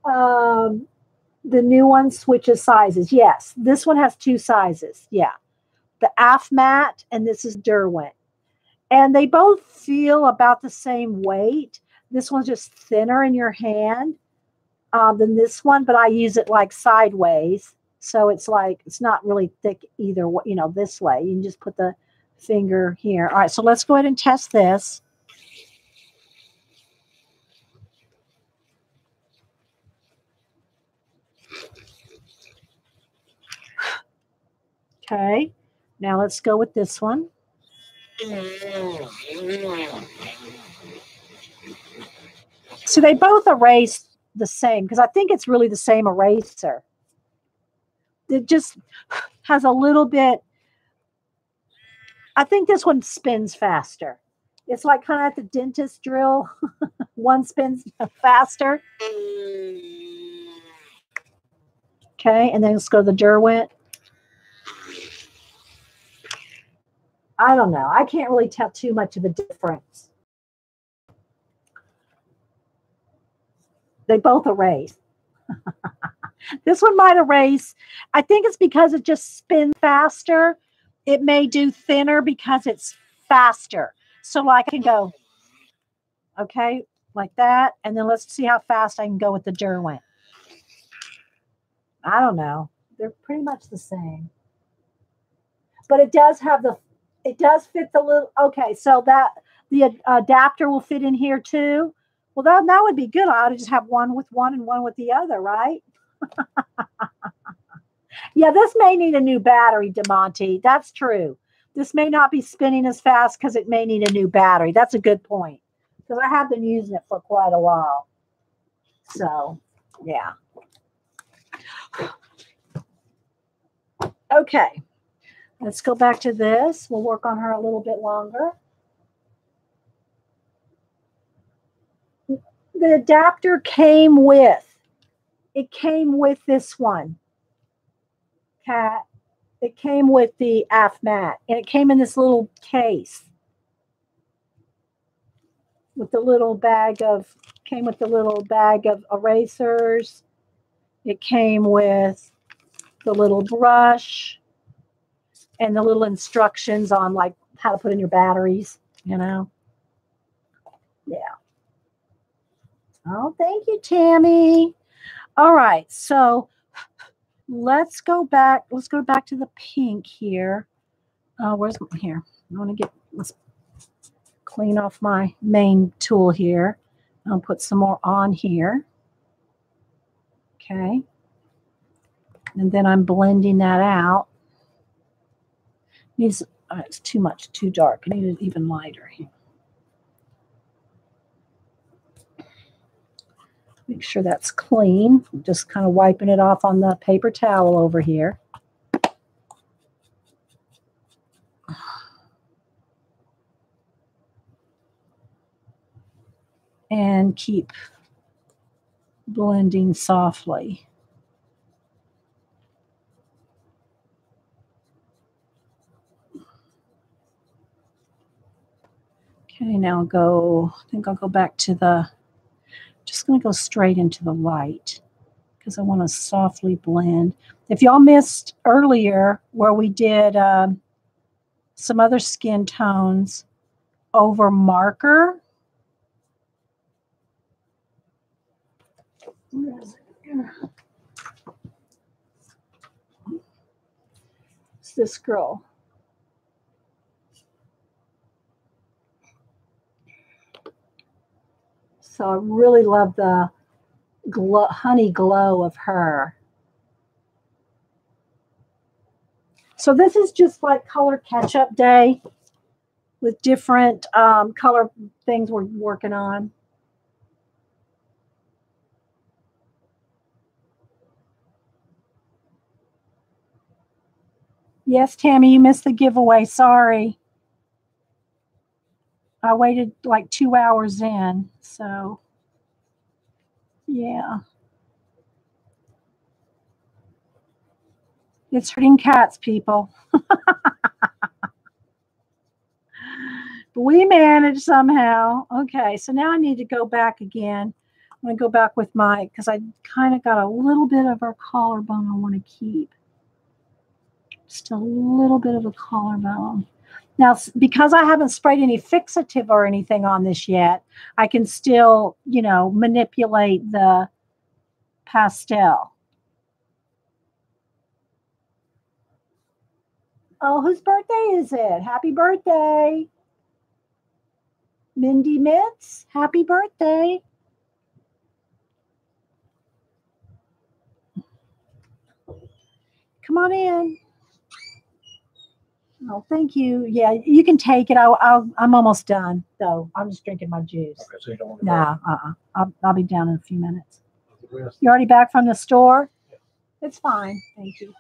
The new one switches sizes. Yes, this one has 2 sizes. Yeah. The Afmat, and this is Derwent. And they both feel about the same weight. This one's just thinner in your hand than this one, but I use it like sideways. So it's like, it's not really thick either, you know, this way. You can just put the finger here. All right, so let's go ahead and test this. Okay, now let's go with this one. So they both erase the same because I think it's really the same eraser. It just has a little bit, I think this one spins faster. It's like kind of at the dentist drill. One spins faster. Okay, and then let's go to the Derwent. I don't know. I can't really tell too much of a difference. They both erase. This one might erase. I think it's because it just spins faster. It may do thinner because it's faster. So like I can go, okay, like that. And then let's see how fast I can go with the Derwent. I don't know. They're pretty much the same. But it does have it does fit the little, okay, so that the adapter will fit in here too. Well, that would be good. I ought to just have one with one and one with the other, right? Yeah, this may need a new battery, DeMonte. That's true. This may not be spinning as fast because it may need a new battery. That's a good point. Because I have been using it for quite a while. So, yeah. Okay. Let's go back to this. We'll work on her a little bit longer. The adapter came with, it came with this one, Cat. It came with the AFMAT, and it came in this little case with the little bag of, came with the little bag of erasers. It came with the little brush and the little instructions on like how to put in your batteries, you know. Yeah. Oh, thank you, Tammy. All right, so let's go back. Let's go back to the pink here. Where's here? I want to get, let's clean off my main tool here. I'll put some more on here. Okay. And then I'm blending that out. Needs, it's too much, too dark. I need it even lighter here. Make sure that's clean. I'm just kind of wiping it off on the paper towel over here. And keep blending softly. Okay, now I think I'll go back to just going to go straight into the light because I want to softly blend. If y'all missed earlier where we did some other skin tones over marker. Where is it here? It's this girl. So I really love the honey glow of her. So this is just like color catch-up day with different color things we're working on. Yes, Tammy, you missed the giveaway. Sorry. I waited like 2 hours in, so yeah. It's hurting cats, people. But we managed somehow. Okay, so now I need to go back again. I'm going to go back with because I kind of got a little bit of our collarbone I want to keep. Just a little bit of a collarbone. Now, because I haven't sprayed any fixative or anything on this yet, I can still, you know, manipulate the pastel. Oh, whose birthday is it? Happy birthday. Mindy Mitz, happy birthday. Come on in. Oh, thank you. Yeah, you can take it. I'm almost done, though. I'm just drinking my juice. Okay, so you don't want to No, I'll be down in a few minutes. You already back from the store? Yeah. It's fine. Thank you.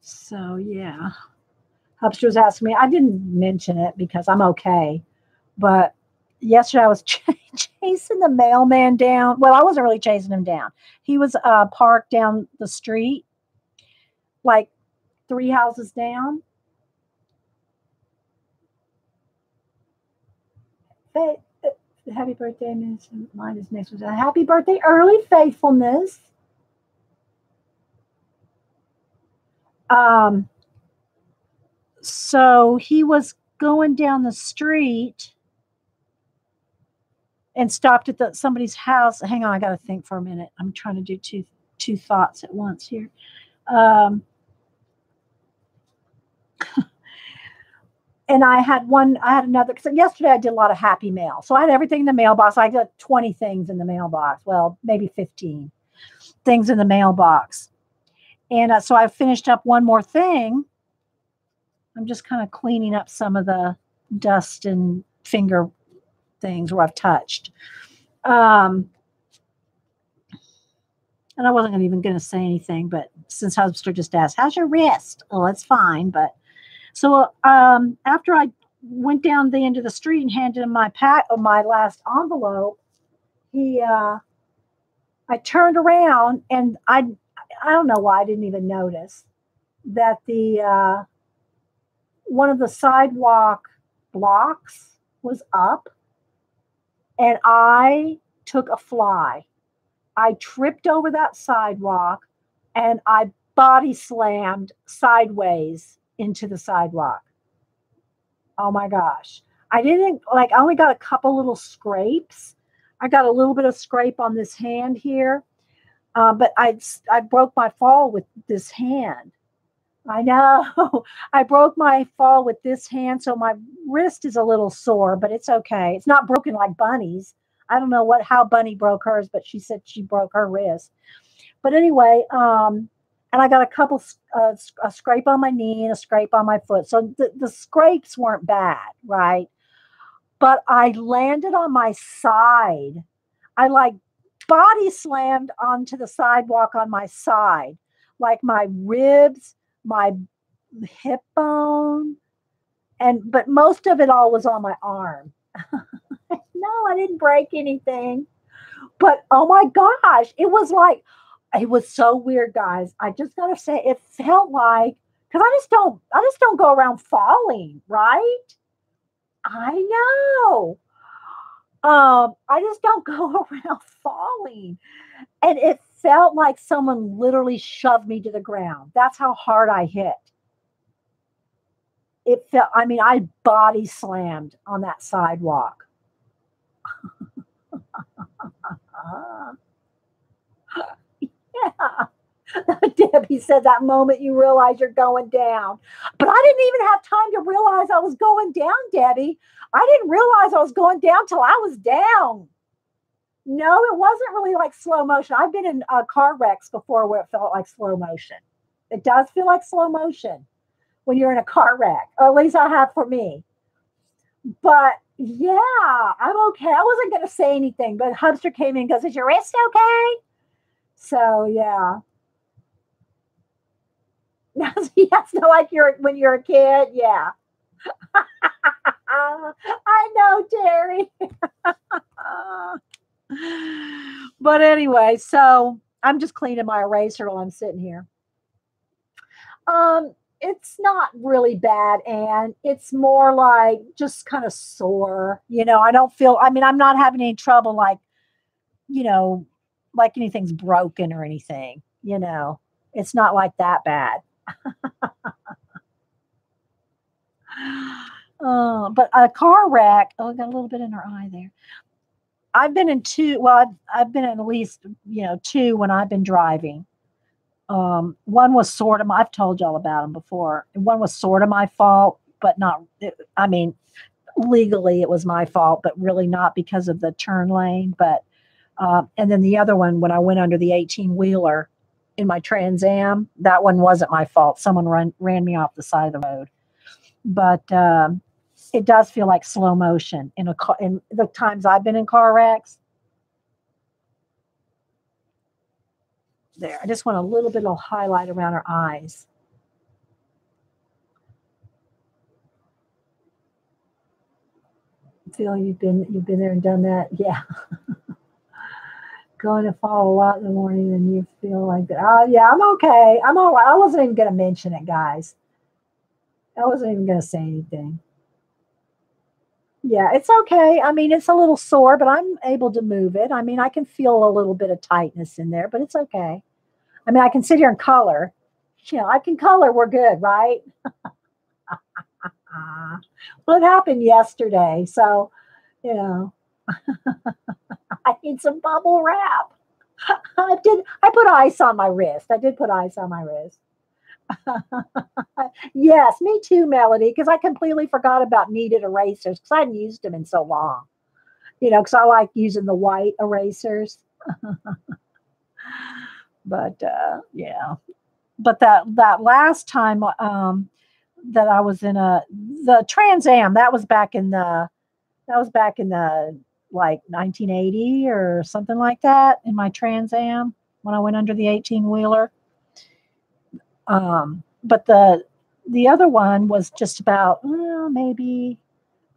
So, yeah. Hubster was asking me. I didn't mention it because I'm okay. But yesterday I was chasing the mailman down. Well, I wasn't really chasing him down. He was parked down the street, like 3 houses down. Happy birthday, Miss. Mine is next week. Happy birthday, early faithfulness. So he was going down the street and stopped at somebody's house. Hang on, I got to think for a minute. I'm trying to do two thoughts at once here. And I had another. So yesterday I did a lot of happy mail. So I had everything in the mailbox. I got 20 things in the mailbox. Well, maybe 15 things in the mailbox. And so I finished up one more thing. I'm just kind of cleaning up some of the dust and finger things where I've touched. And I wasn't even going to say anything, but since Hubster just asked, how's your wrist? Oh, it's fine. But so after I went down the end of the street and handed him my last envelope, I turned around and I don't know why I didn't even notice that the one of the sidewalk blocks was up, and I took a fly. I tripped over that sidewalk and I body slammed sideways into the sidewalk. Oh my gosh. I only got a couple little scrapes. I got a little bit of scrape on this hand here. But I broke my fall with this hand. I know. I broke my fall with this hand, so my wrist is a little sore, but it's okay. It's not broken like Bunny's. I don't know how Bunny broke hers, but she said she broke her wrist. But anyway, and I got a couple, a scrape on my knee and a scrape on my foot. So the scrapes weren't bad, right? But I landed on my side. I like body slammed onto the sidewalk on my side, like my ribs, my hip bone, but most of it all was on my arm. No, I didn't break anything. But oh my gosh, it was so weird, guys. I just gotta say, it felt like, because I just don't go around falling, right? I know. I just don't go around falling. And it felt like someone literally shoved me to the ground. That's how hard I hit. I body slammed on that sidewalk. Yeah. Debbie said that moment you realize you're going down. But I didn't even have time to realize I was going down, Debbie. I didn't realize I was going down till I was down. No, it wasn't really like slow motion. I've been in car wrecks before where it felt like slow motion. It does feel like slow motion when you're in a car wreck, or at least I have for me. But yeah, I'm okay. I wasn't going to say anything, but Hubster came in and goes, is your wrist okay? So yeah. Yes, like when you're a kid, yeah. I know, Terry. But anyway, so I'm just cleaning my eraser while I'm sitting here. It's not really bad, and it's more like just kind of sore. I don't feel, I'm not having any trouble like anything's broken or anything. It's not like that bad. But a car wreck. Oh, I got a little bit in her eye there. I've been in two. Well, I've been in at least two when I've been driving. One was sort of. I've told y'all about them before. One was sort of my fault, but not. Legally it was my fault, but really not because of the turn lane. But and then the other one, when I went under the 18-wheeler in my Trans Am, that one wasn't my fault. Someone ran me off the side of the road. But it does feel like slow motion in the times I've been in car wrecks. There, I just want a little bit of highlight around her eyes. feel you've been there and done that. Yeah. Going to fall a lot in the morning and you feel like that. Oh yeah, I'm okay. I'm all right. I wasn't even gonna mention it, guys. I wasn't even gonna say anything. Yeah, it's okay. I mean, it's a little sore, but I'm able to move it. I mean, I can feel a little bit of tightness in there, but it's okay. I mean, I can sit here and color. I can color. We're good, right? Well, it happened yesterday, so you know, I need some bubble wrap. I did. I put ice on my wrist. I did put ice on my wrist. Yes, me too, Melody, because I completely forgot about kneaded erasers because I hadn't used them in so long. Because I like using the white erasers. But yeah, but that last time that I was in the Trans Am, that was back in the like 1980 or something like that in my Trans Am when I went under the 18-wheeler. But the other one was just about maybe,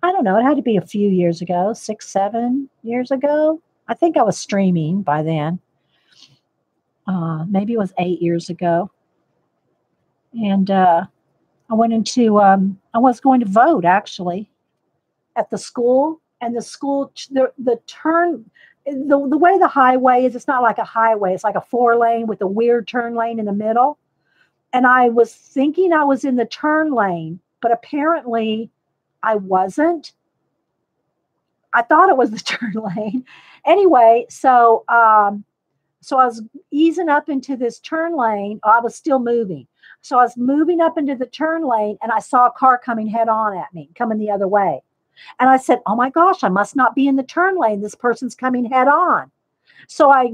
I don't know, it had to be a few years ago, 6, 7 years ago. I think I was streaming by then. Maybe it was 8 years ago. And I went into, I was going to vote actually at the school. And the school, the turn, the way the highway is, it's not like a highway. It's like a 4-lane with a weird turn lane in the middle. And I was thinking I was in the turn lane, but apparently I wasn't. I thought it was the turn lane. Anyway, so so I was easing up into this turn lane. I was still moving. So I was moving up into the turn lane and I saw a car coming head on at me, coming the other way. And I said, oh my gosh, I must not be in the turn lane. This person's coming head on. So I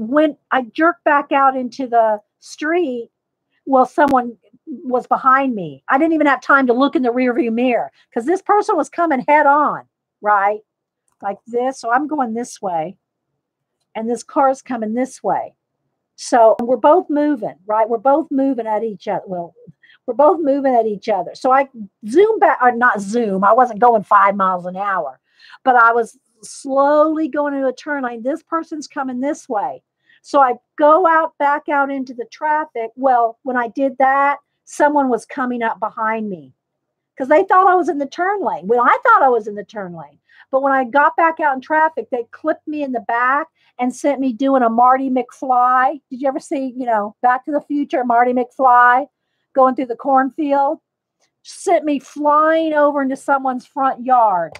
jerked back out into the street. Well, someone was behind me. I didn't even have time to look in the rearview mirror because this person was coming head on, right? Like this. So I'm going this way and this car is coming this way. So we're both moving, right? We're both moving at each other. Well, we're both moving at each other. So I zoom back, or not zoom. I wasn't going 5 miles an hour, but I was slowly going into a turn lane. This person's coming this way. So I go back out into the traffic. Well, when I did that, someone was coming up behind me because they thought I was in the turn lane. Well, I thought I was in the turn lane. But when I got back out in traffic, they clipped me in the back and sent me doing a Marty McFly. Did you ever see, Back to the Future, Marty McFly going through the cornfield? Sent me flying over into someone's front yard.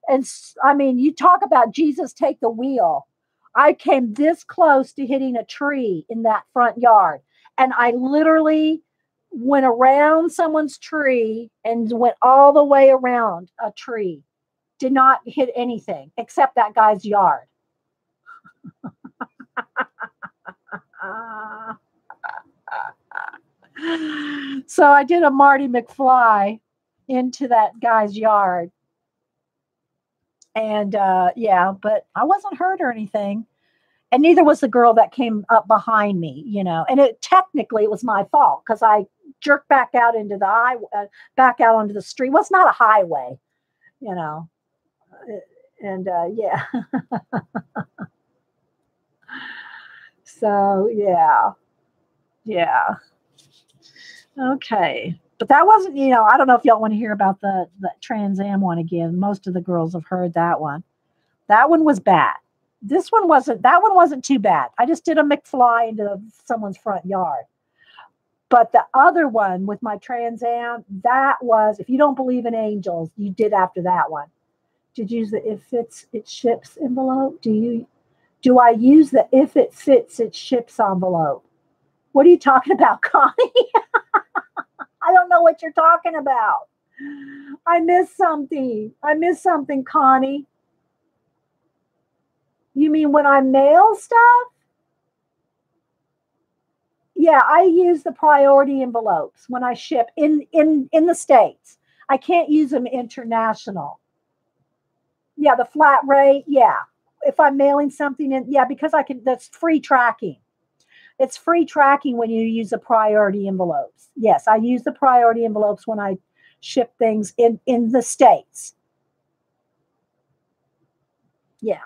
And I mean, you talk about Jesus take the wheel. I came this close to hitting a tree in that front yard. And I literally went around someone's tree and went all the way around a tree. Did not hit anything except that guy's yard. So I did a Marty McFly into that guy's yard. And yeah, but I wasn't hurt or anything. And neither was the girl that came up behind me, And technically it was my fault because I jerked back out into back out onto the street. Well, it's not a highway, And yeah. So yeah. Okay. But that wasn't, I don't know if y'all want to hear about the Trans Am one again. Most of the girls have heard that one. That one was bad. That one wasn't too bad. I just did a McFly into someone's front yard. But the other one with my Trans Am, that was, if you don't believe in angels, you did after that one. Did you use the if it ships envelope? Do I use the if it fits it ships envelope? What are you talking about, Connie? I don't know what you're talking about. I missed something, Connie. You mean when I mail stuff? Yeah, I use the priority envelopes when I ship in the States. I can't use them international. Yeah, the flat rate. Yeah. If I'm mailing something in, yeah, because that's free tracking. It's free tracking when you use the priority envelopes. Yes, I use the priority envelopes when I ship things in the States. Yeah.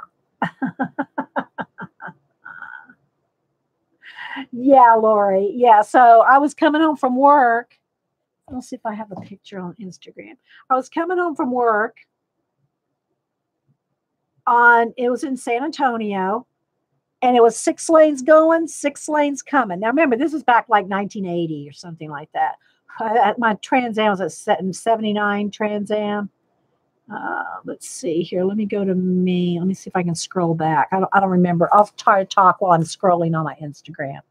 Yeah, Lori. Yeah. So I was coming home from work. Let's see if I have a picture on Instagram. I was coming home from work it was in San Antonio, and it was 6 lanes going, 6 lanes coming. Now remember, this was back like 1980 or something like that. My Trans Am was a 79 Trans Am. Let's see here. Let me go to me. Let me see if I can scroll back. I don't remember. I'll try to talk while I'm scrolling on my Instagram.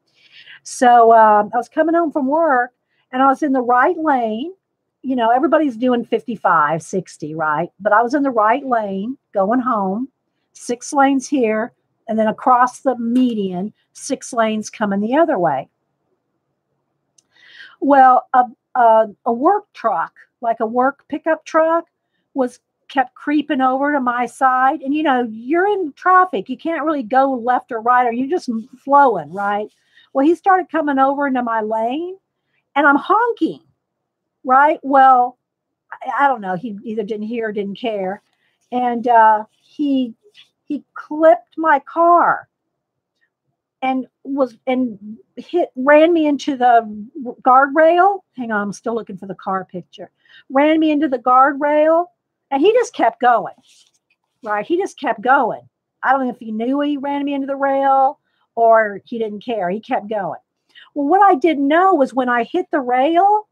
So I was coming home from work, and I was in the right lane. You know, everybody's doing 55, 60, right? But I was in the right lane going home, 6 lanes here, and then across the median, 6 lanes coming the other way. Well, a work truck, like a work pickup truck, kept creeping over to my side. And, you know, you're in traffic. You can't really go left or right, or you're just flowing, right? Well, he started coming over into my lane, and I'm honking, right? Well, I don't know. He either didn't hear or didn't care. And he clipped my car and ran me into the guardrail. Hang on, I'm still looking for the car picture. Ran me into the guardrail, and he just kept going. Right? He just kept going. I don't know if he knew he ran me into the rail or he didn't care. He kept going. Well, what I didn't know was when I hit the rail,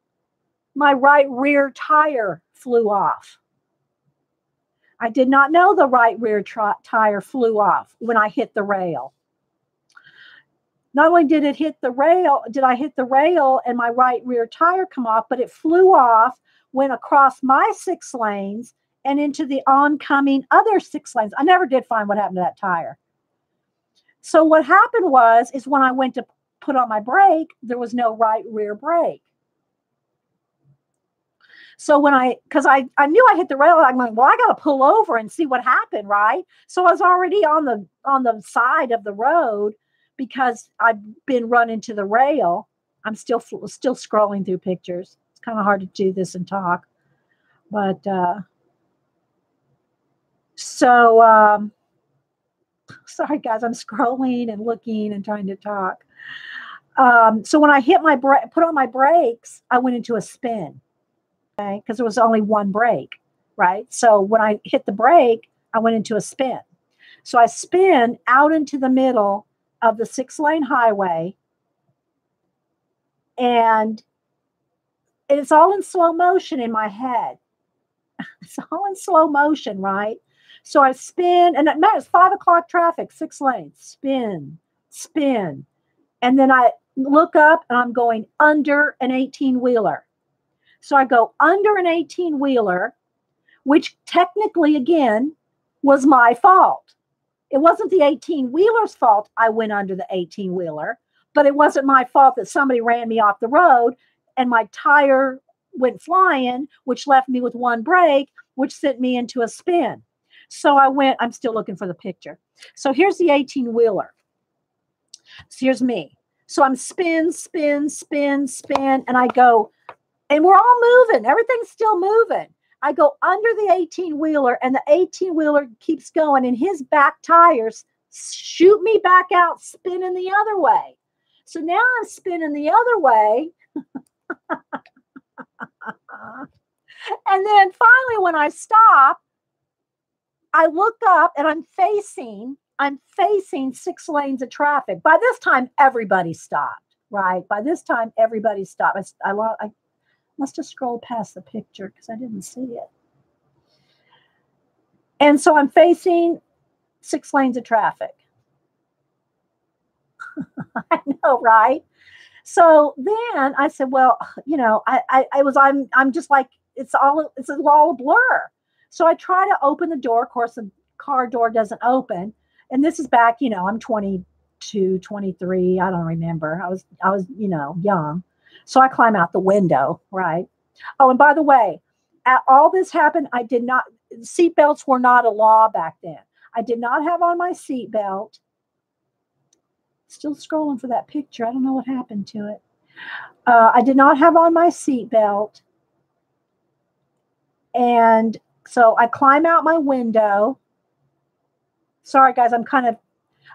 my right rear tire flew off. I did not know the right rear tire flew off when I hit the rail. Not only did I hit the rail and my right rear tire come off, but it flew off, went across my 6 lanes and into the oncoming other 6 lanes. I never did find what happened to that tire. So what happened is when I went to put on my brake, there was no right rear brake. So because I knew I hit the rail, I'm like, well, I got to pull over and see what happened, right? So I was already on the side of the road because I've been run into the rail. I'm still scrolling through pictures. It's kind of hard to do this and talk, but sorry guys, I'm scrolling and looking and trying to talk. So when I put on my brakes, I went into a spin. Okay, because there was only one brake, right? So when I hit the brake, I went into a spin. So I spin out into the middle of the 6-lane highway, and it's all in slow motion in my head. It's all in slow motion, right? So I spin, and it's 5 o'clock traffic, 6 lanes, spin. And then I look up, and I'm going under an 18-wheeler. So I go under an 18-wheeler, which technically, again, was my fault. It wasn't the 18-wheeler's fault I went under the 18-wheeler, but it wasn't my fault that somebody ran me off the road and my tire went flying, which left me with one brake, which sent me into a spin. So I'm still looking for the picture. So here's the 18-wheeler. So here's me. So I'm spin, and I go, and we're all moving. Everything's still moving. I go under the 18-wheeler, and the 18-wheeler keeps going, and his back tires shoot me back out, spinning the other way. So now I'm spinning the other way. And then finally, when I stop, I look up, and I'm facing 6 lanes of traffic. By this time, everybody stopped, right? By this time, everybody stopped. I must have scrolled past the picture because I didn't see it. And so I'm facing 6 lanes of traffic. I know, right? So then I said, well, you know, I'm just like, it's all a blur. So I try to open the door. Of course, the car door doesn't open. And this is back, you know, I'm 22, 23. I don't remember. I was, you know, young. So I climb out the window, right? Oh, and by the way, all this happened, seatbelts were not a law back then. I did not have on my seatbelt. Still scrolling for that picture. I don't know what happened to it. I did not have on my seatbelt. And so I climb out my window, Sorry, guys, I'm kind of,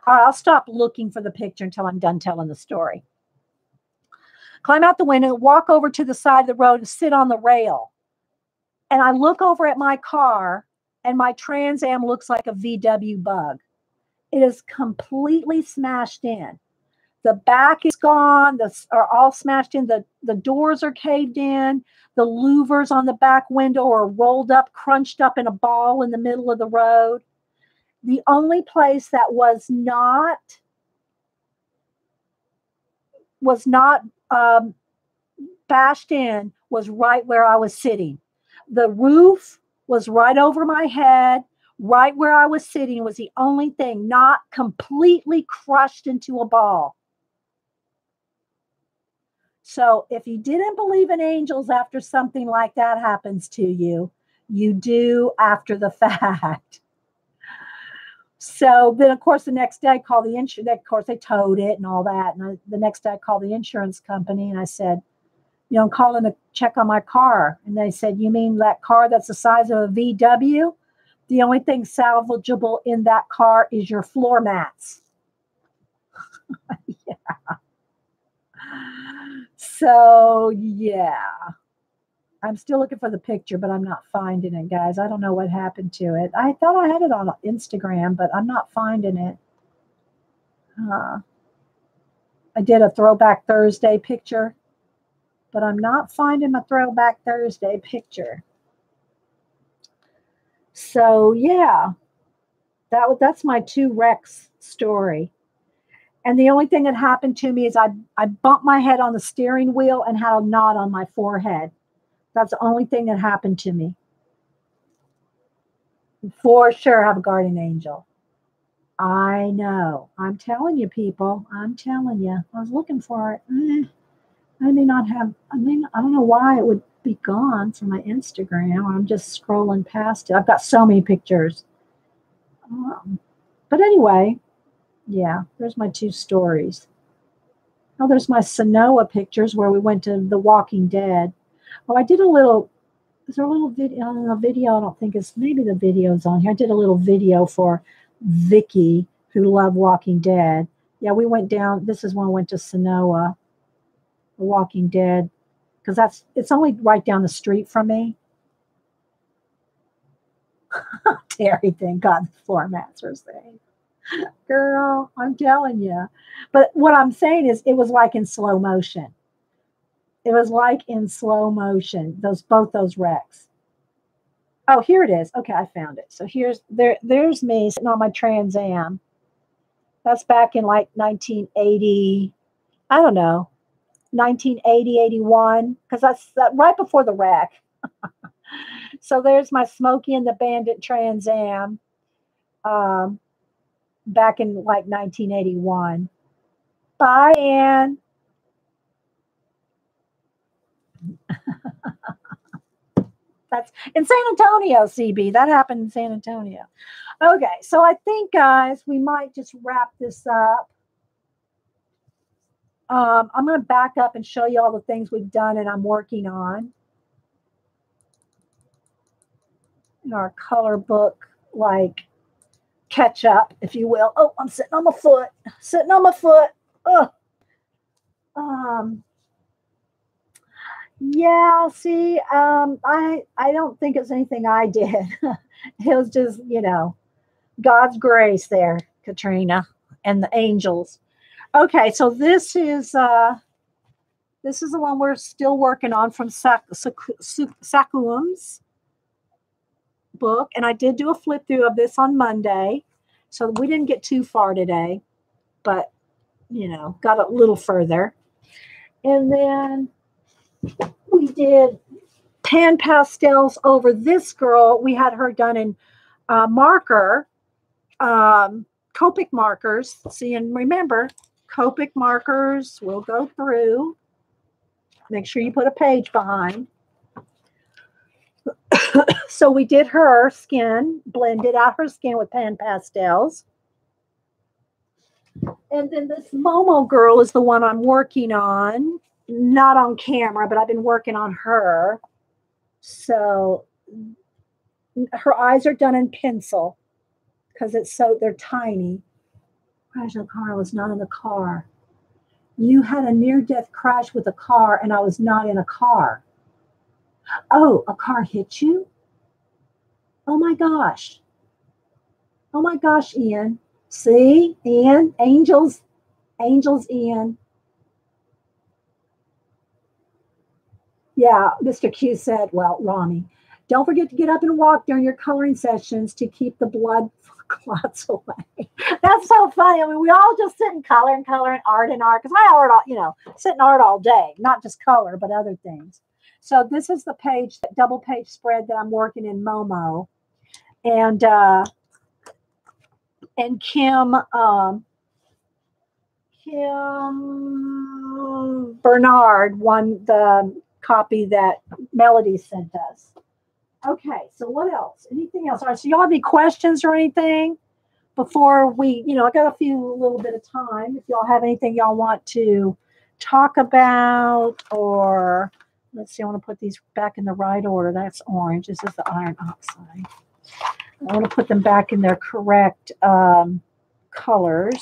all right, I'll stop looking for the picture until I'm done telling the story. Climb out the window, walk over to the side of the road and sit on the rail. And I look over at my car, and my Trans Am looks like a VW Bug. It is completely smashed in. The back is gone. Are all smashed in. The doors are caved in. The louvers on the back window are rolled up, crunched up in a ball in the middle of the road. The only place that was not bashed in was right where I was sitting. The roof was right over my head. Right where I was sitting was the only thing not completely crushed into a ball. So if you didn't believe in angels after something like that happens to you, you do after the fact. So then, of course, the next day I called the insurance. Of course, they towed it and all that. And the next day I called the insurance company and I said, you know, I'm calling to check on my car. And they said, you mean that car that's the size of a VW? The only thing salvageable in that car is your floor mats. Yeah. So, yeah. I'm still looking for the picture, but I'm not finding it, guys. I don't know what happened to it. I thought I had it on Instagram, but I'm not finding it. I did a Throwback Thursday picture, but I'm not finding my Throwback Thursday picture. So, yeah, that's my 2 wrecks story. And the only thing that happened to me is I bumped my head on the steering wheel and had a knot on my forehead. That's the only thing that happened to me. For sure, have a guardian angel. I know. I'm telling you, people. I'm telling you. I was looking for it. I may not have. I don't know why it would be gone from my Instagram. I'm just scrolling past it. I've got so many pictures. But anyway, yeah. There's my 2 stories. Oh, there's my Sonoa pictures where we went to The Walking Dead. Oh, I did a little. Is there a little video? I don't think it's. Maybe the video's on here. I did a little video for Vicky who loved Walking Dead. Yeah, we went down. This is when we went to Sonoa, The Walking Dead, because it's only right down the street from me. Terry, thank God the floor mats are safe. Girl, I'm telling you. But what I'm saying is, it was like in slow motion. It was like in slow motion. Both those wrecks. Oh, here it is. Okay, I found it. So there's me sitting on my Trans Am. That's back in like 1980. I don't know, 1980, 81, because that's right before the wreck. So there's my Smokey and the Bandit Trans Am, back in like 1981. Bye, Ann. That's in San Antonio, CB. That happened in San Antonio. Okay, so I think, guys, we might just wrap this up. I'm going to back up and show you all the things we've done and I'm working on in our color book, like catch up, if you will. Oh, I'm sitting on my foot. Sitting on my foot. Oh. Yeah, see, I don't think it's anything I did. It was just, God's grace there, Katrina, and the angels. Okay, so this is the one we're still working on from Sakuum's book, and I did do a flip through of this on Monday, so we didn't get too far today, but got a little further. And then we did pan pastels over this girl. We had her done in marker, Copic markers. See, and remember, Copic markers will go through. Make sure you put a page behind. So we did her skin, blended out her skin with pan pastels. And then this Momo girl is the one I'm working on. Not on camera, but I've been working on her. So her eyes are done in pencil because they're tiny. Crash in the car. I was not in the car. You had a near-death crash with a car, and I was not in a car. Oh, a car hit you? Oh my gosh. Oh my gosh, Ian. See, Ian, angels, Ian. Yeah, Mr. Q said, well, Ronnie, don't forget to get up and walk during your coloring sessions to keep the blood clots away. That's so funny. I mean, we all just sit and color and art, because I art all, sit and art all day, not just color, but other things. So this is the page, that double page spread that I'm working in Momo. And Kim Bernard won the copy that Melody sent us. Okay, so what else? Anything else? All right, so y'all have any questions or anything before we, I got a little bit of time. If y'all have anything y'all want to talk about, or let's see, I want to put these back in the right order. That's orange. This is the iron oxide. I want to put them back in their correct colors.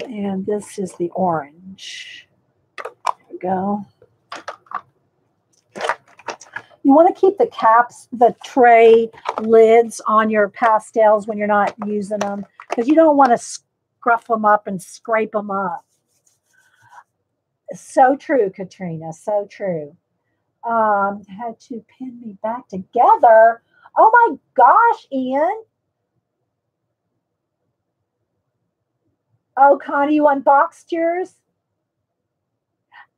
And this is the orange. There we go. You want to keep the caps, the tray lids on your pastels when you're not using them, because you don't want to scruff them up and scrape them up. So true, Katrina. So true. Had to pin me back together. Oh my gosh, Ian. Oh, Connie, you unboxed yours?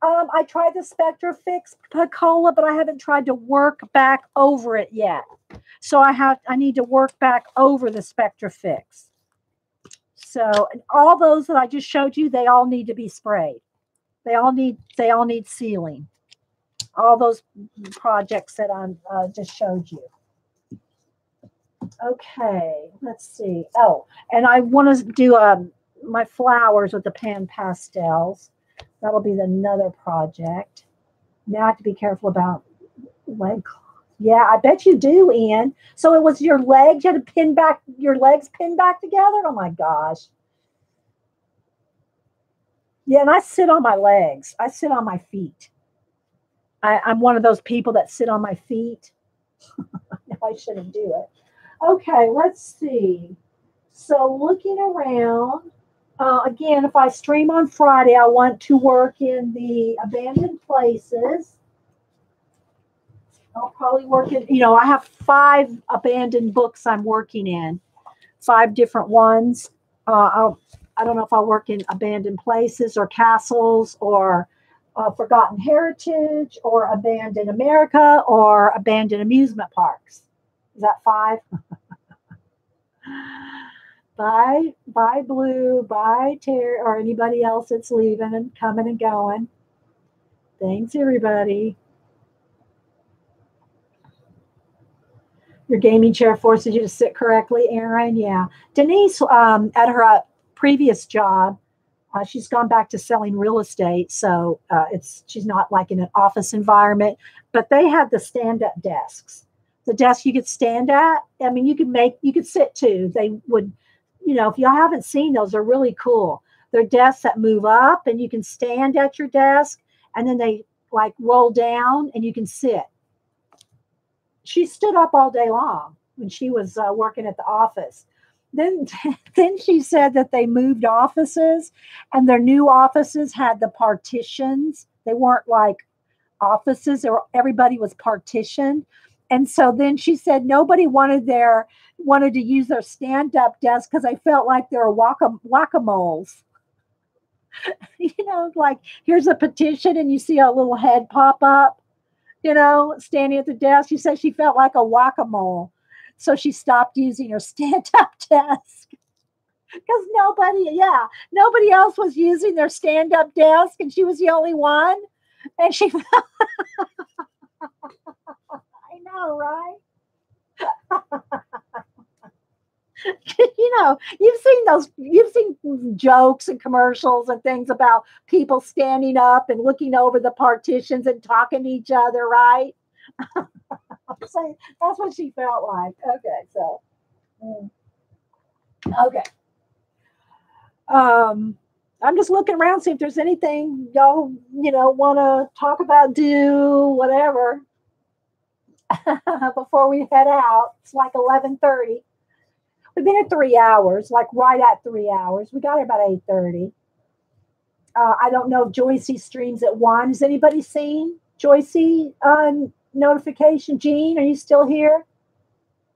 I tried the Spectrafix Picola, but I haven't tried to work back over it yet. So I need to work back over the Spectrafix. So all those that I just showed you, they all need to be sprayed. They all need sealing. All those projects that I just showed you. Okay, let's see. Oh, and I want to do my flowers with the pan pastels. That'll be another project. Now I have to be careful about leg. Yeah, I bet you do, Ian. So it was your legs. You had to pin back your legs, pinned back together. Oh my gosh. Yeah, and I sit on my legs. I sit on my feet. I'm one of those people that sit on my feet. No, I shouldn't do it. Okay, let's see. So looking around, again, if I stream on Friday, I want to work in the abandoned places. I'll probably work in, I have 5 abandoned books I'm working in, 5 different ones. I don't know if I'll work in abandoned places or castles or forgotten heritage or abandoned America or abandoned amusement parks. Is that 5? Bye, Blue, bye, Terry, or anybody else that's leaving and coming and going. Thanks, everybody. Your gaming chair forces you to sit correctly, Aaron. Yeah. Denise, at her previous job, she's gone back to selling real estate, so she's not like in an office environment. But they had the stand-up desks, the desk you could stand at. I mean, you could sit too. They would, if y'all haven't seen those, they're really cool. They're desks that move up, and you can stand at your desk, and then they like roll down, and you can sit. She stood up all day long when she was working at the office. Then she said that they moved offices, and their new offices had the partitions. They weren't like offices, everybody was partitioned. And so then she said nobody wanted to use their stand-up desk because they felt like they were whack-a-moles. Like here's a petition and you see a little head pop up, standing at the desk. She said she felt like a whack-a-mole. So she stopped using her stand-up desk because nobody else was using their stand-up desk, and she was the only one. And she, I know, right? You know, you've seen jokes and commercials and things about people standing up and looking over the partitions and talking to each other, right? I'm saying that's what she felt like. Okay, so okay. I'm just looking around, see if there's anything y'all, want to talk about, do whatever before we head out. It's like 11:30. We've been at 3 hours, like right at 3 hours. We got here about 8:30. I don't know if Joycey streams at 1. Has anybody seen Joycey notification? Jean, are you still here?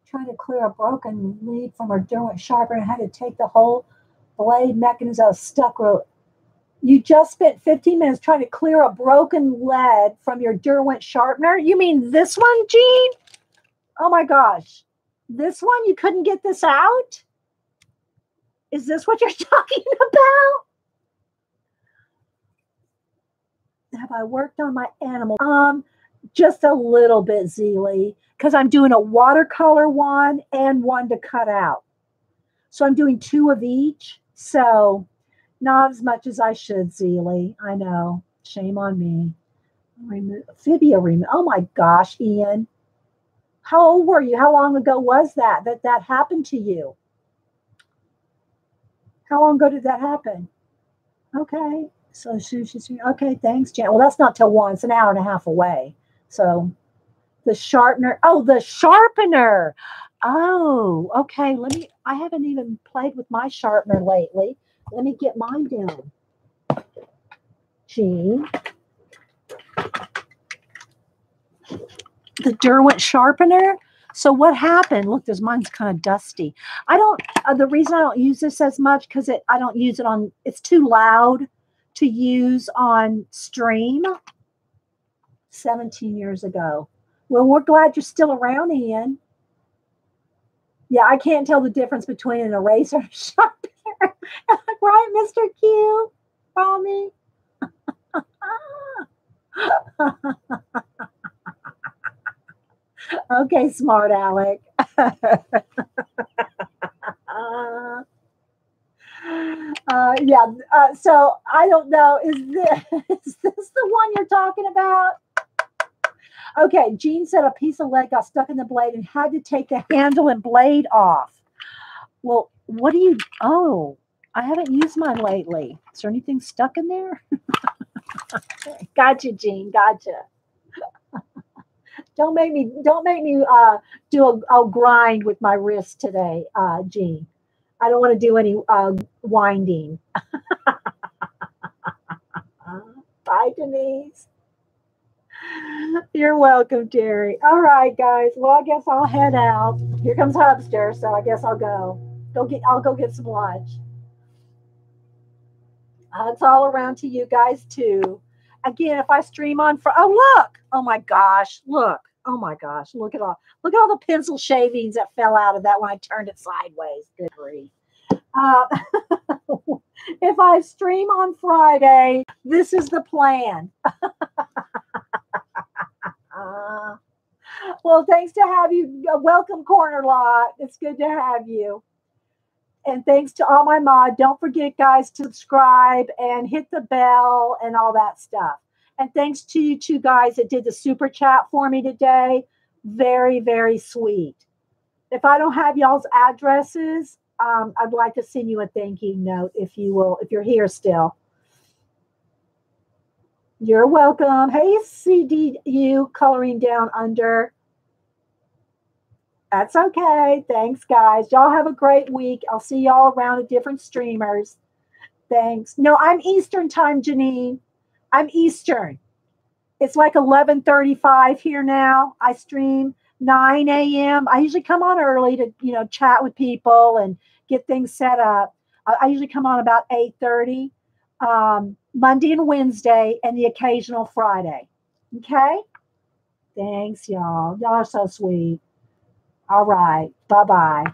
Trying to clear a broken lead from her Derwent sharpener and had to take the whole blade mechanism out of stuck rope. You just spent 15 minutes trying to clear a broken lead from your Derwent sharpener? You mean this one, Jean? Oh my gosh. This one, you couldn't get this out? Is this what you're talking about? Have I worked on my animal? Just a little bit, Zeely, because I'm doing a watercolor one and one to cut out. So I'm doing 2 of each. So not as much as I should, Zeely. I know. Shame on me. Fibia remove. Oh my gosh, Ian. How old were you? How long ago was that happened to you? How long ago did that happen? Okay. So she's okay. Thanks, Jan. Well, that's not till 1. It's an hour and a half away. So the sharpener. Oh, the sharpener. Oh, okay. I haven't even played with my sharpener lately. Let me get mine down. Gee. The Derwent sharpener. So what happened? Look, mine's kind of dusty. The reason I don't use this as much because I don't use it on, it's too loud to use on stream. 17 years ago. Well, we're glad you're still around, Ian. Yeah, I can't tell the difference between an eraser and a sharpener. Right, Mr. Q? Follow me? Okay, smart Alec. Yeah, so I don't know. Is this the one you're talking about? Okay, Jean said a piece of lead got stuck in the blade and had to take the handle and blade off. Well, oh, I haven't used mine lately. Is there anything stuck in there? Gotcha, Jean, gotcha. Don't make me do a grind with my wrist today, Jean. I don't want to do any winding. Bye, Denise. You're welcome, Jerry. All right, guys. Well, I guess I'll head out. Here comes Hubster, so I guess I'll go. I'll go get some lunch. It's all around to you guys too. Again, if I stream on oh look! Oh my gosh! Look! Oh my gosh! Look at all the pencil shavings that fell out of that when I turned it sideways. Good grief! If I stream on Friday, this is the plan. Well, thanks to have you. Welcome, Corner Lot. It's good to have you. And thanks to all my mods. Don't forget, guys, to subscribe and hit the bell and all that stuff. And thanks to you 2 guys that did the super chat for me today. Very, very sweet. If I don't have y'all's addresses, I'd like to send you a thank you note if you're here still. You're welcome. Hey, CDU coloring down under. That's okay. Thanks, guys. Y'all have a great week. I'll see y'all around at different streamers. Thanks. No, I'm Eastern time, Janine. I'm Eastern. It's like 11:35 here now. I stream 9 a.m. I usually come on early to, chat with people and get things set up. I usually come on about 8:30, Monday and Wednesday, and the occasional Friday. Okay? Thanks, y'all. Y'all are so sweet. All right. Bye-bye.